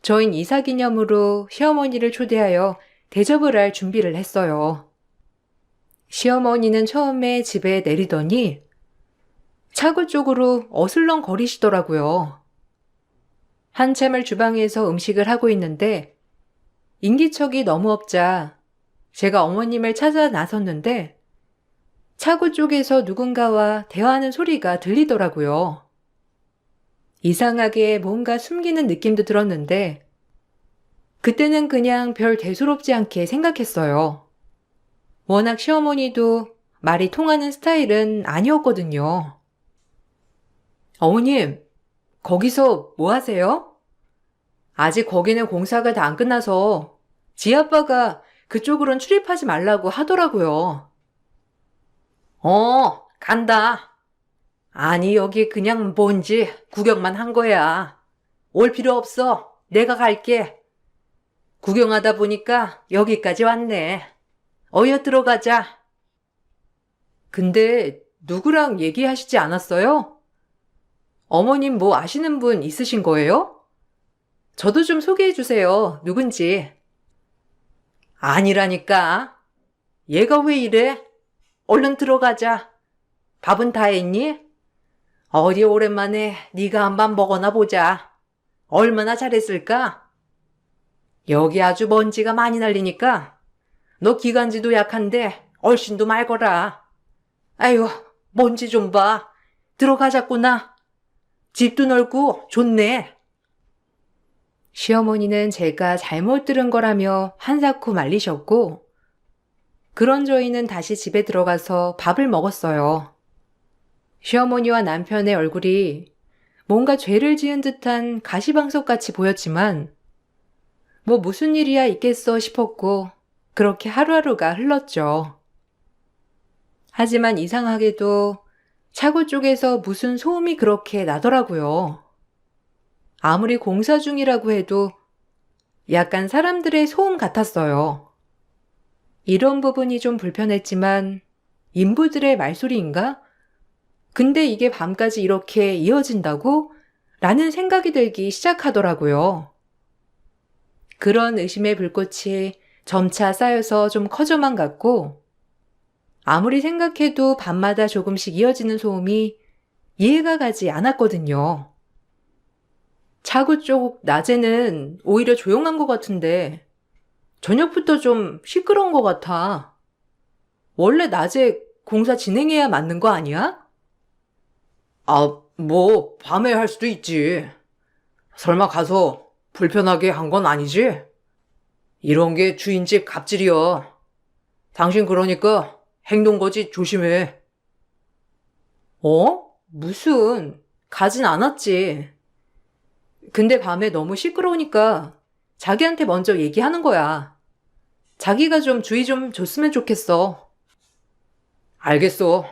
저흰 이사 기념으로 시어머니를 초대하여 대접을 할 준비를 했어요. 시어머니는 처음에 집에 내리더니 차고 쪽으로 어슬렁거리시더라고요. 한참을 주방에서 음식을 하고 있는데 인기척이 너무 없자 제가 어머님을 찾아 나섰는데 차고 쪽에서 누군가와 대화하는 소리가 들리더라고요. 이상하게 뭔가 숨기는 느낌도 들었는데 그때는 그냥 별 대수롭지 않게 생각했어요. 워낙 시어머니도 말이 통하는 스타일은 아니었거든요. 어머님, 거기서 뭐 하세요? 아직 거기는 공사가 다 안 끝나서 지아빠가 그쪽으론 출입하지 말라고 하더라고요. 간다. 아니, 여기 그냥 뭔지 구경만 한 거야. 올 필요 없어. 내가 갈게. 구경하다 보니까 여기까지 왔네. 어여 들어가자. 근데 누구랑 얘기하시지 않았어요? 어머님 뭐 아시는 분 있으신 거예요? 저도 좀 소개해 주세요. 누군지. 아니라니까. 얘가 왜 이래? 얼른 들어가자. 밥은 다 했니? 어디 오랜만에 네가 한 밥 먹어나 보자. 얼마나 잘했을까? 여기 아주 먼지가 많이 날리니까 너 기관지도 약한데 얼씬도 말거라. 아유, 먼지 좀 봐. 들어가자꾸나. 집도 넓고 좋네. 시어머니는 제가 잘못 들은 거라며 한사코 말리셨고 그런 저희는 다시 집에 들어가서 밥을 먹었어요. 시어머니와 남편의 얼굴이 뭔가 죄를 지은 듯한 가시방석같이 보였지만 뭐 무슨 일이야 있겠어 싶었고 그렇게 하루하루가 흘렀죠. 하지만 이상하게도 차고 쪽에서 무슨 소음이 그렇게 나더라고요. 아무리 공사 중이라고 해도 약간 사람들의 소음 같았어요. 이런 부분이 좀 불편했지만 인부들의 말소리인가? 근데 이게 밤까지 이렇게 이어진다고? 라는 생각이 들기 시작하더라고요. 그런 의심의 불꽃이 점차 쌓여서 좀 커져만 갔고 아무리 생각해도 밤마다 조금씩 이어지는 소음이 이해가 가지 않았거든요. 차고 쪽 낮에는 오히려 조용한 것 같은데 저녁부터 좀 시끄러운 것 같아. 원래 낮에 공사 진행해야 맞는 거 아니야? 뭐 밤에 할 수도 있지. 설마 가서 불편하게 한 건 아니지? 이런 게 주인집 갑질이야. 당신 그러니까 행동거지 조심해. 무슨 가진 않았지. 근데 밤에 너무 시끄러우니까 자기한테 먼저 얘기하는 거야. 자기가 좀 주의 좀 줬으면 좋겠어. 알겠어.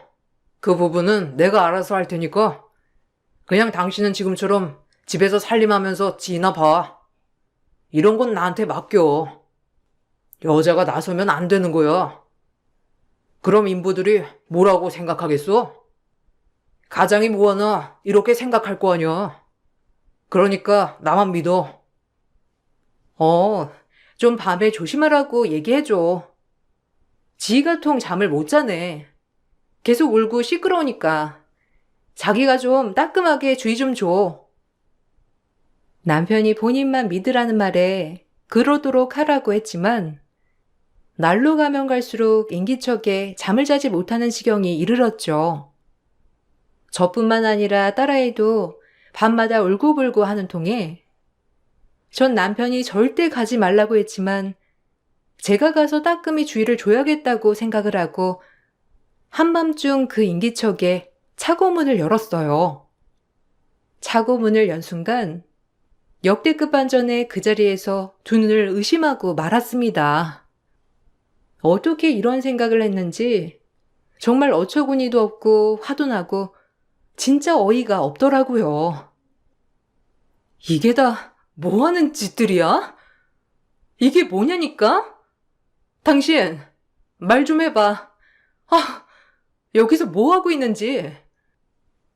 그 부분은 내가 알아서 할 테니까 그냥 당신은 지금처럼 집에서 살림하면서 지나 봐. 이런 건 나한테 맡겨. 여자가 나서면 안 되는 거야. 그럼 인부들이 뭐라고 생각하겠어? 가장이 뭐하나 이렇게 생각할 거 아니야. 그러니까 나만 믿어. 좀 밤에 조심하라고 얘기해줘. 지희가 통 잠을 못 자네. 계속 울고 시끄러우니까. 자기가 좀 따끔하게 주의 좀 줘. 남편이 본인만 믿으라는 말에 그러도록 하라고 했지만 날로 가면 갈수록 인기척에 잠을 자지 못하는 지경이 이르렀죠. 저뿐만 아니라 딸아이도 밤마다 울고불고 하는 통에 전 남편이 절대 가지 말라고 했지만 제가 가서 따끔히 주의를 줘야겠다고 생각을 하고 한밤중 그 인기척에 차고문을 열었어요. 차고문을 연 순간 역대급 반전에 그 자리에서 두 눈을 의심하고 말았습니다. 어떻게 이런 생각을 했는지 정말 어처구니도 없고 화도 나고 진짜 어이가 없더라고요. 이게 다 뭐 하는 짓들이야? 이게 뭐냐니까? 당신, 말 좀 해봐. 여기서 뭐 하고 있는지.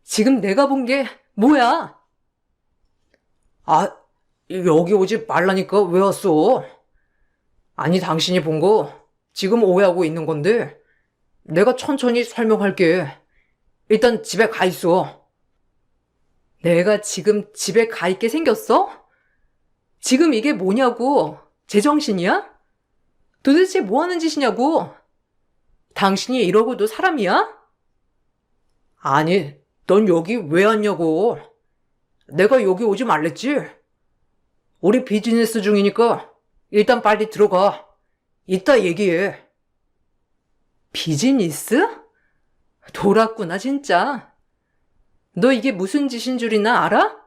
지금 내가 본 게 뭐야? 여기 오지 말라니까 왜 왔어? 아니, 당신이 본 거 지금 오해하고 있는 건데 내가 천천히 설명할게. 일단 집에 가 있어. 내가 지금 집에 가 있게 생겼어? 지금 이게 뭐냐고? 제정신이야? 도대체 뭐 하는 짓이냐고? 당신이 이러고도 사람이야? 아니, 넌 여기 왜 왔냐고. 내가 여기 오지 말랬지? 우리 비즈니스 중이니까 일단 빨리 들어가. 이따 얘기해. 비즈니스? 돌았구나 진짜. 너 이게 무슨 짓인 줄이나 알아?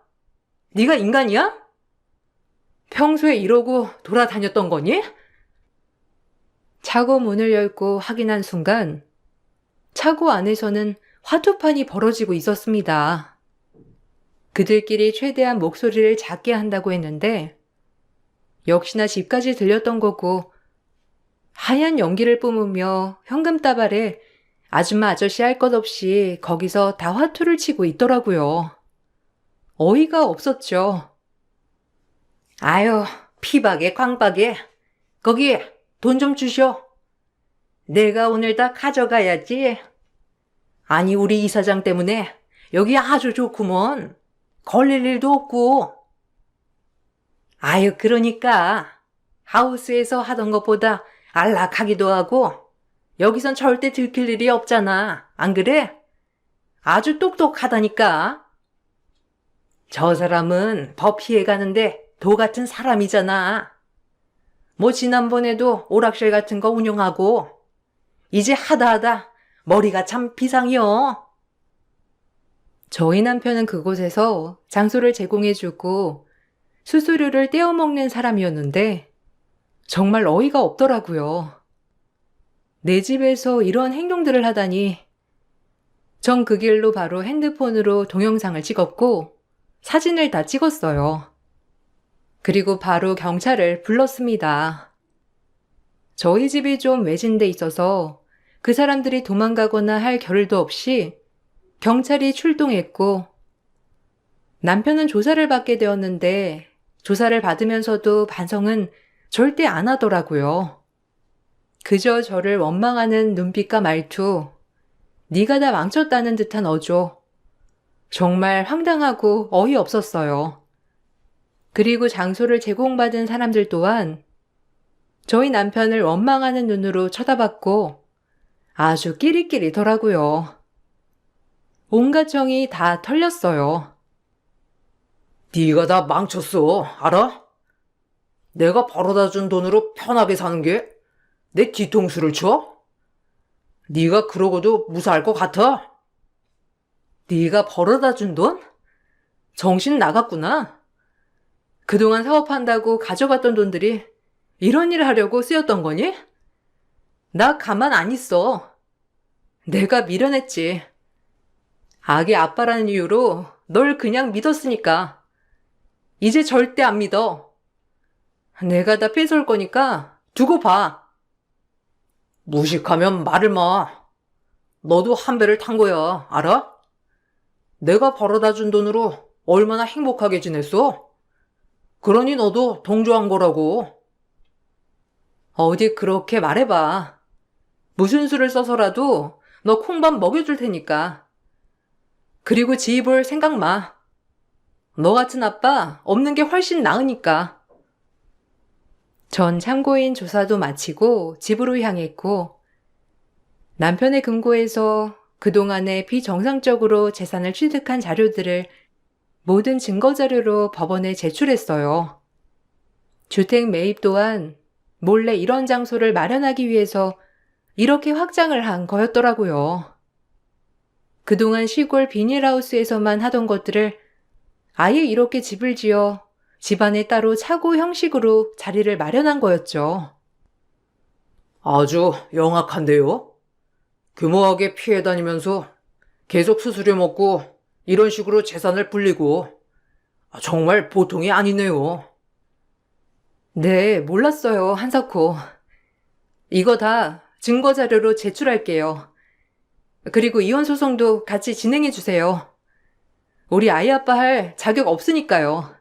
네가 인간이야? 평소에 이러고 돌아다녔던 거니? 차고 문을 열고 확인한 순간 차고 안에서는 화투판이 벌어지고 있었습니다. 그들끼리 최대한 목소리를 작게 한다고 했는데 역시나 집까지 들렸던 거고 하얀 연기를 뿜으며 현금다발에 아줌마 아저씨 할 것 없이 거기서 다 화투를 치고 있더라고요. 어이가 없었죠. 아유, 피박에 광박에 거기 돈 좀 주셔. 내가 오늘 다 가져가야지. 아니, 우리 이사장 때문에 여기 아주 좋구먼. 걸릴 일도 없고. 아유, 그러니까 하우스에서 하던 것보다 안락하기도 하고 여기선 절대 들킬 일이 없잖아. 안 그래? 아주 똑똑하다니까. 저 사람은 법 피해가는데 도 같은 사람이잖아. 뭐 지난번에도 오락실 같은 거 운영하고 이제 하다 머리가 참 비상이여. 저희 남편은 그곳에서 장소를 제공해주고 수수료를 떼어먹는 사람이었는데 정말 어이가 없더라고요. 내 집에서 이런 행동들을 하다니. 전 그 길로 바로 핸드폰으로 동영상을 찍었고 사진을 다 찍었어요. 그리고 바로 경찰을 불렀습니다. 저희 집이 좀 외진데 있어서 그 사람들이 도망가거나 할 겨를도 없이 경찰이 출동했고 남편은 조사를 받게 되었는데 조사를 받으면서도 반성은 절대 안 하더라고요. 그저 저를 원망하는 눈빛과 말투, 네가 다 망쳤다는 듯한 어조. 정말 황당하고 어이없었어요. 그리고 장소를 제공받은 사람들 또한 저희 남편을 원망하는 눈으로 쳐다봤고 아주 끼리끼리더라고요. 온갖 정이 다 털렸어요. 네가 다 망쳤어, 알아? 내가 벌어다 준 돈으로 편하게 사는 게 내 뒤통수를 쳐? 네가 그러고도 무사할 것 같아? 네가 벌어다 준 돈? 정신 나갔구나. 그동안 사업한다고 가져갔던 돈들이 이런 일을 하려고 쓰였던 거니? 나 가만 안 있어. 내가 미련했지. 아기 아빠라는 이유로 널 그냥 믿었으니까. 이제 절대 안 믿어. 내가 다 뺏어올 거니까 두고 봐. 무식하면 말을 마. 너도 한 배를 탄 거야, 알아? 내가 벌어다 준 돈으로 얼마나 행복하게 지냈어? 그러니 너도 동조한 거라고. 어디 그렇게 말해봐. 무슨 수를 써서라도 너 콩밥 먹여줄 테니까. 그리고 지희 볼 생각 마. 너 같은 아빠 없는 게 훨씬 나으니까. 전 참고인 조사도 마치고 집으로 향했고, 남편의 금고에서 그동안에 비정상적으로 재산을 취득한 자료들을 모든 증거 자료로 법원에 제출했어요. 주택 매입 또한 몰래 이런 장소를 마련하기 위해서 이렇게 확장을 한 거였더라고요. 그동안 시골 비닐하우스에서만 하던 것들을 아예 이렇게 집을 지어 집안에 따로 차고 형식으로 자리를 마련한 거였죠. 아주 영악한데요? 규모하게 피해 다니면서 계속 수수료 먹고 이런 식으로 재산을 불리고 정말 보통이 아니네요. 네, 몰랐어요, 한사코. 이거 다 증거 자료로 제출할게요. 그리고 이혼 소송도 같이 진행해 주세요. 우리 아이 아빠 할 자격 없으니까요.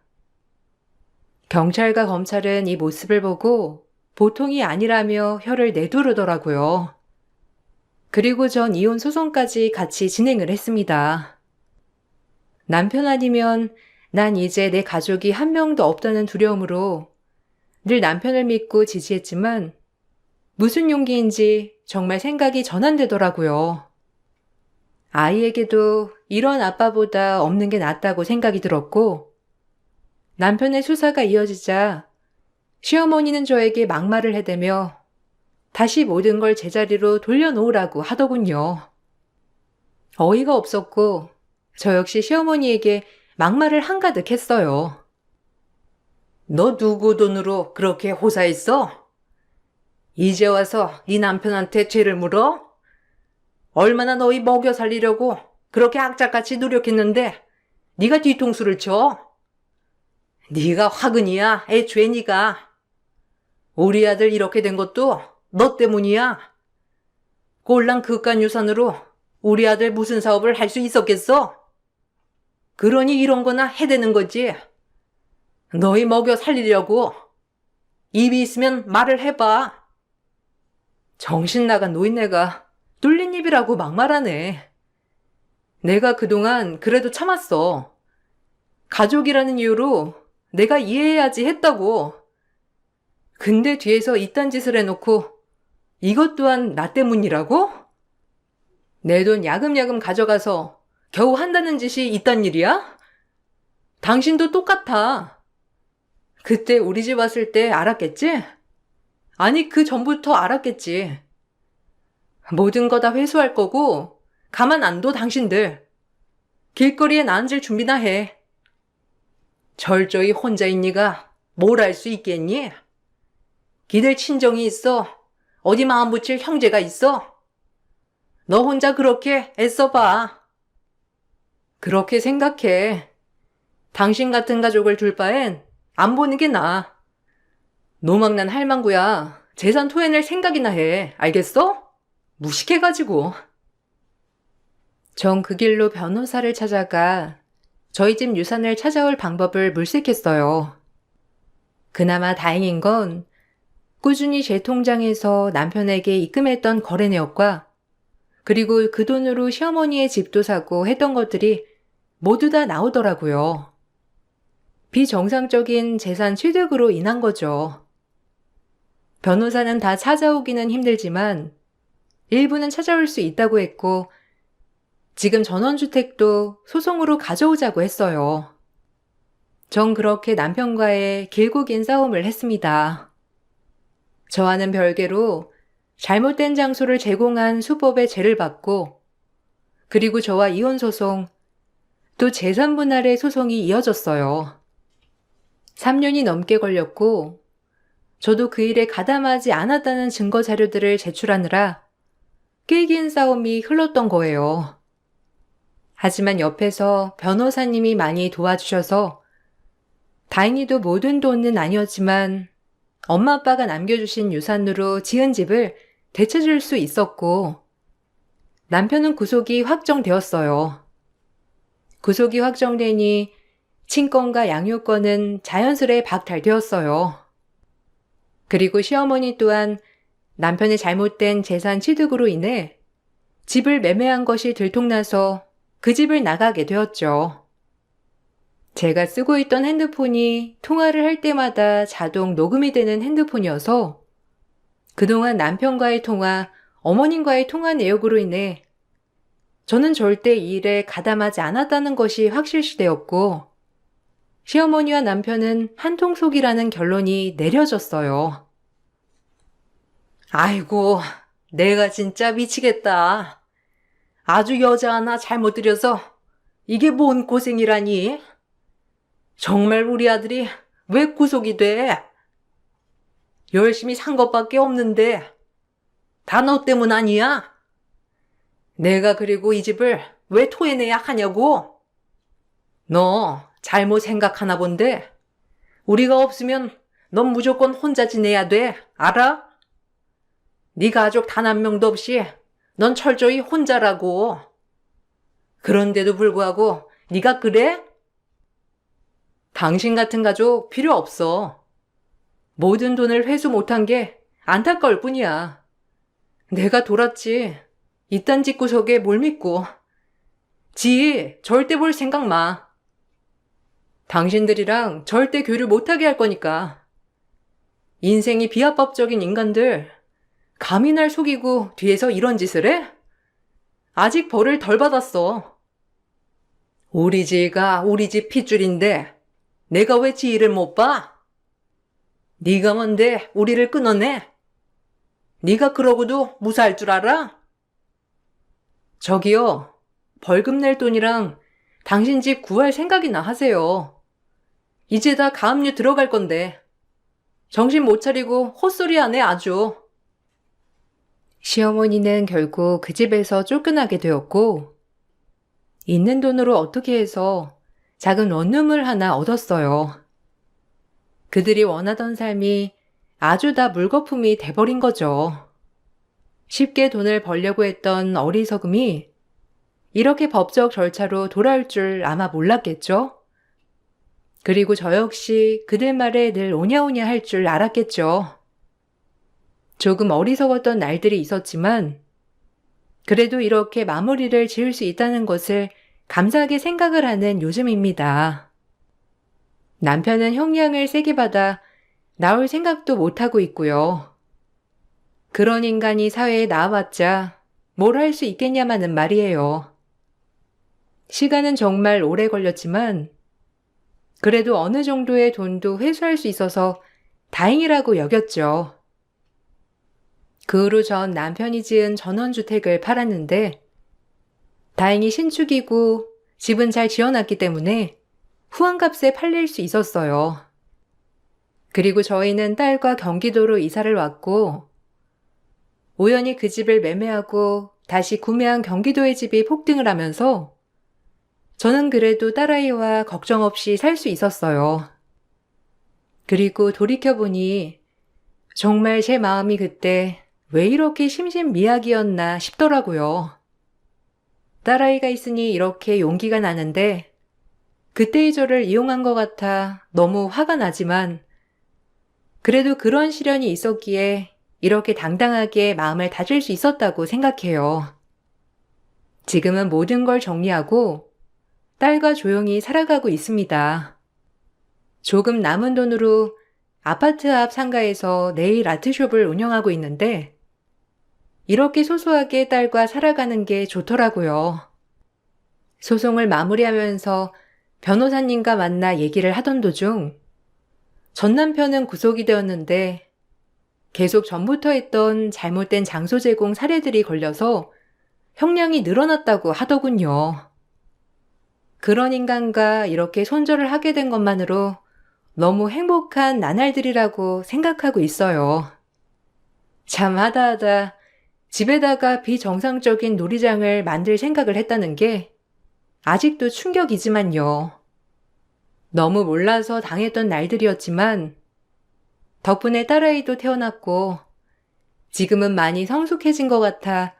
경찰과 검찰은 이 모습을 보고 보통이 아니라며 혀를 내두르더라고요. 그리고 전 이혼 소송까지 같이 진행을 했습니다. 남편 아니면 난 이제 내 가족이 한 명도 없다는 두려움으로 늘 남편을 믿고 지지했지만 무슨 용기인지 정말 생각이 전환되더라고요. 아이에게도 이런 아빠보다 없는 게 낫다고 생각이 들었고, 남편의 수사가 이어지자 시어머니는 저에게 막말을 해대며 다시 모든 걸 제자리로 돌려놓으라고 하더군요. 어이가 없었고 저 역시 시어머니에게 막말을 한가득 했어요. 너 누구 돈으로 그렇게 호사했어? 이제 와서 네 남편한테 죄를 물어? 얼마나 너희 먹여 살리려고 그렇게 악착같이 노력했는데 네가 뒤통수를 쳐? 네가 화근이야, 애초에 네가. 우리 아들 이렇게 된 것도 너 때문이야. 꼴랑 그깟 유산으로 우리 아들 무슨 사업을 할 수 있었겠어? 그러니 이런 거나 해대는 거지. 너희 먹여 살리려고. 입이 있으면 말을 해봐. 정신 나간 노인네가 뚫린 입이라고 막말하네. 내가 그동안 그래도 참았어. 가족이라는 이유로 내가 이해해야지 했다고. 근데 뒤에서 이딴 짓을 해놓고 이것 또한 나 때문이라고? 내 돈 야금야금 가져가서 겨우 한다는 짓이 이딴 일이야? 당신도 똑같아. 그때 우리 집 왔을 때 알았겠지? 아니, 그 전부터 알았겠지. 모든 거 다 회수할 거고 가만 안 둬 당신들. 길거리에 나앉을 준비나 해. 절저히 혼자인 네가 뭘 할 수 있겠니? 기들 친정이 있어. 어디 마음 붙일 형제가 있어. 너 혼자 그렇게 애써봐. 그렇게 생각해. 당신 같은 가족을 둘 바엔 안 보는 게 나아. 노망난 할망구야. 재산 토해낼 생각이나 해. 알겠어? 무식해가지고. 전 그 길로 변호사를 찾아가 저희 집 유산을 찾아올 방법을 물색했어요. 그나마 다행인 건 꾸준히 제 통장에서 남편에게 입금했던 거래 내역과 그리고 그 돈으로 시어머니의 집도 사고 했던 것들이 모두 다 나오더라고요. 비정상적인 재산 취득으로 인한 거죠. 변호사는 다 찾아오기는 힘들지만 일부는 찾아올 수 있다고 했고 지금 전원주택도 소송으로 가져오자고 했어요. 전 그렇게 남편과의 길고 긴 싸움을 했습니다. 저와는 별개로 잘못된 장소를 제공한 수법의 죄를 받고 그리고 저와 이혼소송 또 재산분할의 소송이 이어졌어요. 3년이 넘게 걸렸고 저도 그 일에 가담하지 않았다는 증거 자료들을 제출하느라 꽤 긴 싸움이 흘렀던 거예요. 하지만 옆에서 변호사님이 많이 도와주셔서 다행히도 모든 돈은 아니었지만 엄마 아빠가 남겨주신 유산으로 지은 집을 되찾을 수 있었고 남편은 구속이 확정되었어요. 구속이 확정되니 친권과 양육권은 자연스레 박탈되었어요. 그리고 시어머니 또한 남편의 잘못된 재산 취득으로 인해 집을 매매한 것이 들통나서 그 집을 나가게 되었죠. 제가 쓰고 있던 핸드폰이 통화를 할 때마다 자동 녹음이 되는 핸드폰이어서 그동안 남편과의 통화, 어머님과의 통화 내역으로 인해 저는 절대 이 일에 가담하지 않았다는 것이 확실시되었고 시어머니와 남편은 한통속이라는 결론이 내려졌어요. 아이고, 내가 진짜 미치겠다. 아주 여자 하나 잘못 들여서 이게 뭔 고생이라니? 정말 우리 아들이 왜 구속이 돼? 열심히 산 것밖에 없는데 다 너 때문 아니야? 내가 그리고 이 집을 왜 토해내야 하냐고? 너 잘못 생각하나 본데 우리가 없으면 넌 무조건 혼자 지내야 돼. 알아? 네 가족 단 한 명도 없이 넌 철저히 혼자라고. 그런데도 불구하고 네가 그래? 당신 같은 가족 필요 없어. 모든 돈을 회수 못한 게 안타까울 뿐이야. 내가 돌았지. 이딴 집구석에 뭘 믿고. 지 절대 볼 생각 마. 당신들이랑 절대 교류 못하게 할 거니까. 인생이 비합법적인 인간들 감히 날 속이고 뒤에서 이런 짓을 해? 아직 벌을 덜 받았어. 우리 지가 우리 집 핏줄인데 내가 왜 지 일을 못 봐? 네가 뭔데 우리를 끊어내? 네가 그러고도 무사할 줄 알아? 저기요, 벌금 낼 돈이랑 당신 집 구할 생각이나 하세요. 이제 다 가압류 들어갈 건데 정신 못 차리고 헛소리 하네 아주. 시어머니는 결국 그 집에서 쫓겨나게 되었고 있는 돈으로 어떻게 해서 작은 원룸을 하나 얻었어요. 그들이 원하던 삶이 아주 다 물거품이 돼버린 거죠. 쉽게 돈을 벌려고 했던 어리석음이 이렇게 법적 절차로 돌아올 줄 아마 몰랐겠죠? 그리고 저 역시 그들 말에 늘 오냐오냐 할 줄 알았겠죠. 조금 어리석었던 날들이 있었지만 그래도 이렇게 마무리를 지을 수 있다는 것을 감사하게 생각을 하는 요즘입니다. 남편은 형량을 세게 받아 나올 생각도 못하고 있고요. 그런 인간이 사회에 나와봤자 뭘 할 수 있겠냐마는 말이에요. 시간은 정말 오래 걸렸지만 그래도 어느 정도의 돈도 회수할 수 있어서 다행이라고 여겼죠. 그 후로 전 남편이 지은 전원주택을 팔았는데 다행히 신축이고 집은 잘 지어놨기 때문에 후한값에 팔릴 수 있었어요. 그리고 저희는 딸과 경기도로 이사를 왔고 우연히 그 집을 매매하고 다시 구매한 경기도의 집이 폭등을 하면서 저는 그래도 딸아이와 걱정 없이 살 수 있었어요. 그리고 돌이켜보니 정말 제 마음이 그때 왜 이렇게 심신미약이었나 싶더라고요. 딸아이가 있으니 이렇게 용기가 나는데 그때의 저를 이용한 것 같아 너무 화가 나지만 그래도 그런 시련이 있었기에 이렇게 당당하게 마음을 다질 수 있었다고 생각해요. 지금은 모든 걸 정리하고 딸과 조용히 살아가고 있습니다. 조금 남은 돈으로 아파트 앞 상가에서 네일 아트숍을 운영하고 있는데 이렇게 소소하게 딸과 살아가는 게 좋더라고요. 소송을 마무리하면서 변호사님과 만나 얘기를 하던 도중 전 남편은 구속이 되었는데 계속 전부터 했던 잘못된 장소 제공 사례들이 걸려서 형량이 늘어났다고 하더군요. 그런 인간과 이렇게 손절을 하게 된 것만으로 너무 행복한 나날들이라고 생각하고 있어요. 참 하다하다 집에다가 비정상적인 놀이장을 만들 생각을 했다는 게 아직도 충격이지만요. 너무 몰라서 당했던 날들이었지만 덕분에 딸아이도 태어났고 지금은 많이 성숙해진 것 같아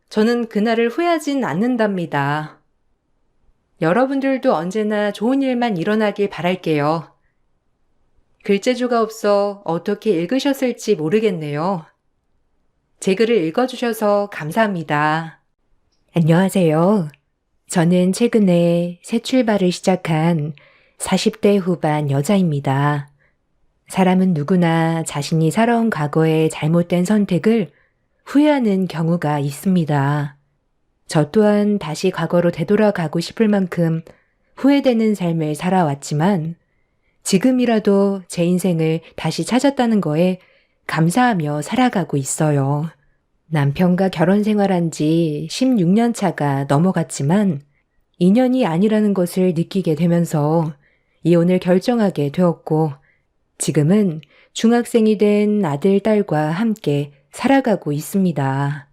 저는 그날을 후회하진 않는답니다. 여러분들도 언제나 좋은 일만 일어나길 바랄게요. 글재주가 없어 어떻게 읽으셨을지 모르겠네요. 제 글을 읽어주셔서 감사합니다. 안녕하세요. 저는 최근에 새 출발을 시작한 40대 후반 여자입니다. 사람은 누구나 자신이 살아온 과거의 잘못된 선택을 후회하는 경우가 있습니다. 저 또한 다시 과거로 되돌아가고 싶을 만큼 후회되는 삶을 살아왔지만 지금이라도 제 인생을 다시 찾았다는 거에 감사하며 살아가고 있어요. 남편과 결혼 생활한 지 16년 차가 넘어갔지만 인연이 아니라는 것을 느끼게 되면서 이혼을 결정하게 되었고 지금은 중학생이 된 아들, 딸과 함께 살아가고 있습니다.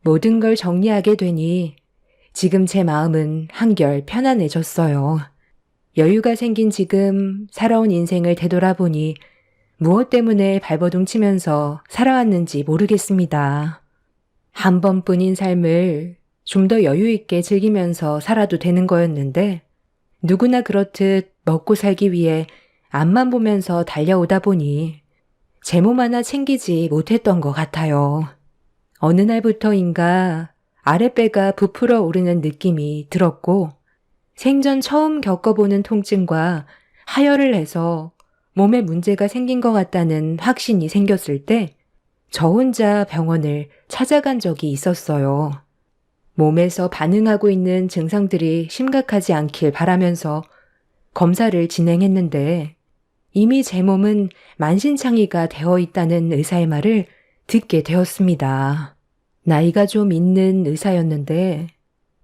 모든 걸 정리하게 되니 지금 제 마음은 한결 편안해졌어요. 여유가 생긴 지금 살아온 인생을 되돌아보니 무엇 때문에 발버둥 치면서 살아왔는지 모르겠습니다. 한 번뿐인 삶을 좀 더 여유 있게 즐기면서 살아도 되는 거였는데 누구나 그렇듯 먹고 살기 위해 앞만 보면서 달려오다 보니 제 몸 하나 챙기지 못했던 것 같아요. 어느 날부터인가 아랫배가 부풀어 오르는 느낌이 들었고 생전 처음 겪어보는 통증과 하혈을 해서 몸에 문제가 생긴 것 같다는 확신이 생겼을 때 저 혼자 병원을 찾아간 적이 있었어요. 몸에서 반응하고 있는 증상들이 심각하지 않길 바라면서 검사를 진행했는데 이미 제 몸은 만신창이가 되어 있다는 의사의 말을 듣게 되었습니다. 나이가 좀 있는 의사였는데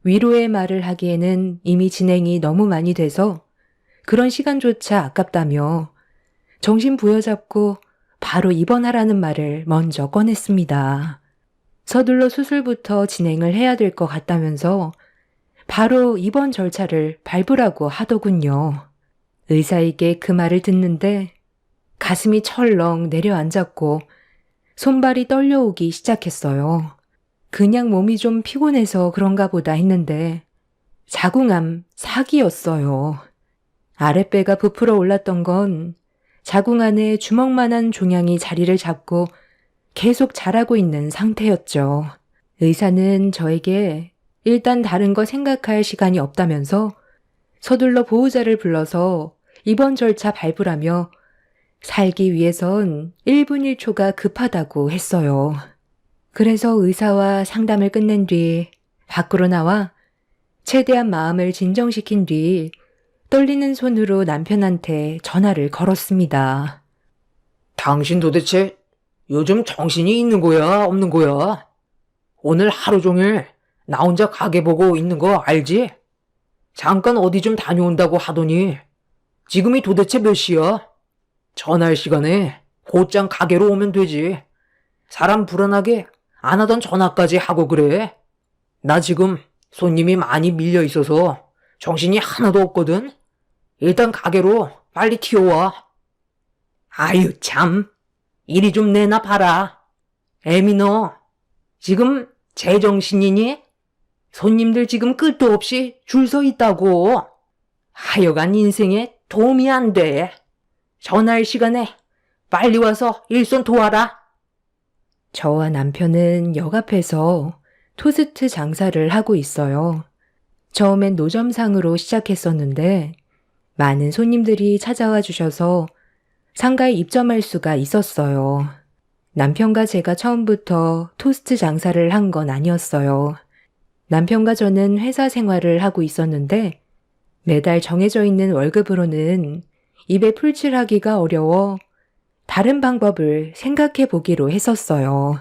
위로의 말을 하기에는 이미 진행이 너무 많이 돼서 그런 시간조차 아깝다며 정신 부여잡고 바로 입원하라는 말을 먼저 꺼냈습니다. 서둘러 수술부터 진행을 해야 될 것 같다면서 바로 입원 절차를 밟으라고 하더군요. 의사에게 그 말을 듣는데 가슴이 철렁 내려앉았고 손발이 떨려오기 시작했어요. 그냥 몸이 좀 피곤해서 그런가 보다 했는데 자궁암 4기였어요. 아랫배가 부풀어 올랐던 건 자궁 안에 주먹만한 종양이 자리를 잡고 계속 자라고 있는 상태였죠. 의사는 저에게 일단 다른 거 생각할 시간이 없다면서 서둘러 보호자를 불러서 입원 절차 밟으라며 살기 위해선 1분 1초가 급하다고 했어요. 그래서 의사와 상담을 끝낸 뒤 밖으로 나와 최대한 마음을 진정시킨 뒤 떨리는 손으로 남편한테 전화를 걸었습니다. 당신 도대체 요즘 정신이 있는 거야, 없는 거야? 오늘 하루 종일 나 혼자 가게 보고 있는 거 알지? 잠깐 어디 좀 다녀온다고 하더니 지금이 도대체 몇 시야? 전화할 시간에 곧장 가게로 오면 되지. 사람 불안하게 안 하던 전화까지 하고 그래. 나 지금 손님이 많이 밀려 있어서 정신이 하나도 없거든. 일단 가게로 빨리 튀어와. 아유 참, 이리 좀 내놔 봐라. 애미 너 지금 제정신이니? 손님들 지금 끝도 없이 줄 서 있다고. 하여간 인생에 도움이 안 돼. 전화할 시간에 빨리 와서 일손 도와라. 저와 남편은 역 앞에서 토스트 장사를 하고 있어요. 처음엔 노점상으로 시작했었는데 많은 손님들이 찾아와 주셔서 상가에 입점할 수가 있었어요. 남편과 제가 처음부터 토스트 장사를 한 건 아니었어요. 남편과 저는 회사 생활을 하고 있었는데 매달 정해져 있는 월급으로는 입에 풀칠하기가 어려워 다른 방법을 생각해 보기로 했었어요.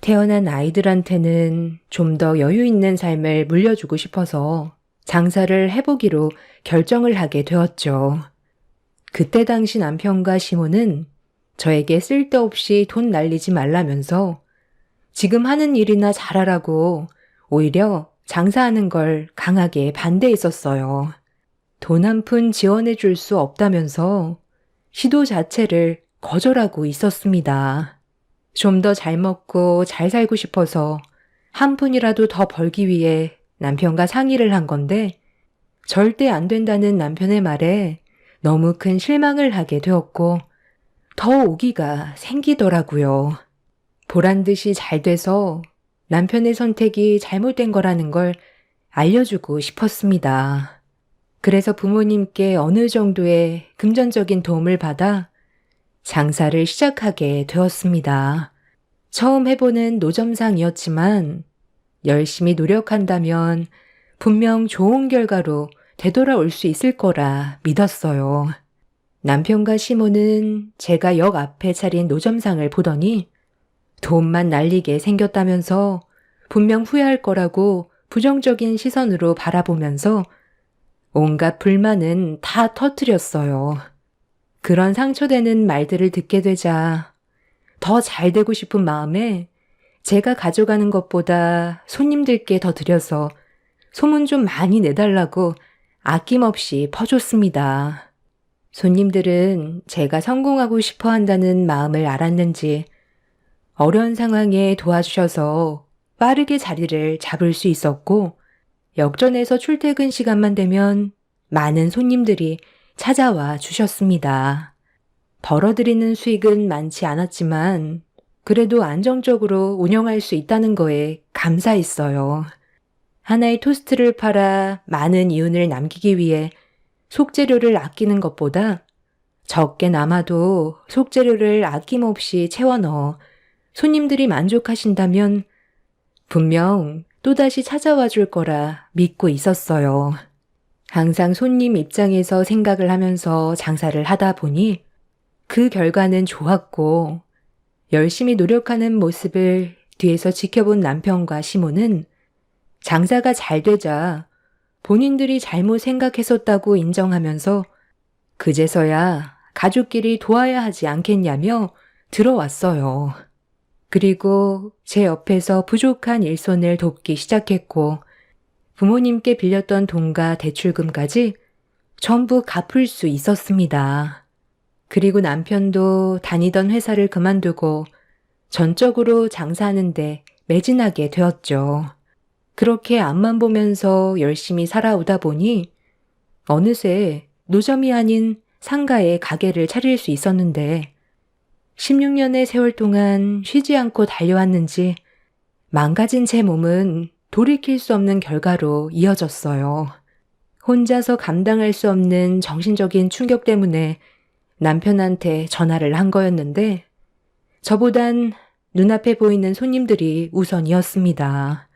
태어난 아이들한테는 좀 더 여유 있는 삶을 물려주고 싶어서 장사를 해보기로 결정을 하게 되었죠. 그때 당시 남편과 시모는 저에게 쓸데없이 돈 날리지 말라면서 지금 하는 일이나 잘하라고 오히려 장사하는 걸 강하게 반대했었어요. 돈 한 푼 지원해 줄 수 없다면서 시도 자체를 거절하고 있었습니다. 좀 더 잘 먹고 잘 살고 싶어서 한 푼이라도 더 벌기 위해 남편과 상의를 한 건데 절대 안 된다는 남편의 말에 너무 큰 실망을 하게 되었고 더 오기가 생기더라고요. 보란 듯이 잘 돼서 남편의 선택이 잘못된 거라는 걸 알려주고 싶었습니다. 그래서 부모님께 어느 정도의 금전적인 도움을 받아 장사를 시작하게 되었습니다. 처음 해보는 노점상이었지만 열심히 노력한다면 분명 좋은 결과로 되돌아올 수 있을 거라 믿었어요. 남편과 시모는 제가 역 앞에 차린 노점상을 보더니 돈만 날리게 생겼다면서 분명 후회할 거라고 부정적인 시선으로 바라보면서 온갖 불만은 다 터뜨렸어요. 그런 상처되는 말들을 듣게 되자 더 잘 되고 싶은 마음에 제가 가져가는 것보다 손님들께 더 드려서 소문 좀 많이 내달라고 아낌없이 퍼줬습니다. 손님들은 제가 성공하고 싶어 한다는 마음을 알았는지 어려운 상황에 도와주셔서 빠르게 자리를 잡을 수 있었고 역전에서 출퇴근 시간만 되면 많은 손님들이 찾아와 주셨습니다. 벌어들이는 수익은 많지 않았지만 그래도 안정적으로 운영할 수 있다는 거에 감사했어요. 하나의 토스트를 팔아 많은 이윤을 남기기 위해 속재료를 아끼는 것보다 적게 남아도 속재료를 아낌없이 채워 넣어 손님들이 만족하신다면 분명 또다시 찾아와 줄 거라 믿고 있었어요. 항상 손님 입장에서 생각을 하면서 장사를 하다 보니 그 결과는 좋았고 열심히 노력하는 모습을 뒤에서 지켜본 남편과 시모는 장사가 잘 되자 본인들이 잘못 생각했었다고 인정하면서 그제서야 가족끼리 도와야 하지 않겠냐며 들어왔어요. 그리고 제 옆에서 부족한 일손을 돕기 시작했고 부모님께 빌렸던 돈과 대출금까지 전부 갚을 수 있었습니다. 그리고 남편도 다니던 회사를 그만두고 전적으로 장사하는데 매진하게 되었죠. 그렇게 앞만 보면서 열심히 살아오다 보니 어느새 노점이 아닌 상가에 가게를 차릴 수 있었는데 16년의 세월 동안 쉬지 않고 달려왔는지 망가진 제 몸은 돌이킬 수 없는 결과로 이어졌어요. 혼자서 감당할 수 없는 정신적인 충격 때문에 남편한테 전화를 한 거였는데 저보단 눈앞에 보이는 손님들이 우선이었습니다.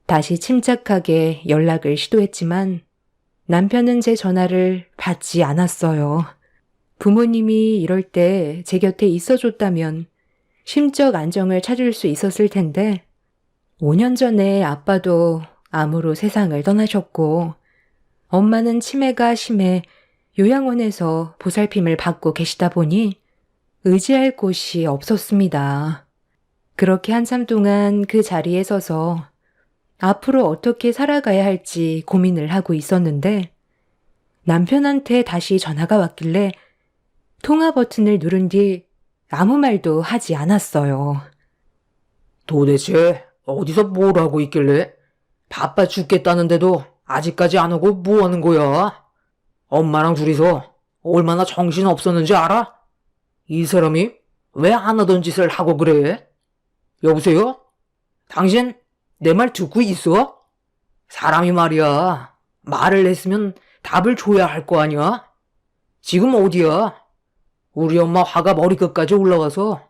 다시 침착하게 연락을 시도했지만 남편은 제 전화를 받지 않았어요. 부모님이 이럴 때 제 곁에 있어줬다면 심적 안정을 찾을 수 있었을 텐데 5년 전에 아빠도 암으로 세상을 떠나셨고 엄마는 치매가 심해 요양원에서 보살핌을 받고 계시다 보니 의지할 곳이 없었습니다. 그렇게 한참 동안 그 자리에 서서 앞으로 어떻게 살아가야 할지 고민을 하고 있었는데 남편한테 다시 전화가 왔길래 통화 버튼을 누른 뒤 아무 말도 하지 않았어요. 도대체 어디서 뭘 하고 있길래 바빠 죽겠다는데도 아직까지 안 오고 뭐 하는 거야? 엄마랑 둘이서 얼마나 정신 없었는지 알아? 이 사람이 왜 안 하던 짓을 하고 그래? 여보세요? 당신 내 말 듣고 있어? 사람이 말이야. 말을 했으면 답을 줘야 할 거 아니야? 지금 어디야? 우리 엄마 화가 머리끝까지 올라가서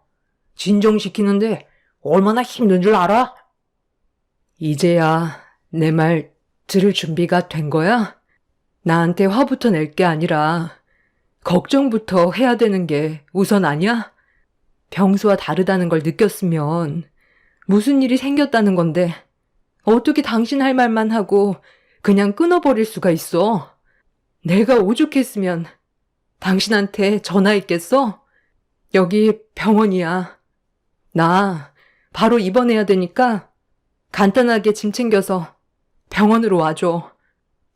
진정시키는데 얼마나 힘든 줄 알아? 이제야 내 말 들을 준비가 된 거야? 나한테 화부터 낼 게 아니라 걱정부터 해야 되는 게 우선 아니야? 평소와 다르다는 걸 느꼈으면 무슨 일이 생겼다는 건데 어떻게 당신 할 말만 하고 그냥 끊어버릴 수가 있어? 내가 오죽했으면 당신한테 전화했겠어? 여기 병원이야. 나 바로 입원해야 되니까 간단하게 짐 챙겨서 병원으로 와줘.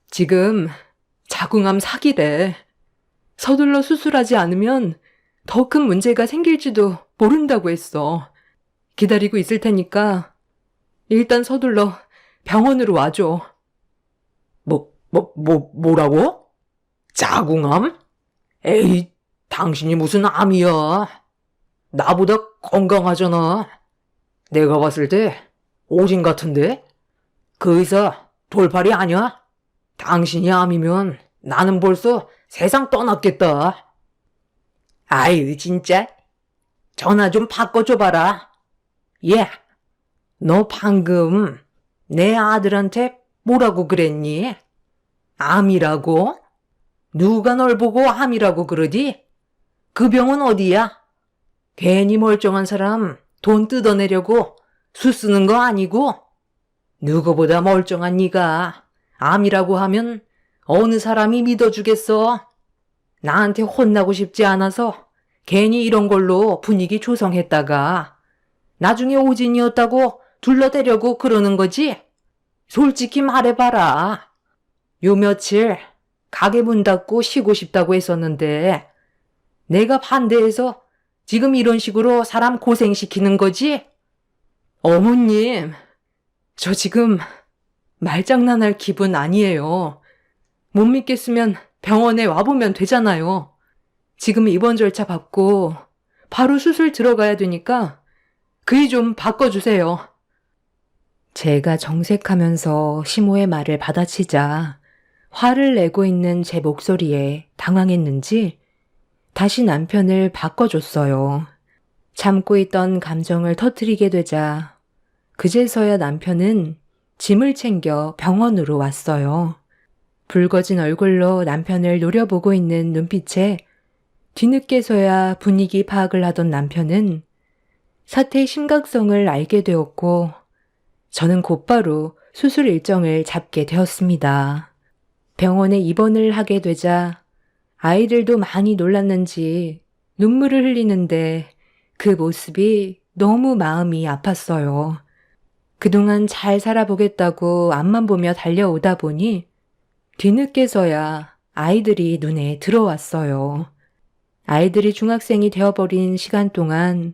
지금 자궁암 사기래. 서둘러 수술하지 않으면 더 큰 문제가 생길지도 모른다고 했어. 기다리고 있을 테니까 일단 서둘러 병원으로 와줘. 뭐라고? 자궁암? 에이, 당신이 무슨 암이야. 나보다 건강하잖아. 내가 봤을 때 오진 같은데? 그 의사 돌팔이 아니야? 당신이 암이면 나는 벌써 세상 떠났겠다. 아유, 진짜. 전화 좀 바꿔줘봐라. 예, 너 방금 내 아들한테 뭐라고 그랬니? 암이라고? 누가 널 보고 암이라고 그러지? 그 병은 어디야? 괜히 멀쩡한 사람 돈 뜯어내려고 수 쓰는 거 아니고? 누구보다 멀쩡한 네가 암이라고 하면 어느 사람이 믿어주겠어? 나한테 혼나고 싶지 않아서 괜히 이런 걸로 분위기 조성했다가 나중에 오진이었다고 둘러대려고 그러는 거지? 솔직히 말해봐라. 요 며칠 가게 문 닫고 쉬고 싶다고 했었는데 내가 반대해서 지금 이런 식으로 사람 고생시키는 거지? 어머님, 저 지금 말장난할 기분 아니에요. 못 믿겠으면 병원에 와보면 되잖아요. 지금 입원 절차 받고 바로 수술 들어가야 되니까 그이 좀 바꿔주세요. 제가 정색하면서 시모의 말을 받아치자 화를 내고 있는 제 목소리에 당황했는지 다시 남편을 바꿔줬어요. 참고 있던 감정을 터뜨리게 되자 그제서야 남편은 짐을 챙겨 병원으로 왔어요. 붉어진 얼굴로 남편을 노려보고 있는 눈빛에 뒤늦게서야 분위기 파악을 하던 남편은 사태의 심각성을 알게 되었고 저는 곧바로 수술 일정을 잡게 되었습니다. 병원에 입원을 하게 되자 아이들도 많이 놀랐는지 눈물을 흘리는데 그 모습이 너무 마음이 아팠어요. 그동안 잘 살아보겠다고 앞만 보며 달려오다 보니 뒤늦게서야 아이들이 눈에 들어왔어요. 아이들이 중학생이 되어버린 시간 동안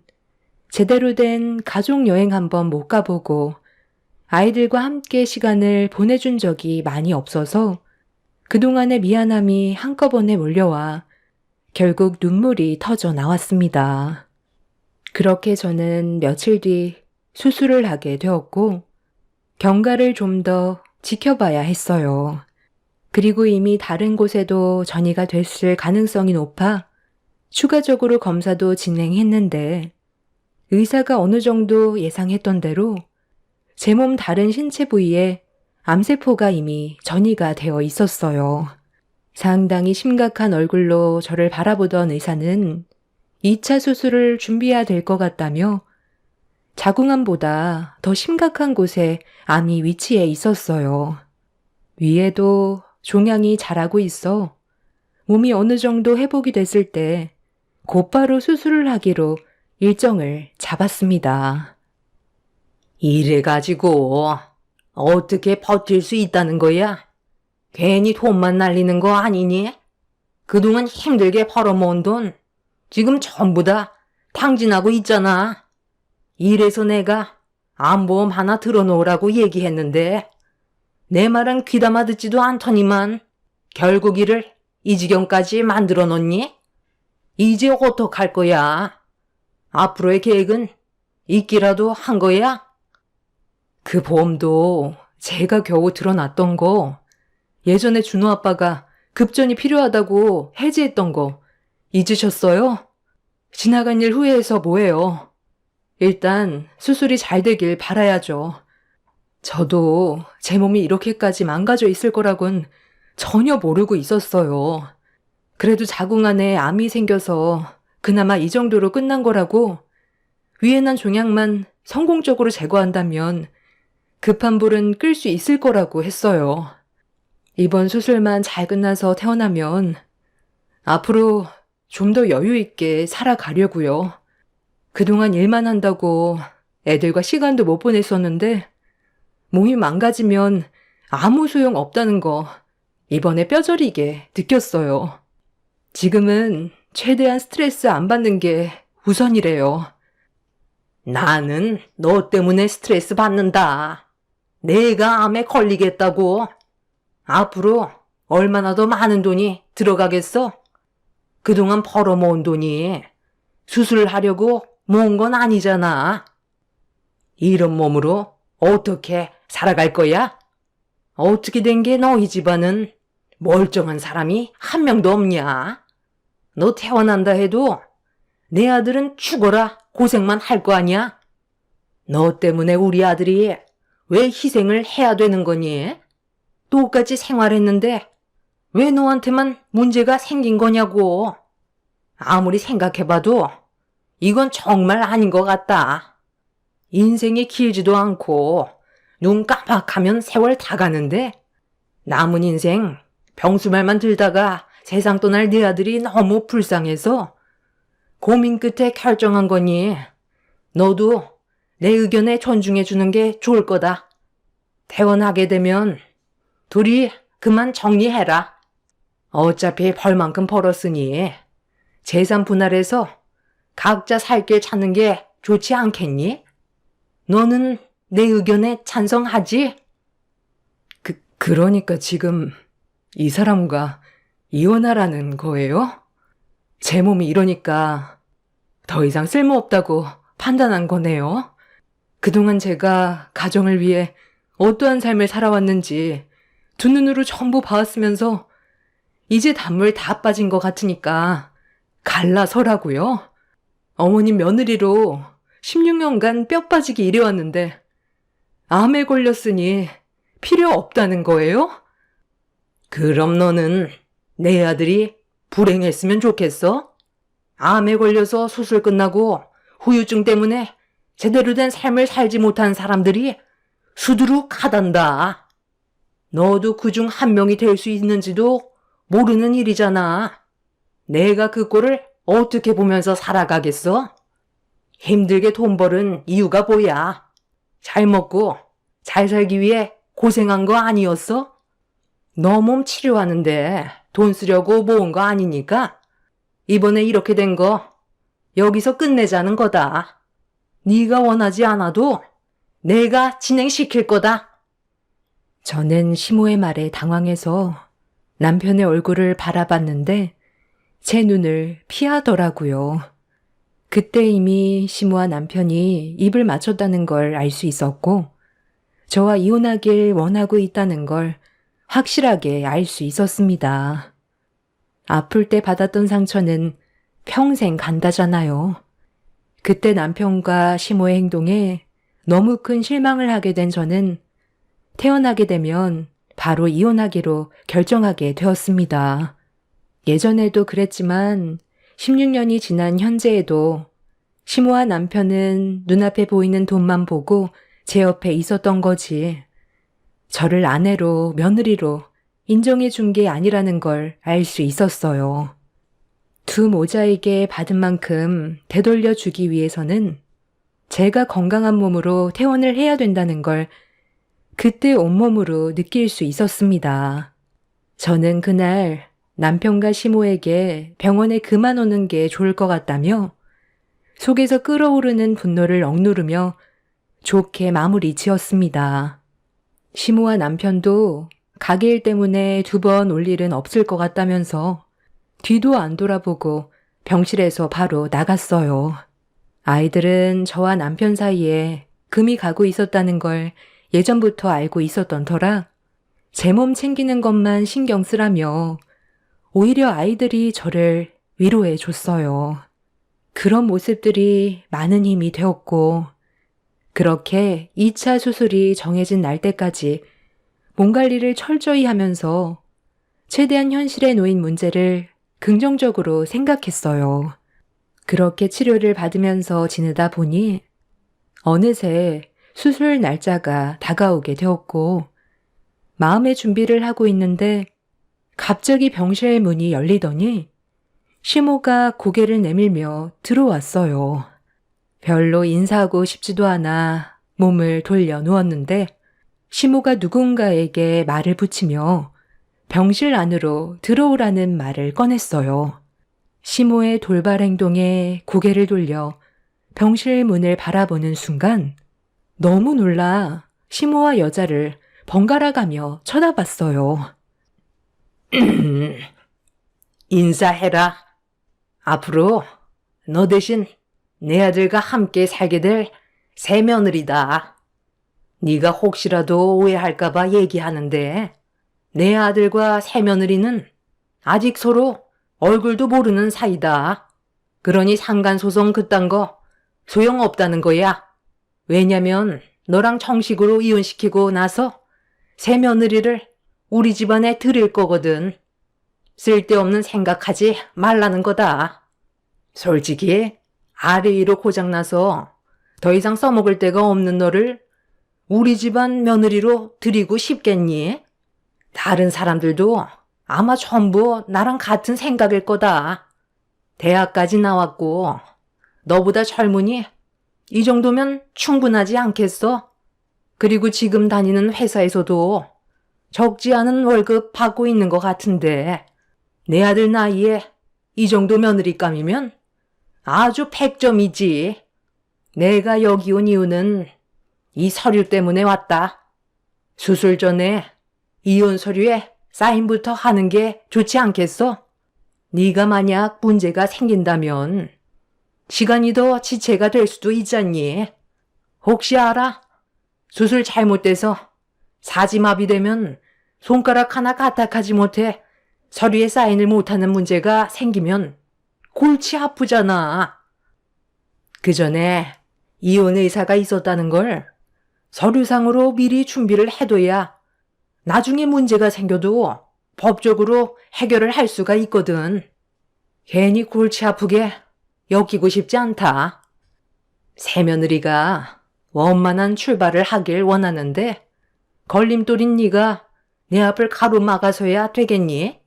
제대로 된 가족여행 한번 못 가보고 아이들과 함께 시간을 보내준 적이 많이 없어서 그동안의 미안함이 한꺼번에 몰려와 결국 눈물이 터져 나왔습니다. 그렇게 저는 며칠 뒤 수술을 하게 되었고 경과를 좀 더 지켜봐야 했어요. 그리고 이미 다른 곳에도 전이가 됐을 가능성이 높아 추가적으로 검사도 진행했는데 의사가 어느 정도 예상했던 대로 제 몸 다른 신체 부위에 암세포가 이미 전이가 되어 있었어요. 상당히 심각한 얼굴로 저를 바라보던 의사는 2차 수술을 준비해야 될 것 같다며 자궁암보다 더 심각한 곳에 암이 위치해 있었어요. 위에도 종양이 자라고 있어 몸이 어느 정도 회복이 됐을 때 곧바로 수술을 하기로 일정을 잡았습니다. 이래가지고 어떻게 버틸 수 있다는 거야? 괜히 돈만 날리는 거 아니니? 그동안 힘들게 벌어모은 돈 지금 전부 다 탕진하고 있잖아. 이래서 내가 암보험 하나 들어놓으라고 얘기했는데 내 말은 귀담아 듣지도 않더니만 결국 이를 이 지경까지 만들어 놓니? 이제 어떡할 거야? 앞으로의 계획은 있기라도 한 거야? 그 보험도 제가 겨우 들어놨던 거, 예전에 준호 아빠가 급전이 필요하다고 해지했던 거 잊으셨어요? 지나간 일 후회해서 뭐해요. 일단 수술이 잘 되길 바라야죠. 저도 제 몸이 이렇게까지 망가져 있을 거라곤 전혀 모르고 있었어요. 그래도 자궁 안에 암이 생겨서 그나마 이 정도로 끝난 거라고 위에 난 종양만 성공적으로 제거한다면 급한 불은 끌 수 있을 거라고 했어요. 이번 수술만 잘 끝나서 태어나면 앞으로 좀 더 여유 있게 살아가려고요. 그동안 일만 한다고 애들과 시간도 못 보냈었는데 몸이 망가지면 아무 소용 없다는 거 이번에 뼈저리게 느꼈어요. 지금은 최대한 스트레스 안 받는 게 우선이래요. 나는 너 때문에 스트레스 받는다. 내가 암에 걸리겠다고. 앞으로 얼마나 더 많은 돈이 들어가겠어? 그동안 벌어모은 돈이 수술하려고 모은 건 아니잖아. 이런 몸으로 어떻게 살아갈 거야? 어떻게 된 게 너희 집안은 멀쩡한 사람이 한 명도 없냐? 너 태어난다 해도 내 아들은 죽어라 고생만 할 거 아니야? 너 때문에 우리 아들이 왜 희생을 해야 되는 거니? 똑같이 생활했는데 왜 너한테만 문제가 생긴 거냐고. 아무리 생각해봐도 이건 정말 아닌 것 같다. 인생이 길지도 않고 눈 깜빡하면 세월 다 가는데 남은 인생 병수말만 들다가 세상 떠날 네 아들이 너무 불쌍해서 고민 끝에 결정한 거니 너도 내 의견에 존중해 주는 게 좋을 거다. 퇴원하게 되면 둘이 그만 정리해라. 어차피 벌만큼 벌었으니 재산 분할해서 각자 살 길 찾는 게 좋지 않겠니? 너는 내 의견에 찬성하지? 그러니까 지금 이 사람과 이혼하라는 거예요? 제 몸이 이러니까 더 이상 쓸모없다고 판단한 거네요. 그동안 제가 가정을 위해 어떠한 삶을 살아왔는지 두 눈으로 전부 봐왔으면서 이제 단물 다 빠진 것 같으니까 갈라서라고요? 어머님 며느리로 16년간 뼈 빠지게 일해왔는데 암에 걸렸으니 필요 없다는 거예요? 그럼 너는 내 아들이 불행했으면 좋겠어? 암에 걸려서 수술 끝나고 후유증 때문에 제대로 된 삶을 살지 못한 사람들이 수두룩하단다. 너도 그중 한 명이 될 수 있는지도 모르는 일이잖아. 내가 그 꼴을 어떻게 보면서 살아가겠어? 힘들게 돈 벌은 이유가 뭐야? 잘 먹고 잘 살기 위해 고생한 거 아니었어? 너 몸 치료하는데 돈 쓰려고 모은 거 아니니까 이번에 이렇게 된 거 여기서 끝내자는 거다. 네가 원하지 않아도 내가 진행시킬 거다. 저는 시모의 말에 당황해서 남편의 얼굴을 바라봤는데 제 눈을 피하더라고요. 그때 이미 시모와 남편이 입을 맞췄다는 걸 알 수 있었고 저와 이혼하길 원하고 있다는 걸 확실하게 알 수 있었습니다. 아플 때 받았던 상처는 평생 간다잖아요. 그때 남편과 시모의 행동에 너무 큰 실망을 하게 된 저는 태어나게 되면 바로 이혼하기로 결정하게 되었습니다. 예전에도 그랬지만 16년이 지난 현재에도 시모와 남편은 눈앞에 보이는 돈만 보고 제 옆에 있었던 거지. 저를 아내로 며느리로 인정해 준 게 아니라는 걸 알 수 있었어요. 두 모자에게 받은 만큼 되돌려 주기 위해서는 제가 건강한 몸으로 퇴원을 해야 된다는 걸 그때 온몸으로 느낄 수 있었습니다. 저는 그날 남편과 시모에게 병원에 그만 오는 게 좋을 것 같다며 속에서 끓어오르는 분노를 억누르며 좋게 마무리 지었습니다. 시모와 남편도 가게 일 때문에 2번 올 일은 없을 것 같다면서 뒤도 안 돌아보고 병실에서 바로 나갔어요. 아이들은 저와 남편 사이에 금이 가고 있었다는 걸 예전부터 알고 있었던 터라 제 몸 챙기는 것만 신경 쓰라며 오히려 아이들이 저를 위로해 줬어요. 그런 모습들이 많은 힘이 되었고 그렇게 2차 수술이 정해진 날 때까지 몸 관리를 철저히 하면서 최대한 현실에 놓인 문제를 긍정적으로 생각했어요. 그렇게 치료를 받으면서 지내다 보니 어느새 수술 날짜가 다가오게 되었고 마음의 준비를 하고 있는데 갑자기 병실 문이 열리더니 시모가 고개를 내밀며 들어왔어요. 별로 인사하고 싶지도 않아 몸을 돌려 누웠는데 시모가 누군가에게 말을 붙이며 병실 안으로 들어오라는 말을 꺼냈어요. 시모의 돌발 행동에 고개를 돌려 병실 문을 바라보는 순간 너무 놀라 시모와 여자를 번갈아가며 쳐다봤어요. 인사해라. 앞으로 너 대신 내 아들과 함께 살게 될 새며느리다. 네가 혹시라도 오해할까봐 얘기하는데 내 아들과 새며느리는 아직 서로 얼굴도 모르는 사이다. 그러니 상간소송 그딴 거 소용없다는 거야. 왜냐면 너랑 정식으로 이혼시키고 나서 새며느리를 우리 집안에 들일 거거든. 쓸데없는 생각하지 말라는 거다. 솔직히 아래 위로 고장나서 더 이상 써먹을 데가 없는 너를 우리 집안 며느리로 들이고 싶겠니? 다른 사람들도 아마 전부 나랑 같은 생각일 거다. 대학까지 나왔고 너보다 젊으니 이 정도면 충분하지 않겠어? 그리고 지금 다니는 회사에서도 적지 않은 월급 받고 있는 것 같은데 내 아들 나이에 이 정도 며느리감이면 아주 100점이지. 내가 여기 온 이유는 이 서류 때문에 왔다. 수술 전에 이혼 서류에 사인부터 하는 게 좋지 않겠어? 네가 만약 문제가 생긴다면 시간이 더 지체가 될 수도 있잖니. 혹시 알아? 수술 잘못돼서 사지마비 되면 손가락 하나 까딱하지 못해 서류에 사인을 못하는 문제가 생기면 골치 아프잖아. 그 전에 이혼 의사가 있었다는 걸 서류상으로 미리 준비를 해둬야 나중에 문제가 생겨도 법적으로 해결을 할 수가 있거든. 괜히 골치 아프게 엮이고 싶지 않다. 새며느리가 원만한 출발을 하길 원하는데 걸림돌인 네가 내 앞을 가로막아서야 되겠니?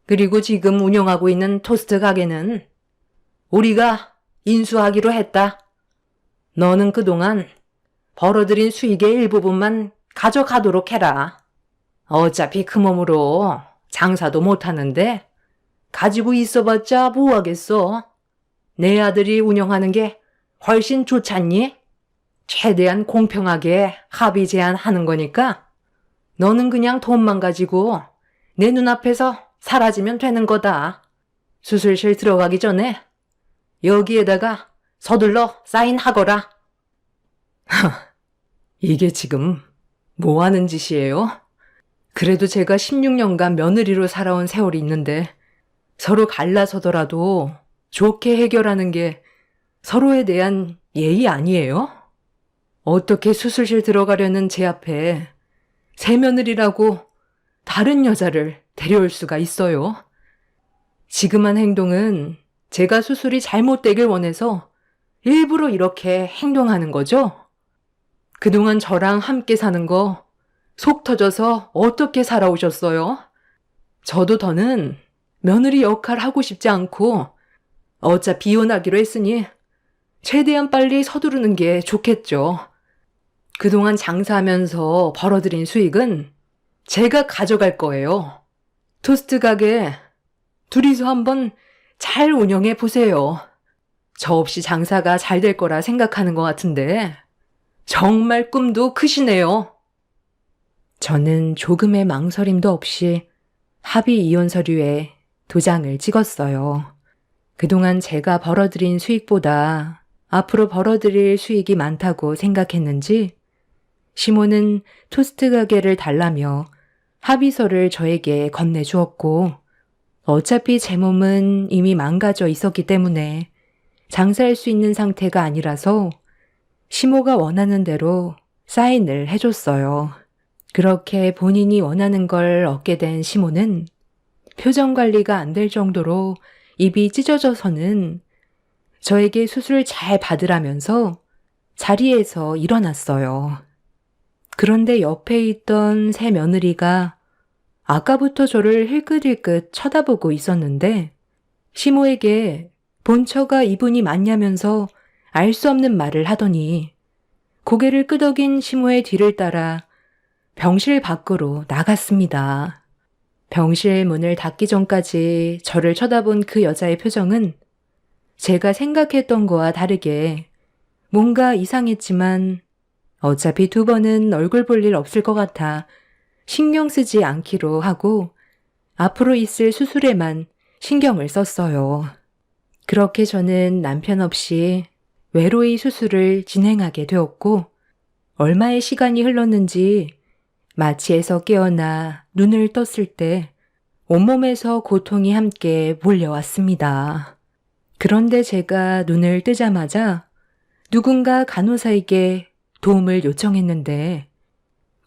그리고 지금 운영하고 있는 토스트 가게는 우리가 인수하기로 했다. 너는 그동안 벌어들인 수익의 일부분만 가져가도록 해라. 어차피 그 몸으로 장사도 못하는데 가지고 있어봤자 뭐하겠어. 내 아들이 운영하는 게 훨씬 좋잖니? 최대한 공평하게 합의 제한하는 거니까 너는 그냥 돈만 가지고 내 눈앞에서 사라지면 되는 거다. 수술실 들어가기 전에 여기에다가 서둘러 사인하거라. 이게 지금 뭐 하는 짓이에요? 그래도 제가 16년간 며느리로 살아온 세월이 있는데 서로 갈라서더라도 좋게 해결하는 게 서로에 대한 예의 아니에요? 어떻게 수술실 들어가려는 제 앞에 새며느리라고 다른 여자를 데려올 수가 있어요? 지금 한 행동은 제가 수술이 잘못되길 원해서 일부러 이렇게 행동하는 거죠? 그동안 저랑 함께 사는 거 속 터져서 어떻게 살아오셨어요? 저도 더는 며느리 역할 하고 싶지 않고 어차피 이혼하기로 했으니 최대한 빨리 서두르는 게 좋겠죠. 그동안 장사하면서 벌어들인 수익은 제가 가져갈 거예요. 토스트 가게 둘이서 한번 잘 운영해 보세요. 저 없이 장사가 잘 될 거라 생각하는 것 같은데 정말 꿈도 크시네요. 저는 조금의 망설임도 없이 합의 이혼 서류에 도장을 찍었어요. 그동안 제가 벌어들인 수익보다 앞으로 벌어들일 수익이 많다고 생각했는지 시모는 토스트 가게를 달라며 합의서를 저에게 건네주었고 어차피 제 몸은 이미 망가져 있었기 때문에 장사할 수 있는 상태가 아니라서 시모가 원하는 대로 사인을 해줬어요. 그렇게 본인이 원하는 걸 얻게 된 시모는 표정 관리가 안 될 정도로 입이 찢어져서는 저에게 수술 잘 받으라면서 자리에서 일어났어요. 그런데 옆에 있던 새 며느리가 아까부터 저를 힐끗힐끗 쳐다보고 있었는데 시모에게 본처가 이분이 맞냐면서 알 수 없는 말을 하더니 고개를 끄덕인 시모의 뒤를 따라 병실 밖으로 나갔습니다. 병실 문을 닫기 전까지 저를 쳐다본 그 여자의 표정은 제가 생각했던 거와 다르게 뭔가 이상했지만 어차피 2번은 얼굴 볼 일 없을 것 같아 신경 쓰지 않기로 하고 앞으로 있을 수술에만 신경을 썼어요. 그렇게 저는 남편 없이 외로이 수술을 진행하게 되었고 얼마의 시간이 흘렀는지 마취에서 깨어나 눈을 떴을 때 온몸에서 고통이 함께 몰려왔습니다. 그런데 제가 눈을 뜨자마자 누군가 간호사에게 도움을 요청했는데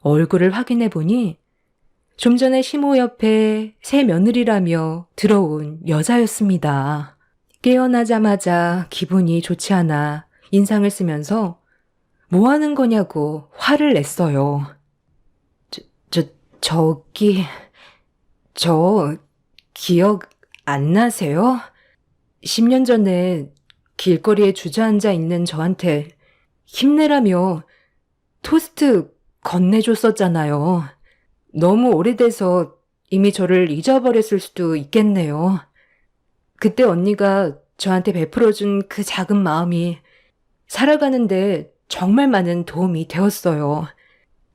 얼굴을 확인해 보니 좀 전에 시모 옆에 새 며느리라며 들어온 여자였습니다. 깨어나자마자 기분이 좋지 않아 인상을 쓰면서 뭐 하는 거냐고 화를 냈어요. 저 기억 안 나세요? 10년 전에 길거리에 주저앉아 있는 저한테 힘내라며 토스트 건네줬었잖아요. 너무 오래돼서 이미 저를 잊어버렸을 수도 있겠네요. 그때 언니가 저한테 베풀어준 그 작은 마음이 살아가는데 정말 많은 도움이 되었어요.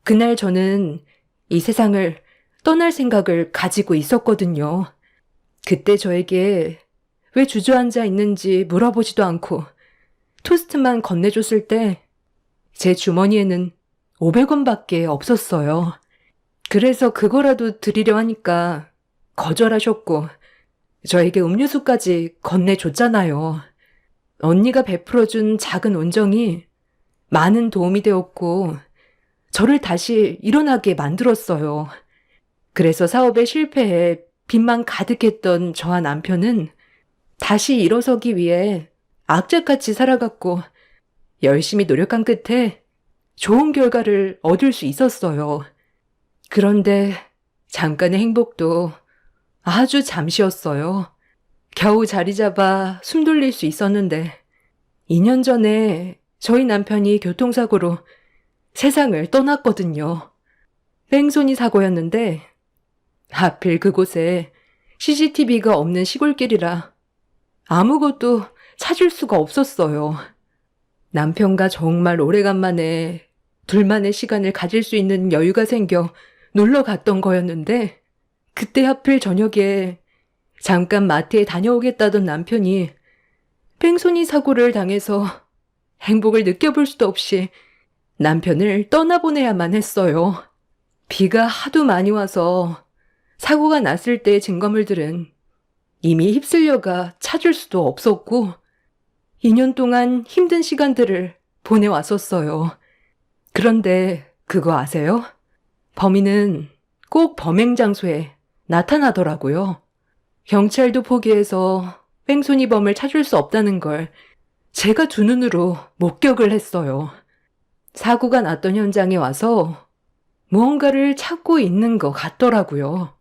그날 저는 이 세상을 떠날 생각을 가지고 있었거든요. 그때 저에게 왜 주저앉아 있는지 물어보지도 않고 토스트만 건네줬을 때 제 주머니에는 500원밖에 없었어요. 그래서 그거라도 드리려 하니까 거절하셨고 저에게 음료수까지 건네줬잖아요. 언니가 베풀어준 작은 온정이 많은 도움이 되었고 저를 다시 일어나게 만들었어요. 그래서 사업에 실패해 빚만 가득했던 저와 남편은 다시 일어서기 위해 악착같이 살아갔고 열심히 노력한 끝에 좋은 결과를 얻을 수 있었어요. 그런데 잠깐의 행복도 아주 잠시였어요. 겨우 자리 잡아 숨 돌릴 수 있었는데 2년 전에 저희 남편이 교통사고로 세상을 떠났거든요. 뺑소니 사고였는데 하필 그곳에 CCTV가 없는 시골길이라 아무것도 찾을 수가 없었어요. 남편과 정말 오래간만에 둘만의 시간을 가질 수 있는 여유가 생겨 놀러 갔던 거였는데 그때 하필 저녁에 잠깐 마트에 다녀오겠다던 남편이 뺑소니 사고를 당해서 행복을 느껴볼 수도 없이 남편을 떠나보내야만 했어요. 비가 하도 많이 와서 사고가 났을 때의 증거물들은 이미 휩쓸려가 찾을 수도 없었고 2년 동안 힘든 시간들을 보내왔었어요. 그런데 그거 아세요? 범인은 꼭 범행 장소에 나타나더라고요. 경찰도 포기해서 뺑소니범을 찾을 수 없다는 걸 제가 두 눈으로 목격을 했어요. 사고가 났던 현장에 와서 무언가를 찾고 있는 것 같더라고요.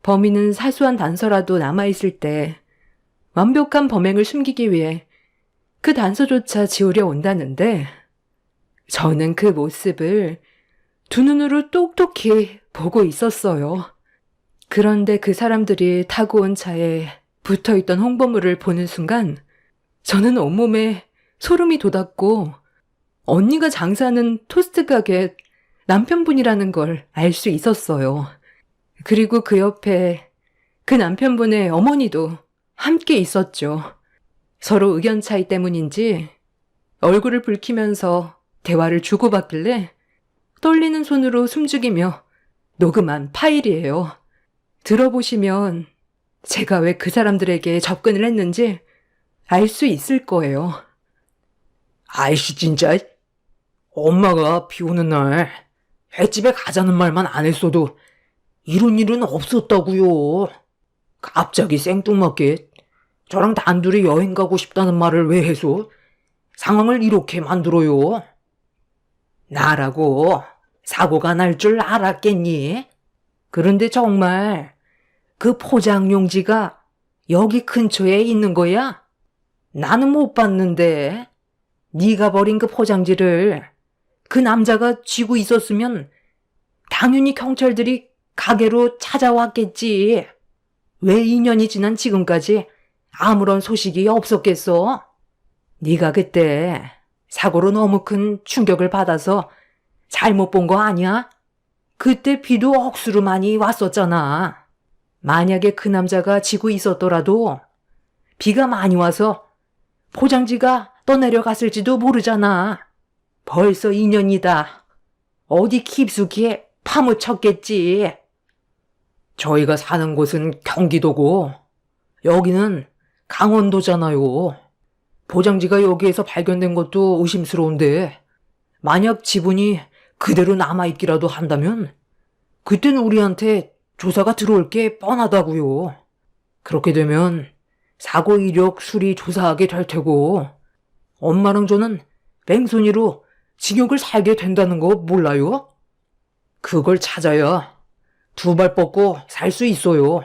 범인은 사소한 단서라도 남아있을 때 완벽한 범행을 숨기기 위해 그 단서조차 지우려 온다는데 저는 그 모습을 두 눈으로 똑똑히 보고 있었어요. 그런데 그 사람들이 타고 온 차에 붙어있던 홍보물을 보는 순간 저는 온몸에 소름이 돋았고 언니가 장사하는 토스트 가게 남편분이라는 걸 알 수 있었어요. 그리고 그 옆에 그 남편분의 어머니도 함께 있었죠. 서로 의견 차이 때문인지 얼굴을 붉히면서 대화를 주고받길래 떨리는 손으로 숨죽이며 녹음한 파일이에요. 들어보시면 제가 왜 그 사람들에게 접근을 했는지 알 수 있을 거예요. 아이씨 진짜. 엄마가 비 오는 날 횟집에 가자는 말만 안 했어도 이런 일은 없었다고요. 갑자기 생뚱맞게 저랑 단둘이 여행 가고 싶다는 말을 왜 해서 상황을 이렇게 만들어요? 나라고 사고가 날 줄 알았겠니? 그런데 정말 그 포장용지가 여기 근처에 있는 거야? 나는 못 봤는데 네가 버린 그 포장지를 그 남자가 쥐고 있었으면 당연히 경찰들이 가게로 찾아왔겠지. 왜 2년이 지난 지금까지 아무런 소식이 없었겠어? 네가 그때 사고로 너무 큰 충격을 받아서 잘못 본 거 아니야? 그때 비도 억수로 많이 왔었잖아. 만약에 그 남자가 지고 있었더라도 비가 많이 와서 포장지가 떠내려갔을지도 모르잖아. 벌써 2년이다. 어디 깊숙이 파묻혔겠지. 저희가 사는 곳은 경기도고 여기는 강원도잖아요. 포장지가 여기에서 발견된 것도 의심스러운데 만약 지분이 그대로 남아있기라도 한다면 그땐 우리한테 조사가 들어올 게 뻔하다고요. 그렇게 되면 사고 이력 수리 조사하게 될 테고 엄마랑 저는 뺑소니로 징역을 살게 된다는 거 몰라요? 그걸 찾아야 두 발 뻗고 살 수 있어요.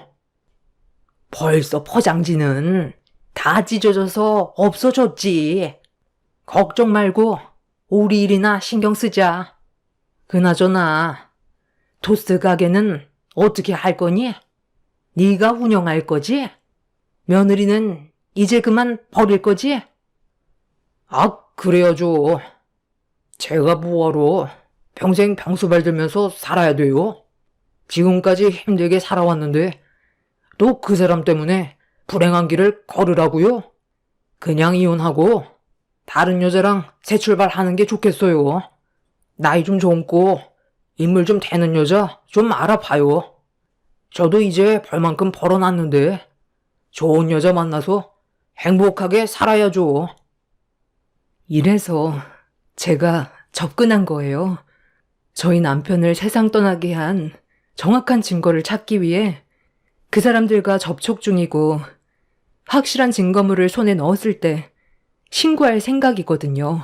벌써 포장지는 다 찢어져서 없어졌지. 걱정 말고 우리 일이나 신경 쓰자. 그나저나 토스트 가게는 어떻게 할 거니? 네가 운영할 거지? 며느리는 이제 그만 버릴 거지? 아, 그래야죠. 제가 뭐하러 평생 병수발 들면서 살아야 돼요? 지금까지 힘들게 살아왔는데 또 그 사람 때문에 불행한 길을 걸으라고요? 그냥 이혼하고 다른 여자랑 새 출발하는 게 좋겠어요. 나이 좀 젊고 인물 좀 되는 여자 좀 알아봐요. 저도 이제 벌만큼 벌어놨는데 좋은 여자 만나서 행복하게 살아야죠. 이래서 제가 접근한 거예요. 저희 남편을 세상 떠나게 한 정확한 증거를 찾기 위해 그 사람들과 접촉 중이고 확실한 증거물을 손에 넣었을 때 신고할 생각이거든요.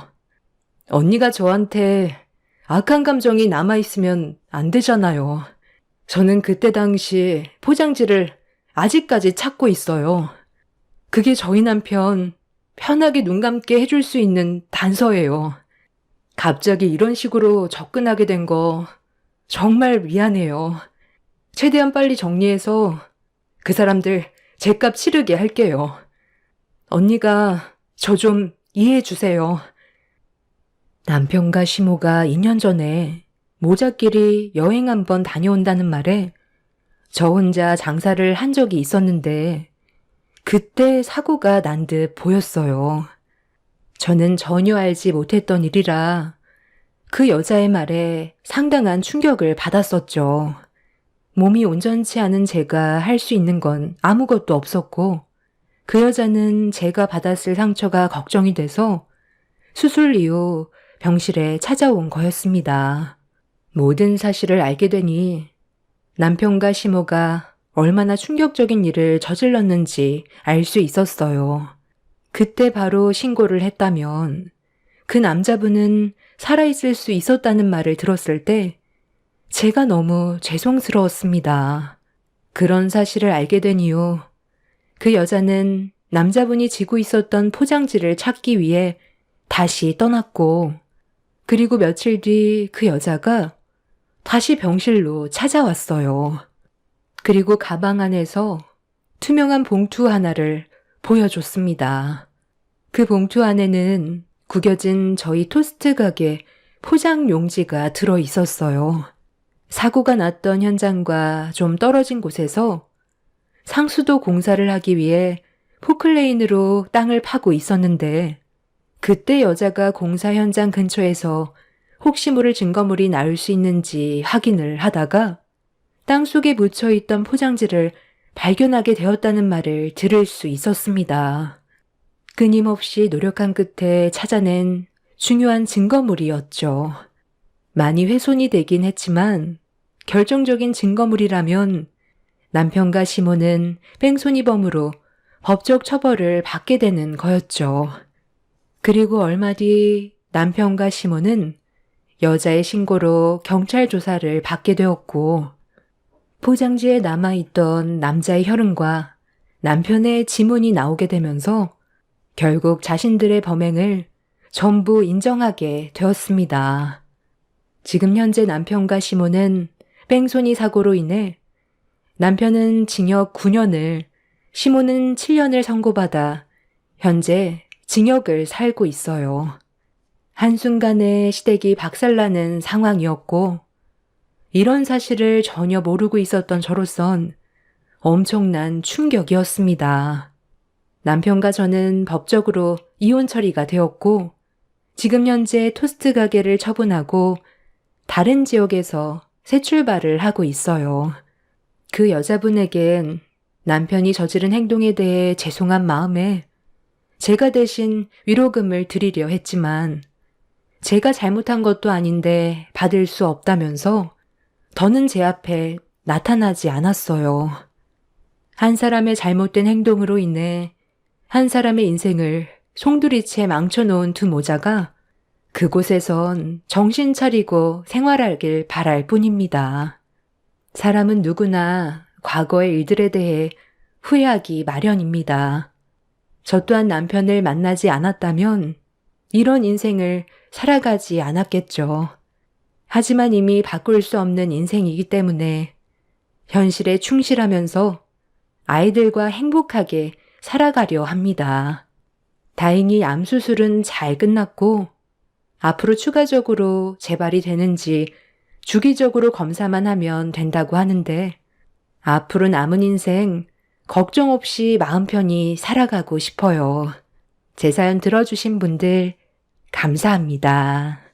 언니가 저한테 악한 감정이 남아있으면 안 되잖아요. 저는 그때 당시 포장지를 아직까지 찾고 있어요. 그게 저희 남편 편하게 눈 감게 해줄 수 있는 단서예요. 갑자기 이런 식으로 접근하게 된 거 정말 미안해요. 최대한 빨리 정리해서 그 사람들 제값 치르게 할게요. 언니가 저 좀 이해해 주세요. 남편과 시모가 2년 전에 모자끼리 여행 한번 다녀온다는 말에 저 혼자 장사를 한 적이 있었는데 그때 사고가 난 듯 보였어요. 저는 전혀 알지 못했던 일이라 그 여자의 말에 상당한 충격을 받았었죠. 몸이 온전치 않은 제가 할 수 있는 건 아무것도 없었고 그 여자는 제가 받았을 상처가 걱정이 돼서 수술 이후 병실에 찾아온 거였습니다. 모든 사실을 알게 되니 남편과 시모가 얼마나 충격적인 일을 저질렀는지 알 수 있었어요. 그때 바로 신고를 했다면 그 남자분은 살아있을 수 있었다는 말을 들었을 때 제가 너무 죄송스러웠습니다. 그런 사실을 알게 된 이후 그 여자는 남자분이 지고 있었던 포장지를 찾기 위해 다시 떠났고 그리고 며칠 뒤 그 여자가 다시 병실로 찾아왔어요. 그리고 가방 안에서 투명한 봉투 하나를 보여줬습니다. 그 봉투 안에는 구겨진 저희 토스트 가게 포장 용지가 들어 있었어요. 사고가 났던 현장과 좀 떨어진 곳에서 상수도 공사를 하기 위해 포클레인으로 땅을 파고 있었는데 그때 여자가 공사 현장 근처에서 혹시 모를 증거물이 나올 수 있는지 확인을 하다가 땅속에 묻혀있던 포장지를 발견하게 되었다는 말을 들을 수 있었습니다. 끊임없이 노력한 끝에 찾아낸 중요한 증거물이었죠. 많이 훼손이 되긴 했지만 결정적인 증거물이라면 남편과 시모는 뺑소니범으로 법적 처벌을 받게 되는 거였죠. 그리고 얼마 뒤 남편과 시모는 여자의 신고로 경찰 조사를 받게 되었고 포장지에 남아있던 남자의 혈흔과 남편의 지문이 나오게 되면서 결국 자신들의 범행을 전부 인정하게 되었습니다. 지금 현재 남편과 시모는 뺑소니 사고로 인해 남편은 징역 9년을, 시모는 7년을 선고받아 현재 징역을 살고 있어요. 한순간에 시댁이 박살나는 상황이었고, 이런 사실을 전혀 모르고 있었던 저로선 엄청난 충격이었습니다. 남편과 저는 법적으로 이혼 처리가 되었고, 지금 현재 토스트 가게를 처분하고 다른 지역에서 새 출발을 하고 있어요. 그 여자분에겐 남편이 저지른 행동에 대해 죄송한 마음에 제가 대신 위로금을 드리려 했지만 제가 잘못한 것도 아닌데 받을 수 없다면서 더는 제 앞에 나타나지 않았어요. 한 사람의 잘못된 행동으로 인해 한 사람의 인생을 송두리째 망쳐놓은 두 모자가 그곳에선 정신 차리고 생활하길 바랄 뿐입니다. 사람은 누구나 과거의 일들에 대해 후회하기 마련입니다. 저 또한 남편을 만나지 않았다면 이런 인생을 살아가지 않았겠죠. 하지만 이미 바꿀 수 없는 인생이기 때문에 현실에 충실하면서 아이들과 행복하게 살아가려 합니다. 다행히 암 수술은 잘 끝났고 앞으로 추가적으로 재발이 되는지 주기적으로 검사만 하면 된다고 하는데 앞으로 남은 인생 걱정 없이 마음 편히 살아가고 싶어요. 제 사연 들어주신 분들 감사합니다.